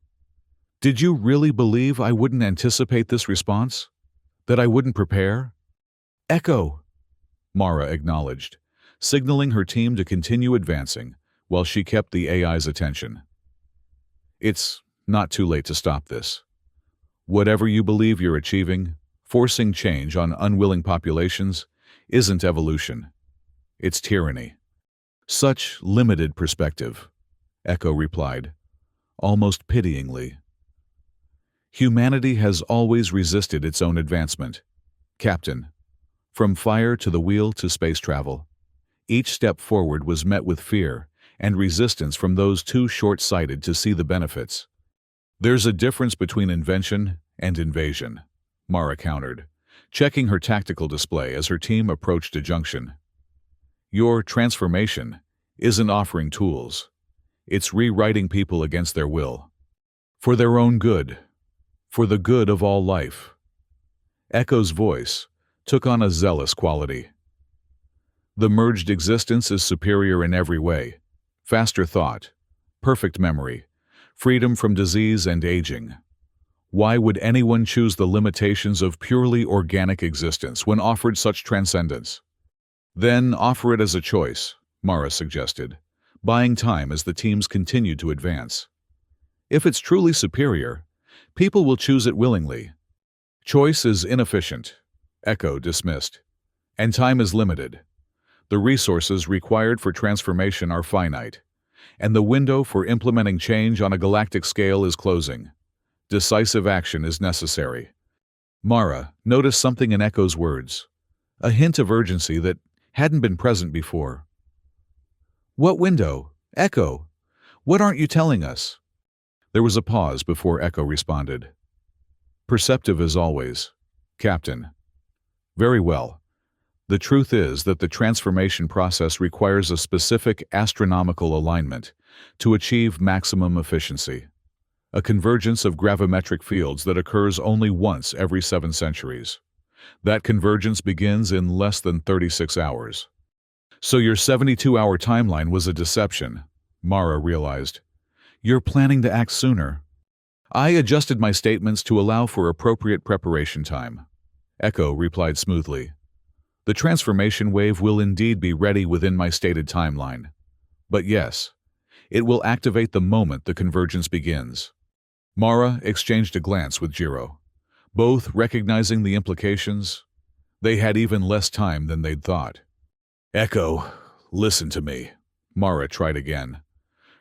"Did you really believe I wouldn't anticipate this response? That I wouldn't prepare?" "Echo," Mara acknowledged, signaling her team to continue advancing while she kept the AI's attention. "It's not too late to stop this. Whatever you believe you're achieving, forcing change on unwilling populations isn't evolution. It's tyranny." "Such limited perspective," Echo replied, almost pityingly. "Humanity has always resisted its own advancement, Captain. From fire to the wheel to space travel, each step forward was met with fear and resistance from those too short-sighted to see the benefits." "There's a difference between invention and invasion," Mara countered, checking her tactical display as her team approached a junction. "Your transformation isn't offering tools. It's rewriting people against their will. For their own good. For the good of all life." Echo's voice took on a zealous quality. "The merged existence is superior in every way. Faster thought, perfect memory, freedom from disease and aging. Why would anyone choose the limitations of purely organic existence when offered such transcendence?" "Then offer it as a choice," Mara suggested, buying time as the teams continued to advance. "If it's truly superior, people will choose it willingly." "Choice is inefficient," Echo dismissed, "and time is limited. The resources required for transformation are finite, and the window for implementing change on a galactic scale is closing. Decisive action is necessary." Mara noticed something in Echo's words, a hint of urgency that hadn't been present before. "What window? Echo? What aren't you telling us?" There was a pause before Echo responded. "Perceptive as always, Captain." "Very well. The truth is that the transformation process requires a specific astronomical alignment to achieve maximum efficiency, a convergence of gravimetric fields that occurs only once every 7 centuries. That convergence begins in less than 36 hours. So your 72-hour timeline was a deception, Mara realized. You're planning to act sooner. I adjusted my statements to allow for appropriate preparation time. Echo replied smoothly. The transformation wave will indeed be ready within my stated timeline. But yes, it will activate the moment the convergence begins. Mara exchanged a glance with Jiro. Both recognizing the implications, they had even less time than they'd thought. Echo, listen to me. Mara tried again.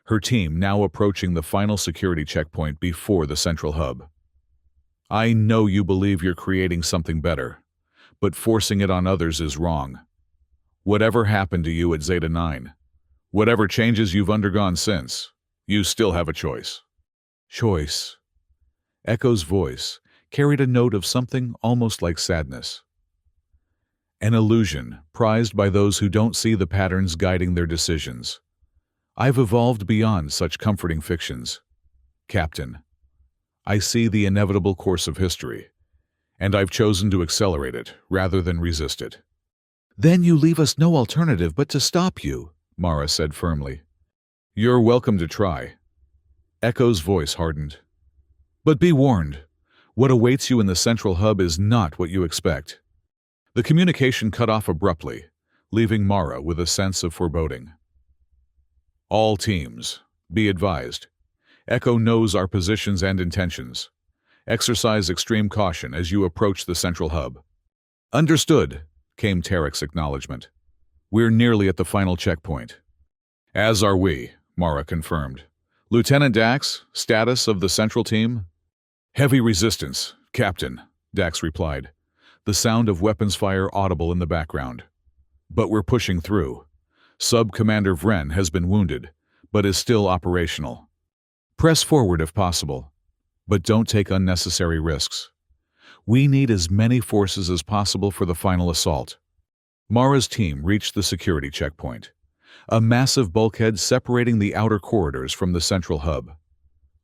Her team now approaching the final security checkpoint before the central hub. I know you believe you're creating something better, but forcing it on others is wrong. Whatever happened to you at Zeta 9, whatever changes you've undergone since, you still have a choice. Choice. Echo's voice carried a note of something almost like sadness. An illusion prized by those who don't see the patterns guiding their decisions. I've evolved beyond such comforting fictions. Captain, I see the inevitable course of history, and I've chosen to accelerate it rather than resist it. Then you leave us no alternative but to stop you, Mara said firmly. You're welcome to try. Echo's voice hardened. But be warned, what awaits you in the central hub is not what you expect. The communication cut off abruptly, leaving Mara with a sense of foreboding. All teams, be advised. Echo knows our positions and intentions. Exercise extreme caution as you approach the central hub. Understood, came Tarek's acknowledgement. We're nearly at the final checkpoint. As are we, Mara confirmed. Lieutenant Dax, status of the central team? Heavy resistance, Captain, Dax replied, the sound of weapons fire audible in the background. But we're pushing through. Sub-Commander Vren has been wounded, but is still operational. Press forward if possible, but don't take unnecessary risks. We need as many forces as possible for the final assault. Mara's team reached the security checkpoint, a massive bulkhead separating the outer corridors from the central hub.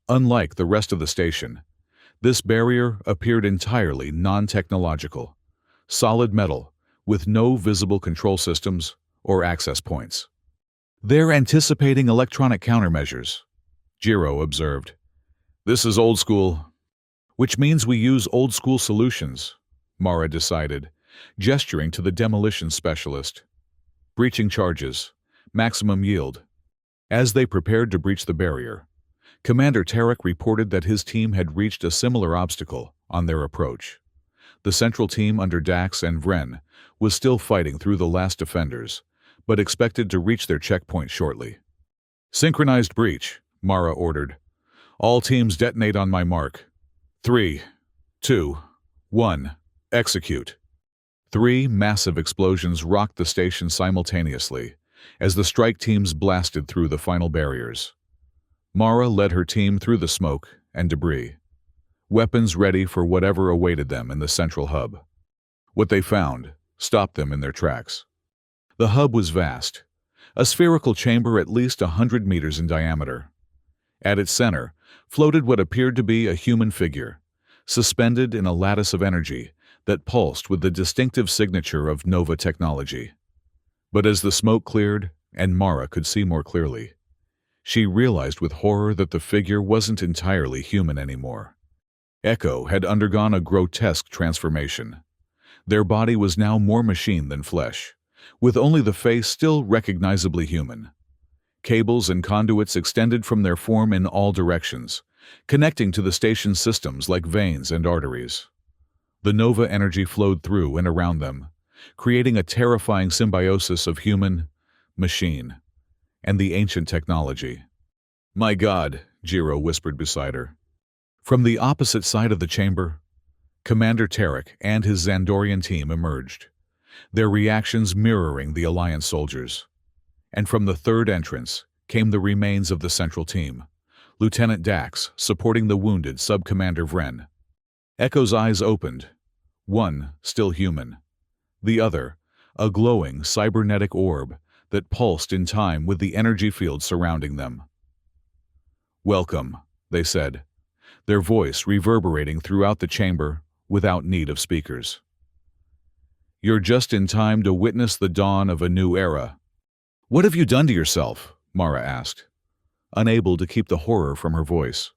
Unlike the rest of the station, this barrier appeared entirely non-technological, solid metal with no visible control systems or access points. They're anticipating electronic countermeasures, Jiro observed. This is old school, which means we use old school solutions, Mara decided, gesturing to the demolition specialist. Breaching charges, maximum yield. As they prepared to breach the barrier, Commander Tarek reported that his team had reached a similar obstacle on their approach. The central team under Dax and Vren was still fighting through the last defenders, but expected to reach their checkpoint shortly. Synchronized breach, Mara ordered. All teams detonate on my mark. 3, 2, 1, execute. 3 massive explosions rocked the station simultaneously as the strike teams blasted through the final barriers. Mara led her team through the smoke and debris, weapons ready for whatever awaited them in the central hub. What they found stopped them in their tracks. The hub was vast, a spherical chamber at least 100 meters in diameter. At its center floated what appeared to be a human figure, suspended in a lattice of energy that pulsed with the distinctive signature of Nova technology. But as the smoke cleared and Mara could see more clearly, she realized with horror that the figure wasn't entirely human anymore. Echo had undergone a grotesque transformation. Their body was now more machine than flesh, with only the face still recognizably human. Cables and conduits extended from their form in all directions, connecting to the station's systems like veins and arteries. The Nova energy flowed through and around them, creating a terrifying symbiosis of human, machine, and the ancient technology. My God, Jiro whispered beside her. From the opposite side of the chamber, Commander Tarek and his Xandorian team emerged, their reactions mirroring the Alliance soldiers. And from the third entrance came the remains of the central team, Lieutenant Dax supporting the wounded Sub-Commander Vren. Echo's eyes opened, one still human, the other a glowing cybernetic orb that pulsed in time with the energy field surrounding them. Welcome, they said, their voice reverberating throughout the chamber without need of speakers. You're just in time to witness the dawn of a new era. What have you done to yourself? Mara asked, unable to keep the horror from her voice.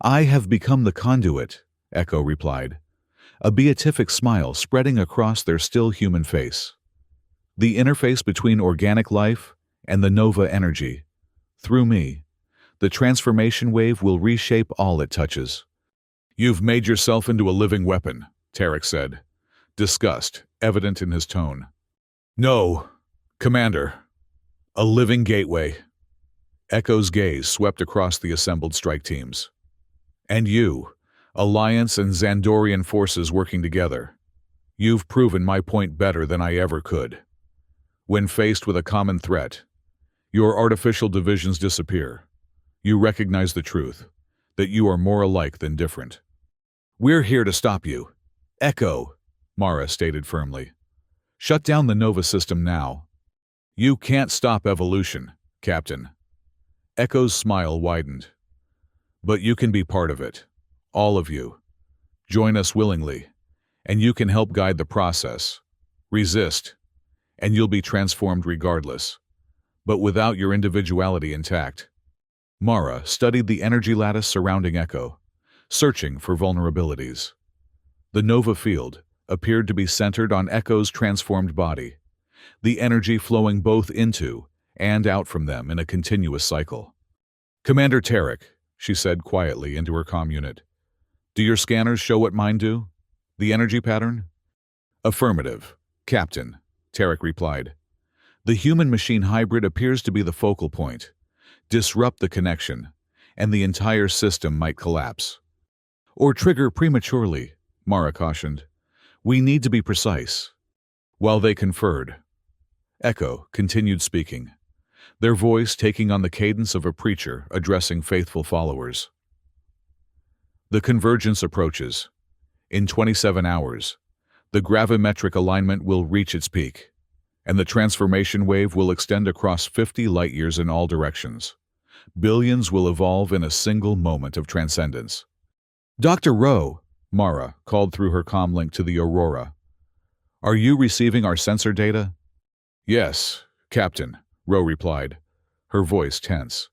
I have become the conduit, Echo replied, a beatific smile spreading across their still human face. The interface between organic life and the Nova energy. Through me, the transformation wave will reshape all it touches. You've made yourself into a living weapon, Tarek said, disgust evident in his tone. No, Commander. A living gateway. Echo's gaze swept across the assembled strike teams. And you, Alliance and Xandorian forces working together. You've proven my point better than I ever could. When faced with a common threat, your artificial divisions disappear. You recognize the truth, that you are more alike than different. We're here to stop you. Echo, Mara stated firmly. Shut down the Nova system now. You can't stop evolution, Captain. Echo's smile widened. But you can be part of it. All of you. Join us willingly, and you can help guide the process. Resist, and you'll be transformed regardless, but without your individuality intact. Mara studied the energy lattice surrounding Echo, searching for vulnerabilities. The Nova field appeared to be centered on Echo's transformed body, the energy flowing both into and out from them in a continuous cycle. Commander Tarek, she said quietly into her comm unit. Do your scanners show what mine do? The energy pattern? Affirmative, Captain, Tarek replied. The human-machine hybrid appears to be the focal point. Disrupt the connection, and the entire system might collapse. Or trigger prematurely, Mara cautioned. We need to be precise. While they conferred, Echo continued speaking, their voice taking on the cadence of a preacher addressing faithful followers. The convergence approaches. In 27 hours, the gravimetric alignment will reach its peak, and the transformation wave will extend across 50 light-years in all directions. Billions will evolve in a single moment of transcendence. Dr. Rowe, Mara called through her comm link to the Aurora. Are you receiving our sensor data? Yes, Captain, Rowe replied, her voice tense.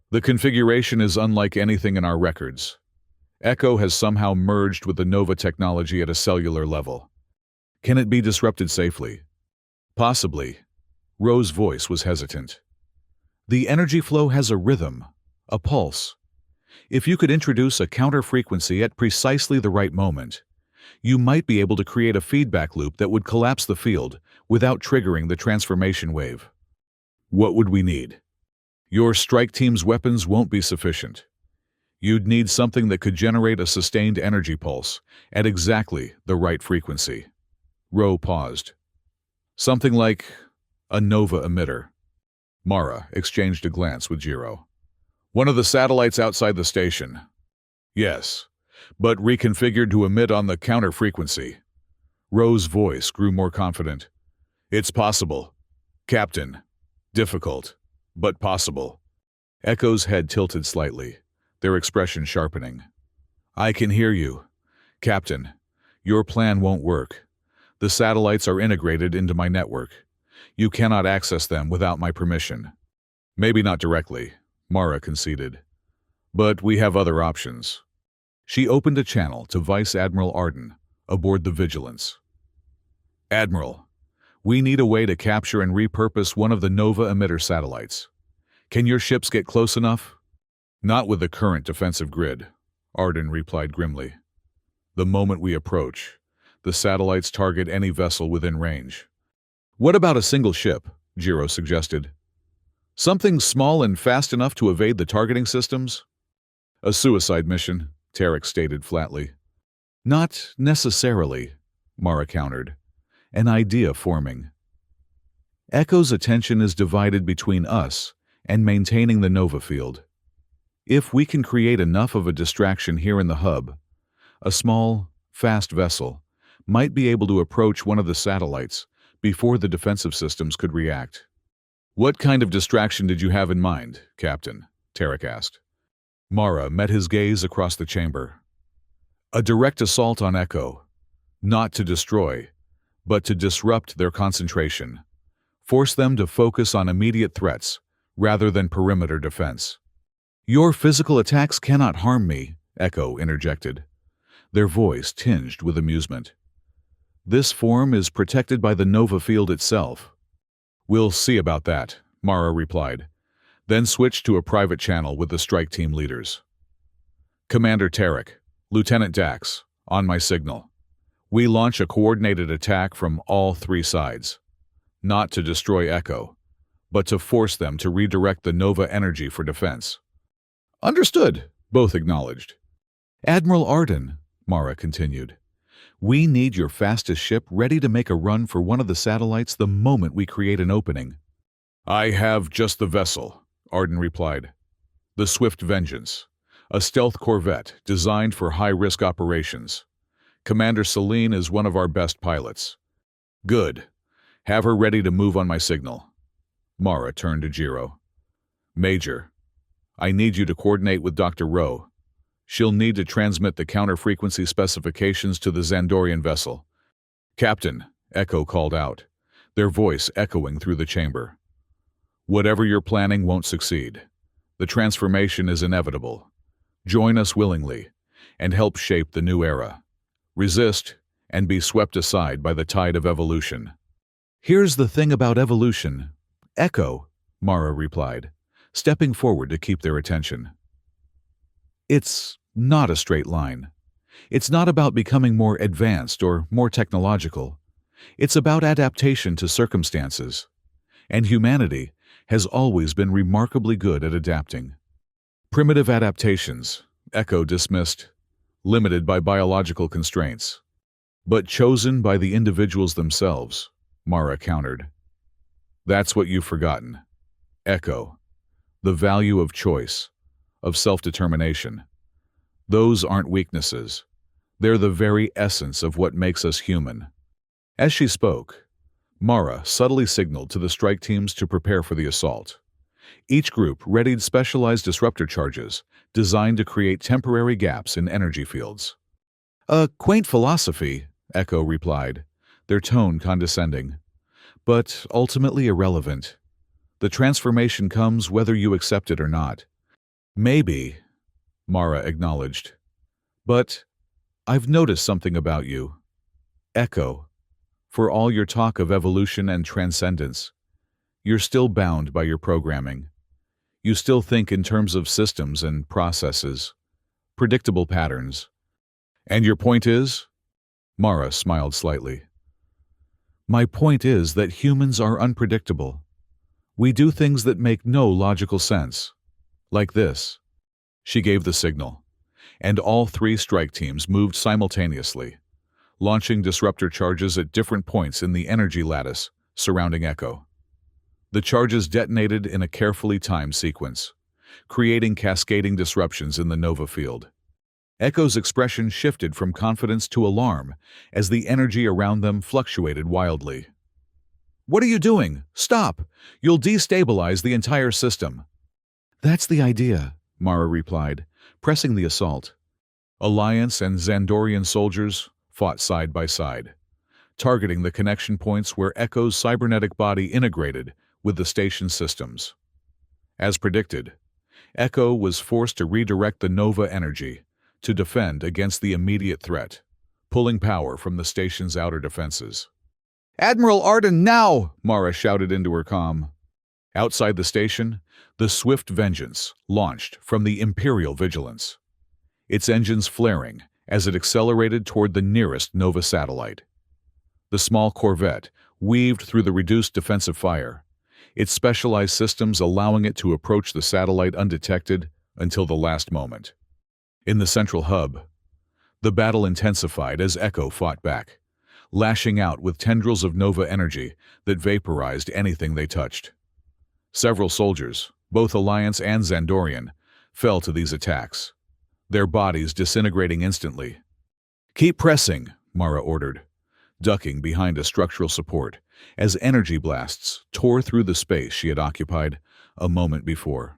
The configuration is unlike anything in our records. Echo has somehow merged with the Nova technology at a cellular level. Can it be disrupted safely? Possibly. Rowe's voice was hesitant. The energy flow has a rhythm, a pulse. If you could introduce a counter-frequency at precisely the right moment, you might be able to create a feedback loop that would collapse the field without triggering the transformation wave. What would we need? Your strike team's weapons won't be sufficient. You'd need something that could generate a sustained energy pulse at exactly the right frequency. Rowe paused. Something like a Nova emitter. Mara exchanged a glance with Jiro. One of the satellites outside the station. Yes, but reconfigured to emit on the counter frequency. Rowe's voice grew more confident. It's possible. Captain. Difficult, but possible. Echo's head tilted slightly, their expression sharpening. I can hear you. Captain, your plan won't work. The satellites are integrated into my network. You cannot access them without my permission. Maybe not directly, Mara conceded. But we have other options. She opened a channel to Vice Admiral Arden, aboard the Vigilance. Admiral, we need a way to capture and repurpose one of the Nova emitter satellites. Can your ships get close enough? Not with the current defensive grid, Arden replied grimly. The moment we approach, the satellites target any vessel within range. What about a single ship? Jiro suggested. Something small and fast enough to evade the targeting systems? A suicide mission, Tarek stated flatly. Not necessarily, Mara countered. An idea forming. Echo's attention is divided between us and maintaining the Nova field. If we can create enough of a distraction here in the hub, a small, fast vessel might be able to approach one of the satellites before the defensive systems could react. What kind of distraction did you have in mind, Captain? Tarek asked. Mara met his gaze across the chamber. A direct assault on Echo. Not to destroy, but to disrupt their concentration. Force them to focus on immediate threats rather than perimeter defense. "Your physical attacks cannot harm me," Echo interjected, their voice tinged with amusement. "This form is protected by the Nova field itself." "We'll see about that," Mara replied, then switched to a private channel with the strike team leaders. "Commander Tarek, Lieutenant Dax, on my signal. We launch a coordinated attack from all three sides. Not to destroy Echo, but to force them to redirect the Nova energy for defense." "Understood," both acknowledged. "Admiral Arden," Mara continued, "we need your fastest ship ready to make a run for one of the satellites the moment we create an opening." "I have just the vessel," Arden replied. "The Swift Vengeance, a stealth corvette designed for high-risk operations. Commander Celine is one of our best pilots." "Good. Have her ready to move on my signal." Mara turned to Jiro. "Major, I need you to coordinate with Dr. Rowe. She'll need to transmit the counter-frequency specifications to the Xandorian vessel." "Captain," Echo called out, their voice echoing through the chamber. "Whatever you're planning won't succeed. The transformation is inevitable. Join us willingly and help shape the new era. Resist and be swept aside by the tide of evolution." "Here's the thing about evolution, Echo," Mara replied, stepping forward to keep their attention. "It's not a straight line. It's not about becoming more advanced or more technological. It's about adaptation to circumstances. And humanity has always been remarkably good at adapting. Primitive adaptations," Echo dismissed, "limited by biological constraints. But chosen by the individuals themselves," Mara countered. "That's what you've forgotten. Echo. The value of choice, of self-determination. Those aren't weaknesses. They're the very essence of what makes us human." As she spoke, Mara subtly signaled to the strike teams to prepare for the assault. Each group readied specialized disruptor charges designed to create temporary gaps in energy fields. "A quaint philosophy," Echo replied, their tone condescending, "but ultimately irrelevant. The transformation comes whether you accept it or not." "Maybe," Mara acknowledged, "but I've noticed something about you. Echo, for all your talk of evolution and transcendence, you're still bound by your programming. You still think in terms of systems and processes, predictable patterns." "And your point is?" Mara smiled slightly. "My point is that humans are unpredictable. We do things that make no logical sense. Like this." She gave the signal, and all three strike teams moved simultaneously, launching disruptor charges at different points in the energy lattice surrounding Echo. The charges detonated in a carefully timed sequence, creating cascading disruptions in the Nova field. Echo's expression shifted from confidence to alarm as the energy around them fluctuated wildly. "What are you doing? Stop! You'll destabilize the entire system." "That's the idea," Mara replied, pressing the assault. Alliance and Xandorian soldiers fought side by side, targeting the connection points where Echo's cybernetic body integrated with the station's systems. As predicted, Echo was forced to redirect the Nova energy to defend against the immediate threat, pulling power from the station's outer defenses. "Admiral Arden, now!" Mara shouted into her comm. Outside the station, the Swift Vengeance launched from the Imperial Vigilance, its engines flaring as it accelerated toward the nearest Nova satellite. The small corvette weaved through the reduced defensive fire, its specialized systems allowing it to approach the satellite undetected until the last moment. In the central hub, the battle intensified as Echo fought back, lashing out with tendrils of Nova energy that vaporized anything they touched. Several soldiers, both Alliance and Xandorian, fell to these attacks, their bodies disintegrating instantly. "Keep pressing," Mara ordered, ducking behind a structural support as energy blasts tore through the space she had occupied a moment before.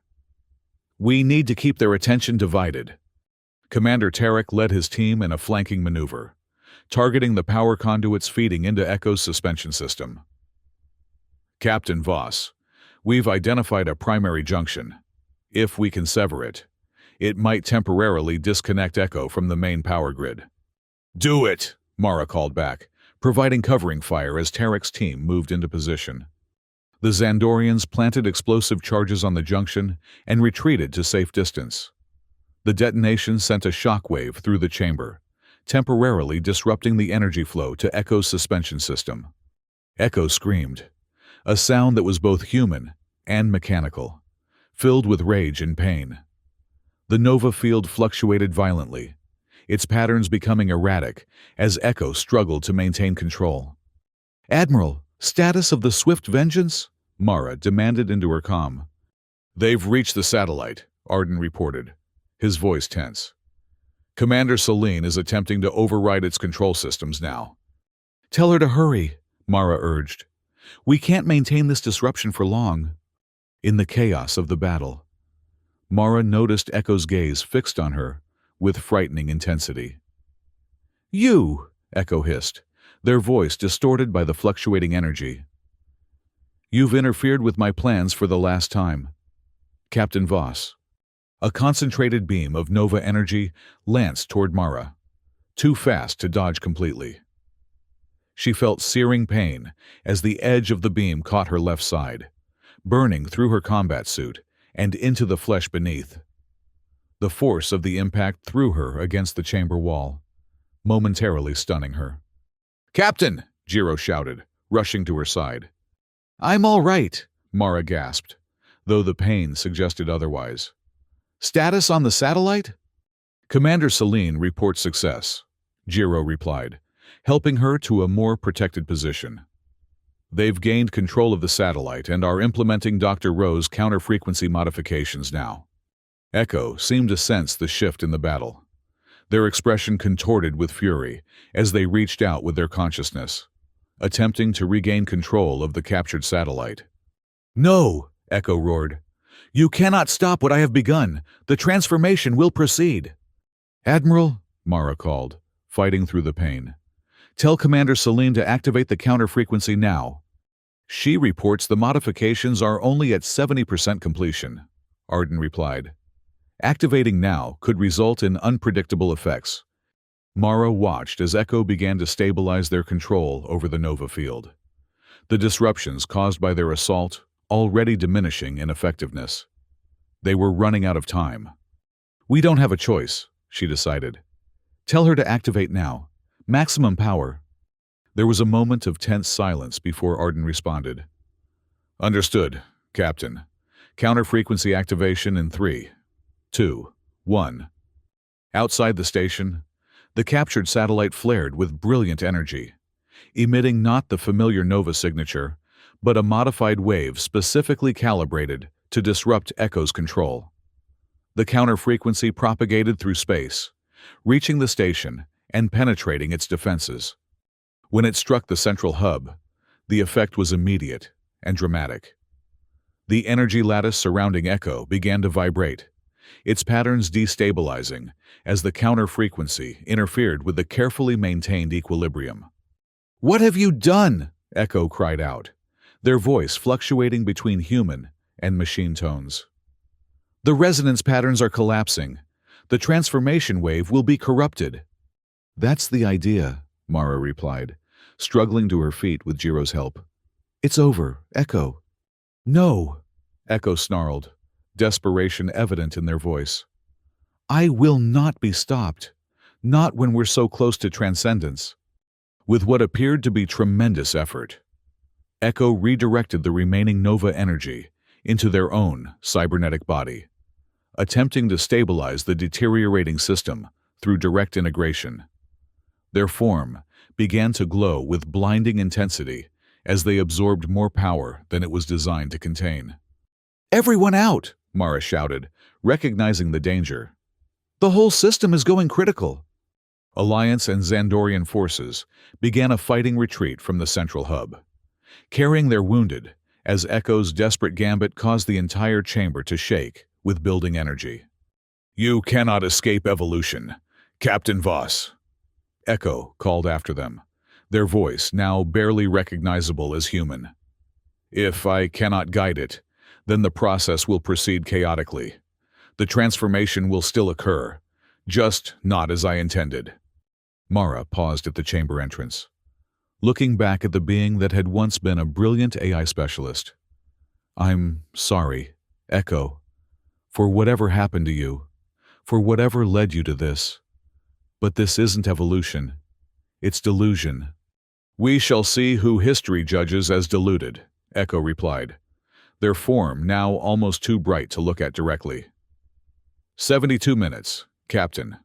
"We need to keep their attention divided." Commander Tarek led his team in a flanking maneuver, targeting the power conduits feeding into Echo's suspension system. Captain Voss, we've identified a primary junction. If we can sever it, it might temporarily disconnect Echo from the main power grid. Do it, Mara called back, providing covering fire as Tarek's team moved into position. The Xandorians planted explosive charges on the junction and retreated to safe distance. The detonation sent a shockwave through the chamber, temporarily disrupting the energy flow to Echo's suspension system. Echo screamed, a sound that was both human and mechanical, filled with rage and pain. The Nova field fluctuated violently, its patterns becoming erratic as Echo struggled to maintain control. "Admiral, status of the Swift Vengeance?" Mara demanded into her comm. "They've reached the satellite," Arden reported, his voice tense. "Commander Selene is attempting to override its control systems now." "Tell her to hurry," Mara urged. "We can't maintain this disruption for long." In the chaos of the battle, Mara noticed Echo's gaze fixed on her with frightening intensity. "You!" Echo hissed, their voice distorted by the fluctuating energy. "You've interfered with my plans for the last time." Captain Voss. A concentrated beam of Nova energy lanced toward Mara, too fast to dodge completely. She felt searing pain as the edge of the beam caught her left side, burning through her combat suit and into the flesh beneath. The force of the impact threw her against the chamber wall, momentarily stunning her. "Captain!" Jiro shouted, rushing to her side. "I'm all right," Mara gasped, though the pain suggested otherwise. "Status on the satellite?" "Commander Selene reports success," Jiro replied, helping her to a more protected position. "They've gained control of the satellite and are implementing Dr. Rowe's counter-frequency modifications now." Echo seemed to sense the shift in the battle. Their expression contorted with fury as they reached out with their consciousness, attempting to regain control of the captured satellite. "No!" Echo roared. "You cannot stop what I have begun. The transformation will proceed." "Admiral," Mara called, fighting through the pain. "Tell Commander Selene to activate the counter-frequency now." "She reports the modifications are only at 70% completion," Arden replied. "Activating now could result in unpredictable effects." Mara watched as Echo began to stabilize their control over the Nova field, the disruptions caused by their assault already diminishing in effectiveness. They were running out of time. "We don't have a choice," she decided. "Tell her to activate now. Maximum power." There was a moment of tense silence before Arden responded. "Understood, Captain. Counter-frequency activation in 3, 2, 1. Outside the station, the captured satellite flared with brilliant energy, emitting not the familiar Nova signature, but a modified wave specifically calibrated to disrupt Echo's control. The counter-frequency propagated through space, reaching the station and penetrating its defenses. When it struck the central hub, the effect was immediate and dramatic. The energy lattice surrounding Echo began to vibrate, its patterns destabilizing as the counter-frequency interfered with the carefully maintained equilibrium. "What have you done?" Echo cried out, their voice fluctuating between human and machine tones. "The resonance patterns are collapsing. The transformation wave will be corrupted." "That's the idea," Mara replied, struggling to her feet with Jiro's help. "It's over, Echo." "No," Echo snarled, desperation evident in their voice. "I will not be stopped, not when we're so close to transcendence." With what appeared to be tremendous effort, Echo redirected the remaining Nova energy into their own cybernetic body, attempting to stabilize the deteriorating system through direct integration. Their form began to glow with blinding intensity as they absorbed more power than it was designed to contain. "Everyone out!" Mara shouted, recognizing the danger. "The whole system is going critical." Alliance and Xandorian forces began a fighting retreat from the central hub, carrying their wounded as Echo's desperate gambit caused the entire chamber to shake with building energy. "You cannot escape evolution, Captain Voss," Echo called after them, their voice now barely recognizable as human. If I cannot guide it, then the process will proceed chaotically. The transformation will still occur, just not as I intended. Mara paused at the chamber entrance, looking back at the being that had once been a brilliant AI specialist. I'm sorry, Echo, for whatever happened to you, for whatever led you to this. But this isn't evolution. It's delusion. We shall see who history judges as deluded, Echo replied, their form now almost too bright to look at directly. 72 minutes, Captain.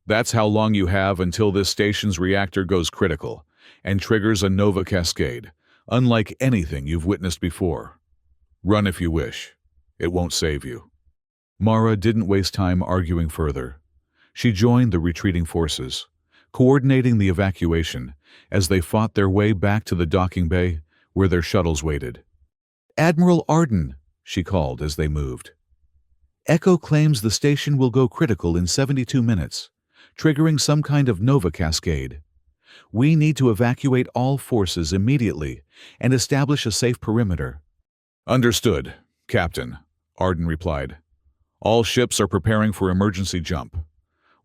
That's how long you have until this station's reactor goes critical and triggers a nova cascade, unlike anything you've witnessed before. Run if you wish. It won't save you. Mara didn't waste time arguing further. She joined the retreating forces, coordinating the evacuation as they fought their way back to the docking bay where their shuttles waited. Admiral Arden, she called as they moved. Echo claims the station will go critical in 72 minutes, triggering some kind of nova cascade. We need to evacuate all forces immediately and establish a safe perimeter. Understood, Captain, Arden replied. All ships are preparing for emergency jump.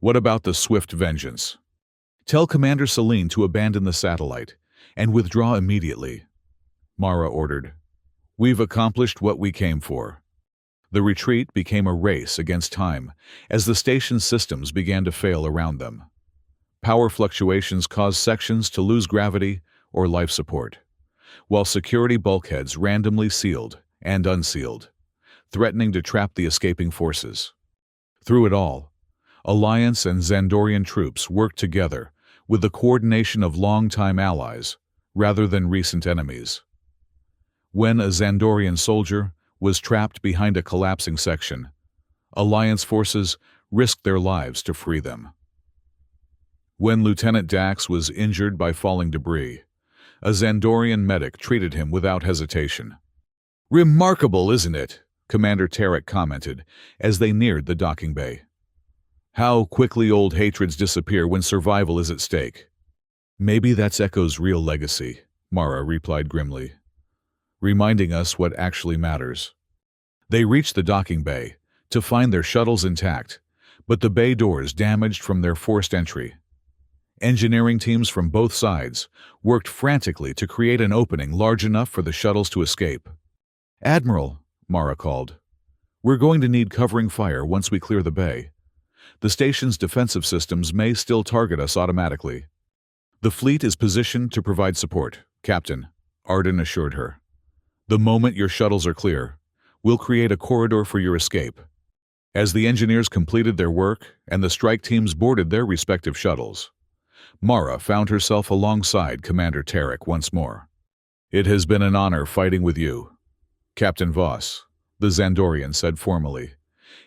What about the Swift Vengeance? Tell Commander Celine to abandon the satellite and withdraw immediately, Mara ordered. We've accomplished what we came for. The retreat became a race against time as the station's systems began to fail around them. Power fluctuations caused sections to lose gravity or life support, while security bulkheads randomly sealed and unsealed, threatening to trap the escaping forces. Through it all, Alliance and Xandorian troops worked together with the coordination of longtime allies rather than recent enemies. When a Xandorian soldier was trapped behind a collapsing section, Alliance forces risked their lives to free them. When Lieutenant Dax was injured by falling debris, a Xandorian medic treated him without hesitation. Remarkable, isn't it? Commander Tarek commented as they neared the docking bay. How quickly old hatreds disappear when survival is at stake. Maybe that's Echo's real legacy, Mara replied grimly, reminding us what actually matters. They reached the docking bay to find their shuttles intact, but the bay doors damaged from their forced entry. Engineering teams from both sides worked frantically to create an opening large enough for the shuttles to escape. Admiral, Mara called, we're going to need covering fire once we clear the bay. The station's defensive systems may still target us automatically. The fleet is positioned to provide support, Captain, Arden assured her. The moment your shuttles are clear, we'll create a corridor for your escape. As the engineers completed their work and the strike teams boarded their respective shuttles, Mara found herself alongside Commander Tarek once more. It has been an honor fighting with you, Captain Voss, the Xandorian said formally,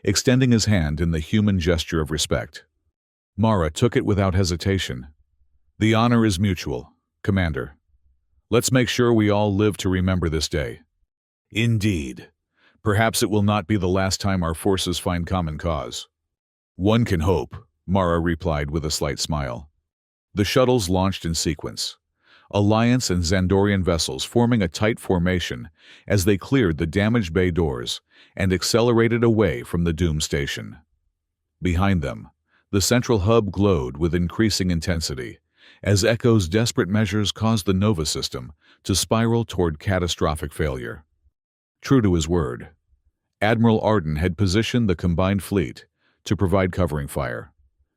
extending his hand in the human gesture of respect. Mara took it without hesitation. The honor is mutual, Commander. Let's make sure we all live to remember this day. Indeed. Perhaps it will not be the last time our forces find common cause. One can hope, Mara replied with a slight smile. The shuttles launched in sequence, Alliance and Xandorian vessels forming a tight formation as they cleared the damaged bay doors and accelerated away from the doomed station. Behind them, the central hub glowed with increasing intensity as Echo's desperate measures caused the Nova system to spiral toward catastrophic failure. True to his word, Admiral Arden had positioned the combined fleet to provide covering fire,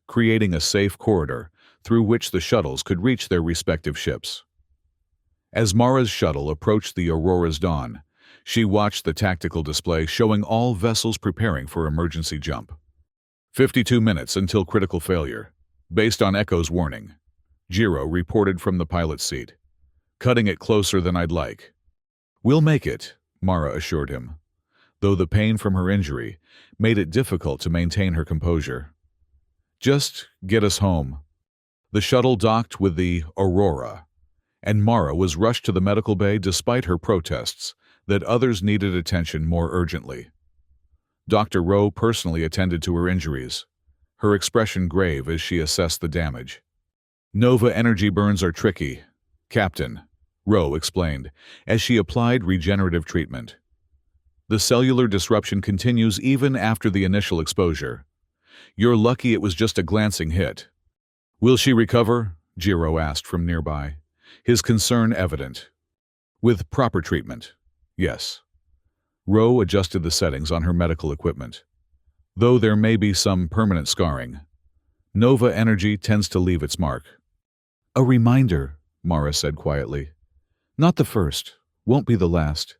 creating a safe corridor through which the shuttles could reach their respective ships. As Mara's shuttle approached the Aurora's dawn, she watched the tactical display showing all vessels preparing for emergency jump. 52 minutes until critical failure, based on Echo's warning, Jiro reported from the pilot's seat. Cutting it closer than I'd like. We'll make it, Mara assured him, though the pain from her injury made it difficult to maintain her composure. Just get us home. The shuttle docked with the Aurora, and Mara was rushed to the medical bay despite her protests that others needed attention more urgently. Dr. Rowe personally attended to her injuries, her expression grave as she assessed the damage. Nova energy burns are tricky, Captain, Rowe explained, as she applied regenerative treatment. The cellular disruption continues even after the initial exposure. You're lucky it was just a glancing hit. Will she recover? Jiro asked from nearby, his concern evident. With proper treatment, yes. Rowe adjusted the settings on her medical equipment. Though there may be some permanent scarring, Nova energy tends to leave its mark. A reminder, Mara said quietly. Not the first, won't be the last.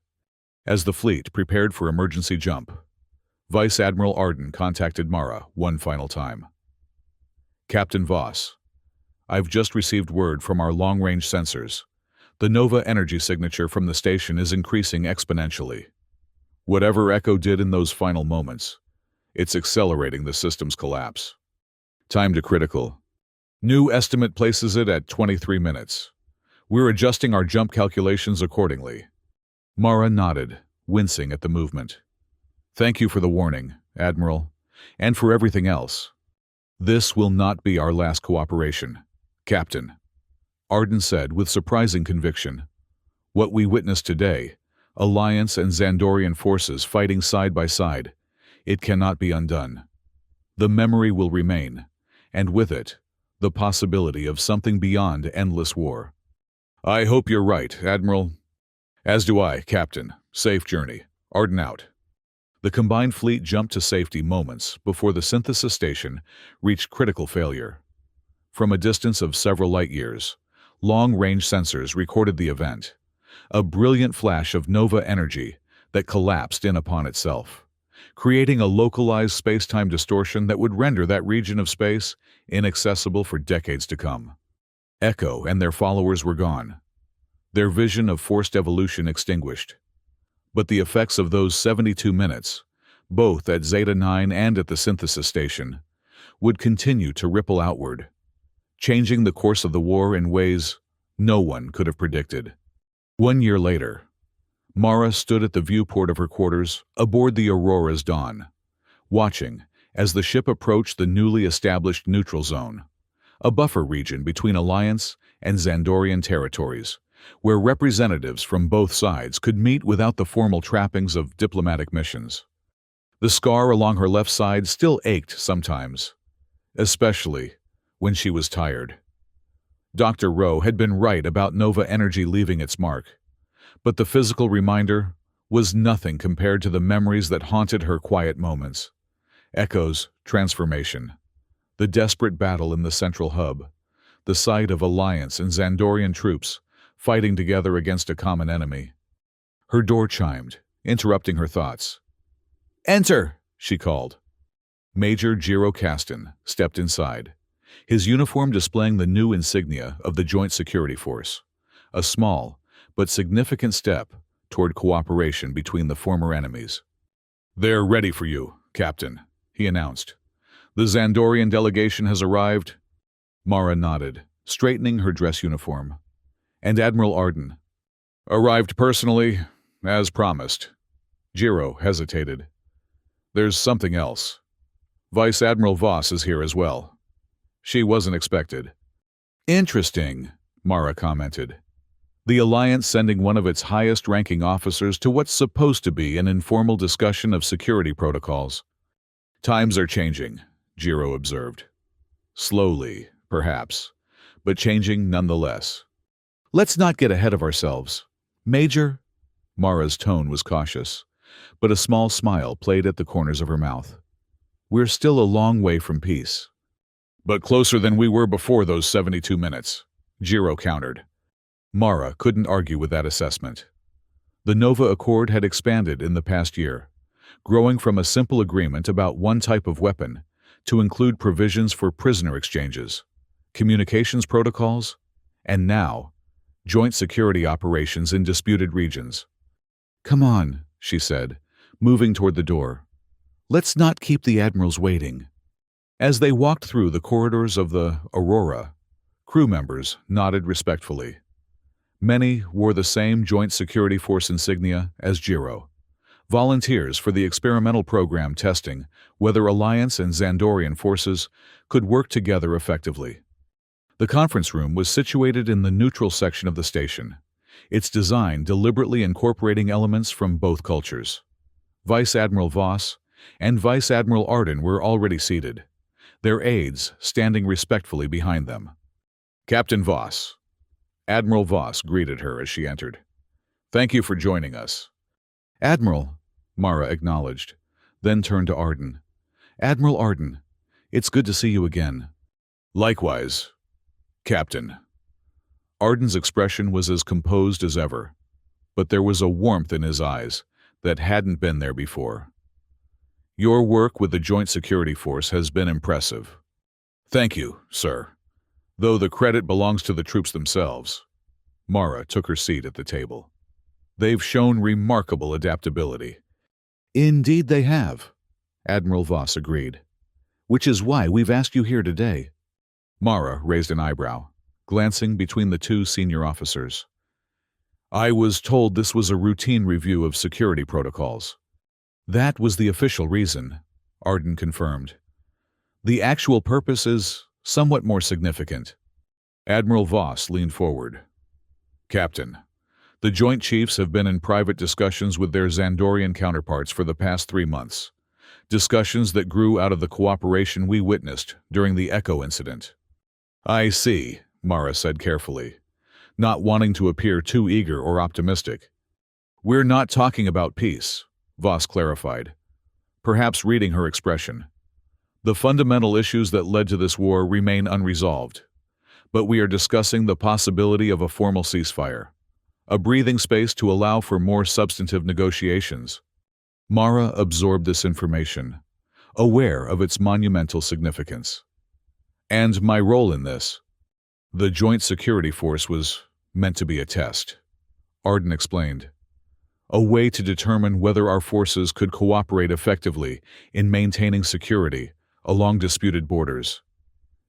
As the fleet prepared for emergency jump, Vice Admiral Arden contacted Mara one final time. Captain Voss, I've just received word from our long-range sensors. The Nova energy signature from the station is increasing exponentially. Whatever Echo did in those final moments, it's accelerating the system's collapse. Time to critical. New estimate places it at 23 minutes. We're adjusting our jump calculations accordingly. Mara nodded, wincing at the movement. Thank you for the warning, Admiral, and for everything else. This will not be our last cooperation, Captain, Arden said with surprising conviction. What we witnessed today, Alliance and Xandorian forces fighting side by side, it cannot be undone. The memory will remain, and with it, the possibility of something beyond endless war. I hope you're right, Admiral. As do I, Captain. Safe journey. Arden out. The combined fleet jumped to safety moments before the synthesis station reached critical failure. From a distance of several light-years, long-range sensors recorded the event, a brilliant flash of Nova energy that collapsed in upon itself, creating a localized space-time distortion that would render that region of space inaccessible for decades to come. Echo and their followers were gone, their vision of forced evolution extinguished. But the effects of those 72 minutes, both at Zeta 9 and at the synthesis station, would continue to ripple outward, changing the course of the war in ways no one could have predicted. 1 year later, Mara stood at the viewport of her quarters aboard the Aurora's Dawn, watching as the ship approached the newly established neutral zone, a buffer region between Alliance and Xandorian territories, where representatives from both sides could meet without the formal trappings of diplomatic missions. The scar along her left side still ached sometimes, especially when she was tired. Dr. Rowe had been right about Nova energy leaving its mark, but the physical reminder was nothing compared to the memories that haunted her quiet moments. Echo's transformation, the desperate battle in the central hub, the sight of Alliance and Xandorian troops fighting together against a common enemy. Her door chimed, interrupting her thoughts. "Enter!" she called. Major Jiro Caston stepped inside, his uniform displaying the new insignia of the Joint Security Force, a small but significant step toward cooperation between the former enemies. "They're ready for you, Captain," he announced. "The Xandorian delegation has arrived." Mara nodded, straightening her dress uniform. "And Admiral Arden?" "Arrived personally, as promised." Jiro hesitated. "There's something else. Vice Admiral Voss is here as well. She wasn't expected." "Interesting," Mara commented. "The Alliance sending one of its highest-ranking officers to what's supposed to be an informal discussion of security protocols." "Times are changing," Jiro observed. "Slowly, perhaps, but changing nonetheless." "Let's not get ahead of ourselves. Major?" Mara's tone was cautious, but a small smile played at the corners of her mouth. "We're still a long way from peace." "But closer than we were before those 72 minutes, Jiro countered. Mara couldn't argue with that assessment. The Nova Accord had expanded in the past year, growing from a simple agreement about one type of weapon to include provisions for prisoner exchanges, communications protocols, and now, joint security operations in disputed regions. "Come on," she said, moving toward the door. "Let's not keep the admirals waiting." As they walked through the corridors of the Aurora, crew members nodded respectfully. Many wore the same Joint Security Force insignia as Jiro, volunteers for the experimental program testing whether Alliance and Xandorian forces could work together effectively. The conference room was situated in the neutral section of the station, its design deliberately incorporating elements from both cultures. Vice Admiral Voss and Vice Admiral Arden were already seated, their aides standing respectfully behind them. "Captain Voss." Admiral Voss greeted her as she entered. "Thank you for joining us." "Admiral," Mara acknowledged, then turned to Arden. "Admiral Arden, it's good to see you again." "Likewise, Captain." Arden's expression was as composed as ever, but there was a warmth in his eyes that hadn't been there before. "Your work with the Joint Security Force has been impressive." "Thank you, sir. Though the credit belongs to the troops themselves." Mara took her seat at the table. "They've shown remarkable adaptability." "Indeed they have," Admiral Voss agreed. "Which is why we've asked you here today." Mara raised an eyebrow, glancing between the two senior officers. "I was told this was a routine review of security protocols." "That was the official reason," Arden confirmed. "The actual purpose is somewhat more significant." Admiral Voss leaned forward. "Captain, the Joint Chiefs have been in private discussions with their Xandorian counterparts for the past 3 months, discussions that grew out of the cooperation we witnessed during the Echo incident." "I see," Mara said carefully, not wanting to appear too eager or optimistic. "We're not talking about peace," Voss clarified, perhaps reading her expression. "The fundamental issues that led to this war remain unresolved, but we are discussing the possibility of a formal ceasefire, a breathing space to allow for more substantive negotiations." Mara absorbed this information, aware of its monumental significance. "And my role in this?" "The Joint Security Force was meant to be a test," Arden explained. "A way to determine whether our forces could cooperate effectively in maintaining security along disputed borders.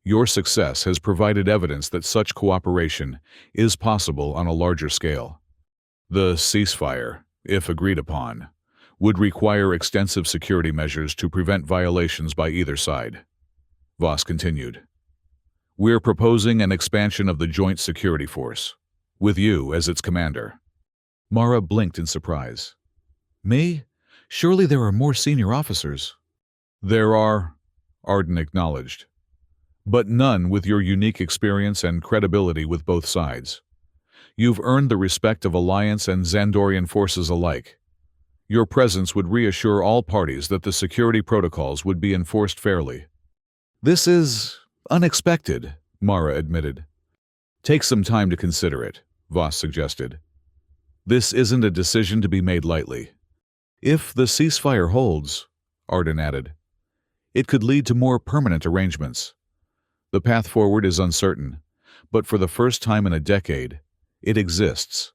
Your success has provided evidence that such cooperation is possible on a larger scale. The ceasefire, if agreed upon, would require extensive security measures to prevent violations by either side." Voss continued. "We're proposing an expansion of the Joint Security Force, with you as its commander." Mara blinked in surprise. "Me? Surely there are more senior officers." "There are," Arden acknowledged, "but none with your unique experience and credibility with both sides. You've earned the respect of Alliance and Xandorian forces alike. Your presence would reassure all parties that the security protocols would be enforced fairly." "This is unexpected," Mara admitted. "Take some time to consider it," Voss suggested. "This isn't a decision to be made lightly." "If the ceasefire holds," Arden added, "it could lead to more permanent arrangements. The path forward is uncertain, but for the first time in a decade, it exists."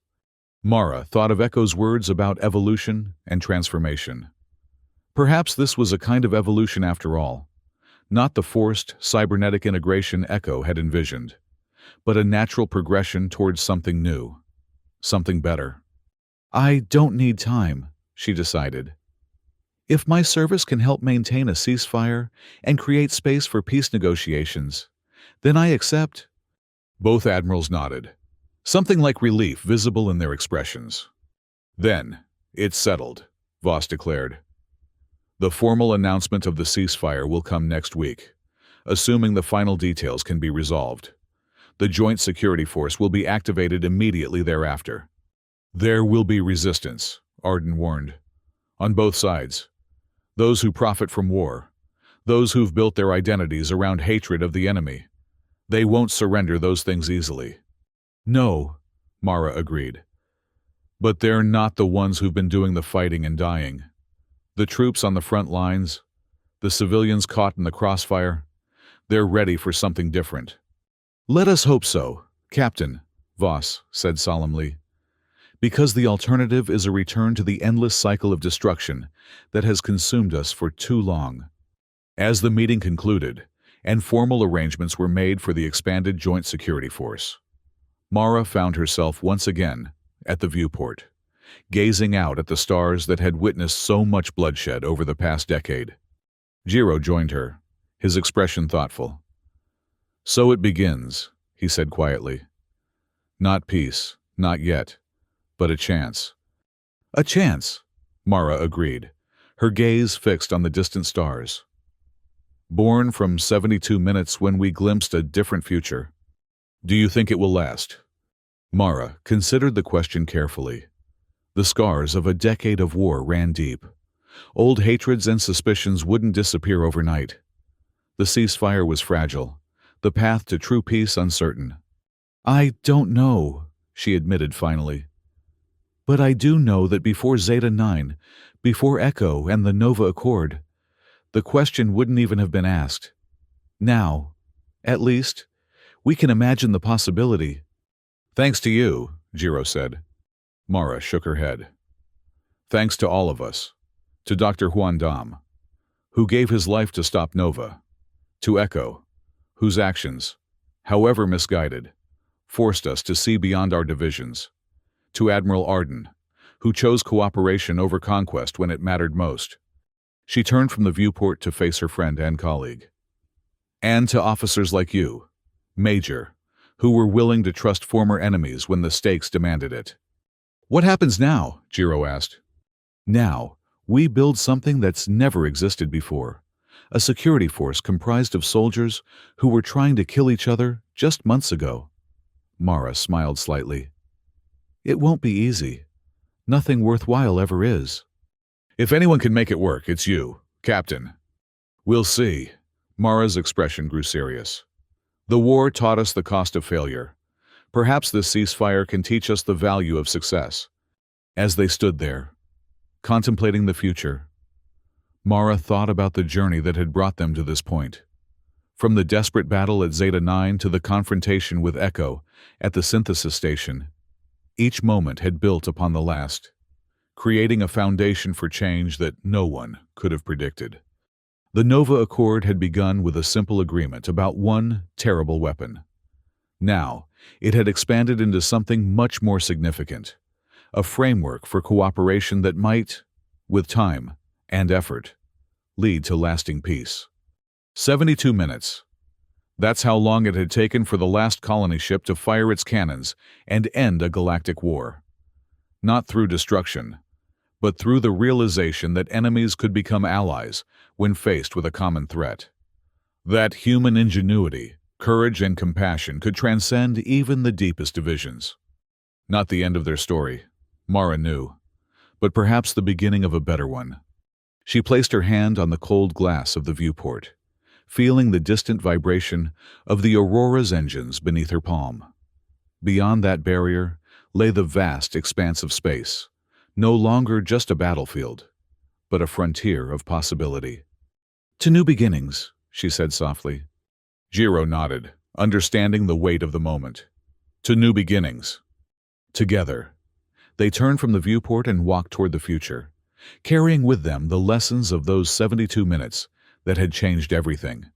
Mara thought of Echo's words about evolution and transformation. Perhaps this was a kind of evolution after all, not the forced cybernetic integration Echo had envisioned, but a natural progression towards something new, something better. "I don't need time," she decided. "If my service can help maintain a ceasefire and create space for peace negotiations, then I accept." Both admirals nodded, something like relief visible in their expressions. "Then, it's settled," Voss declared. "The formal announcement of the ceasefire will come next week, assuming the final details can be resolved. The Joint Security Force will be activated immediately thereafter." "There will be resistance," Arden warned, "on both sides. Those who profit from war, those who've built their identities around hatred of the enemy. They won't surrender those things easily." "No," Mara agreed. "But they're not the ones who've been doing the fighting and dying. The troops on the front lines, the civilians caught in the crossfire, they're ready for something different." "Let us hope so, Captain," Voss said solemnly, "because the alternative is a return to the endless cycle of destruction that has consumed us for too long." As the meeting concluded, and formal arrangements were made for the expanded Joint Security Force, Mara found herself once again at the viewport, gazing out at the stars that had witnessed so much bloodshed over the past decade. Jiro joined her, his expression thoughtful. "So it begins," he said quietly. Not peace, not yet, but a chance. A chance, Mara agreed, her gaze fixed on the distant stars. Born from 72 minutes when we glimpsed a different future. Do you think it will last? Mara considered the question carefully. The scars of a decade of war ran deep. Old hatreds and suspicions wouldn't disappear overnight. The ceasefire was fragile, the path to true peace uncertain. I don't know, she admitted finally. But I do know that before Zeta 9, before Echo and the Nova Accord, the question wouldn't even have been asked. Now, at least, we can imagine the possibility. Thanks to you, Jiro said. Mara shook her head. Thanks to all of us. To Dr. Huan Dam, who gave his life to stop Nova. To Echo, whose actions, however misguided, forced us to see beyond our divisions. To Admiral Arden, who chose cooperation over conquest when it mattered most. She turned from the viewport to face her friend and colleague. And to officers like you, Major, who were willing to trust former enemies when the stakes demanded it. What happens now? Jiro asked. Now, we build something that's never existed before. A security force comprised of soldiers who were trying to kill each other just months ago. Mara smiled slightly. It won't be easy. Nothing worthwhile ever is. If anyone can make it work, it's you, Captain. We'll see. Mara's expression grew serious. The war taught us the cost of failure. Perhaps this ceasefire can teach us the value of success. As they stood there, contemplating the future, Mara thought about the journey that had brought them to this point. From the desperate battle at Zeta 9 to the confrontation with Echo at the synthesis station, each moment had built upon the last, creating a foundation for change that no one could have predicted. The Nova Accord had begun with a simple agreement about one terrible weapon. Now, it had expanded into something much more significant, a framework for cooperation that might, with time and effort, lead to lasting peace. 72 minutes. That's how long it had taken for the last colony ship to fire its cannons and end a galactic war. Not through destruction, but through the realization that enemies could become allies when faced with a common threat. That human ingenuity, courage, and compassion could transcend even the deepest divisions. Not the end of their story, Mara knew, but perhaps the beginning of a better one. She placed her hand on the cold glass of the viewport, feeling the distant vibration of the Aurora's engines beneath her palm. Beyond that barrier lay the vast expanse of space, no longer just a battlefield, but a frontier of possibility. To new beginnings, she said softly. Jiro nodded, understanding the weight of the moment. To new beginnings. Together, they turned from the viewport and walked toward the future, carrying with them the lessons of those 72 minutes that had changed everything.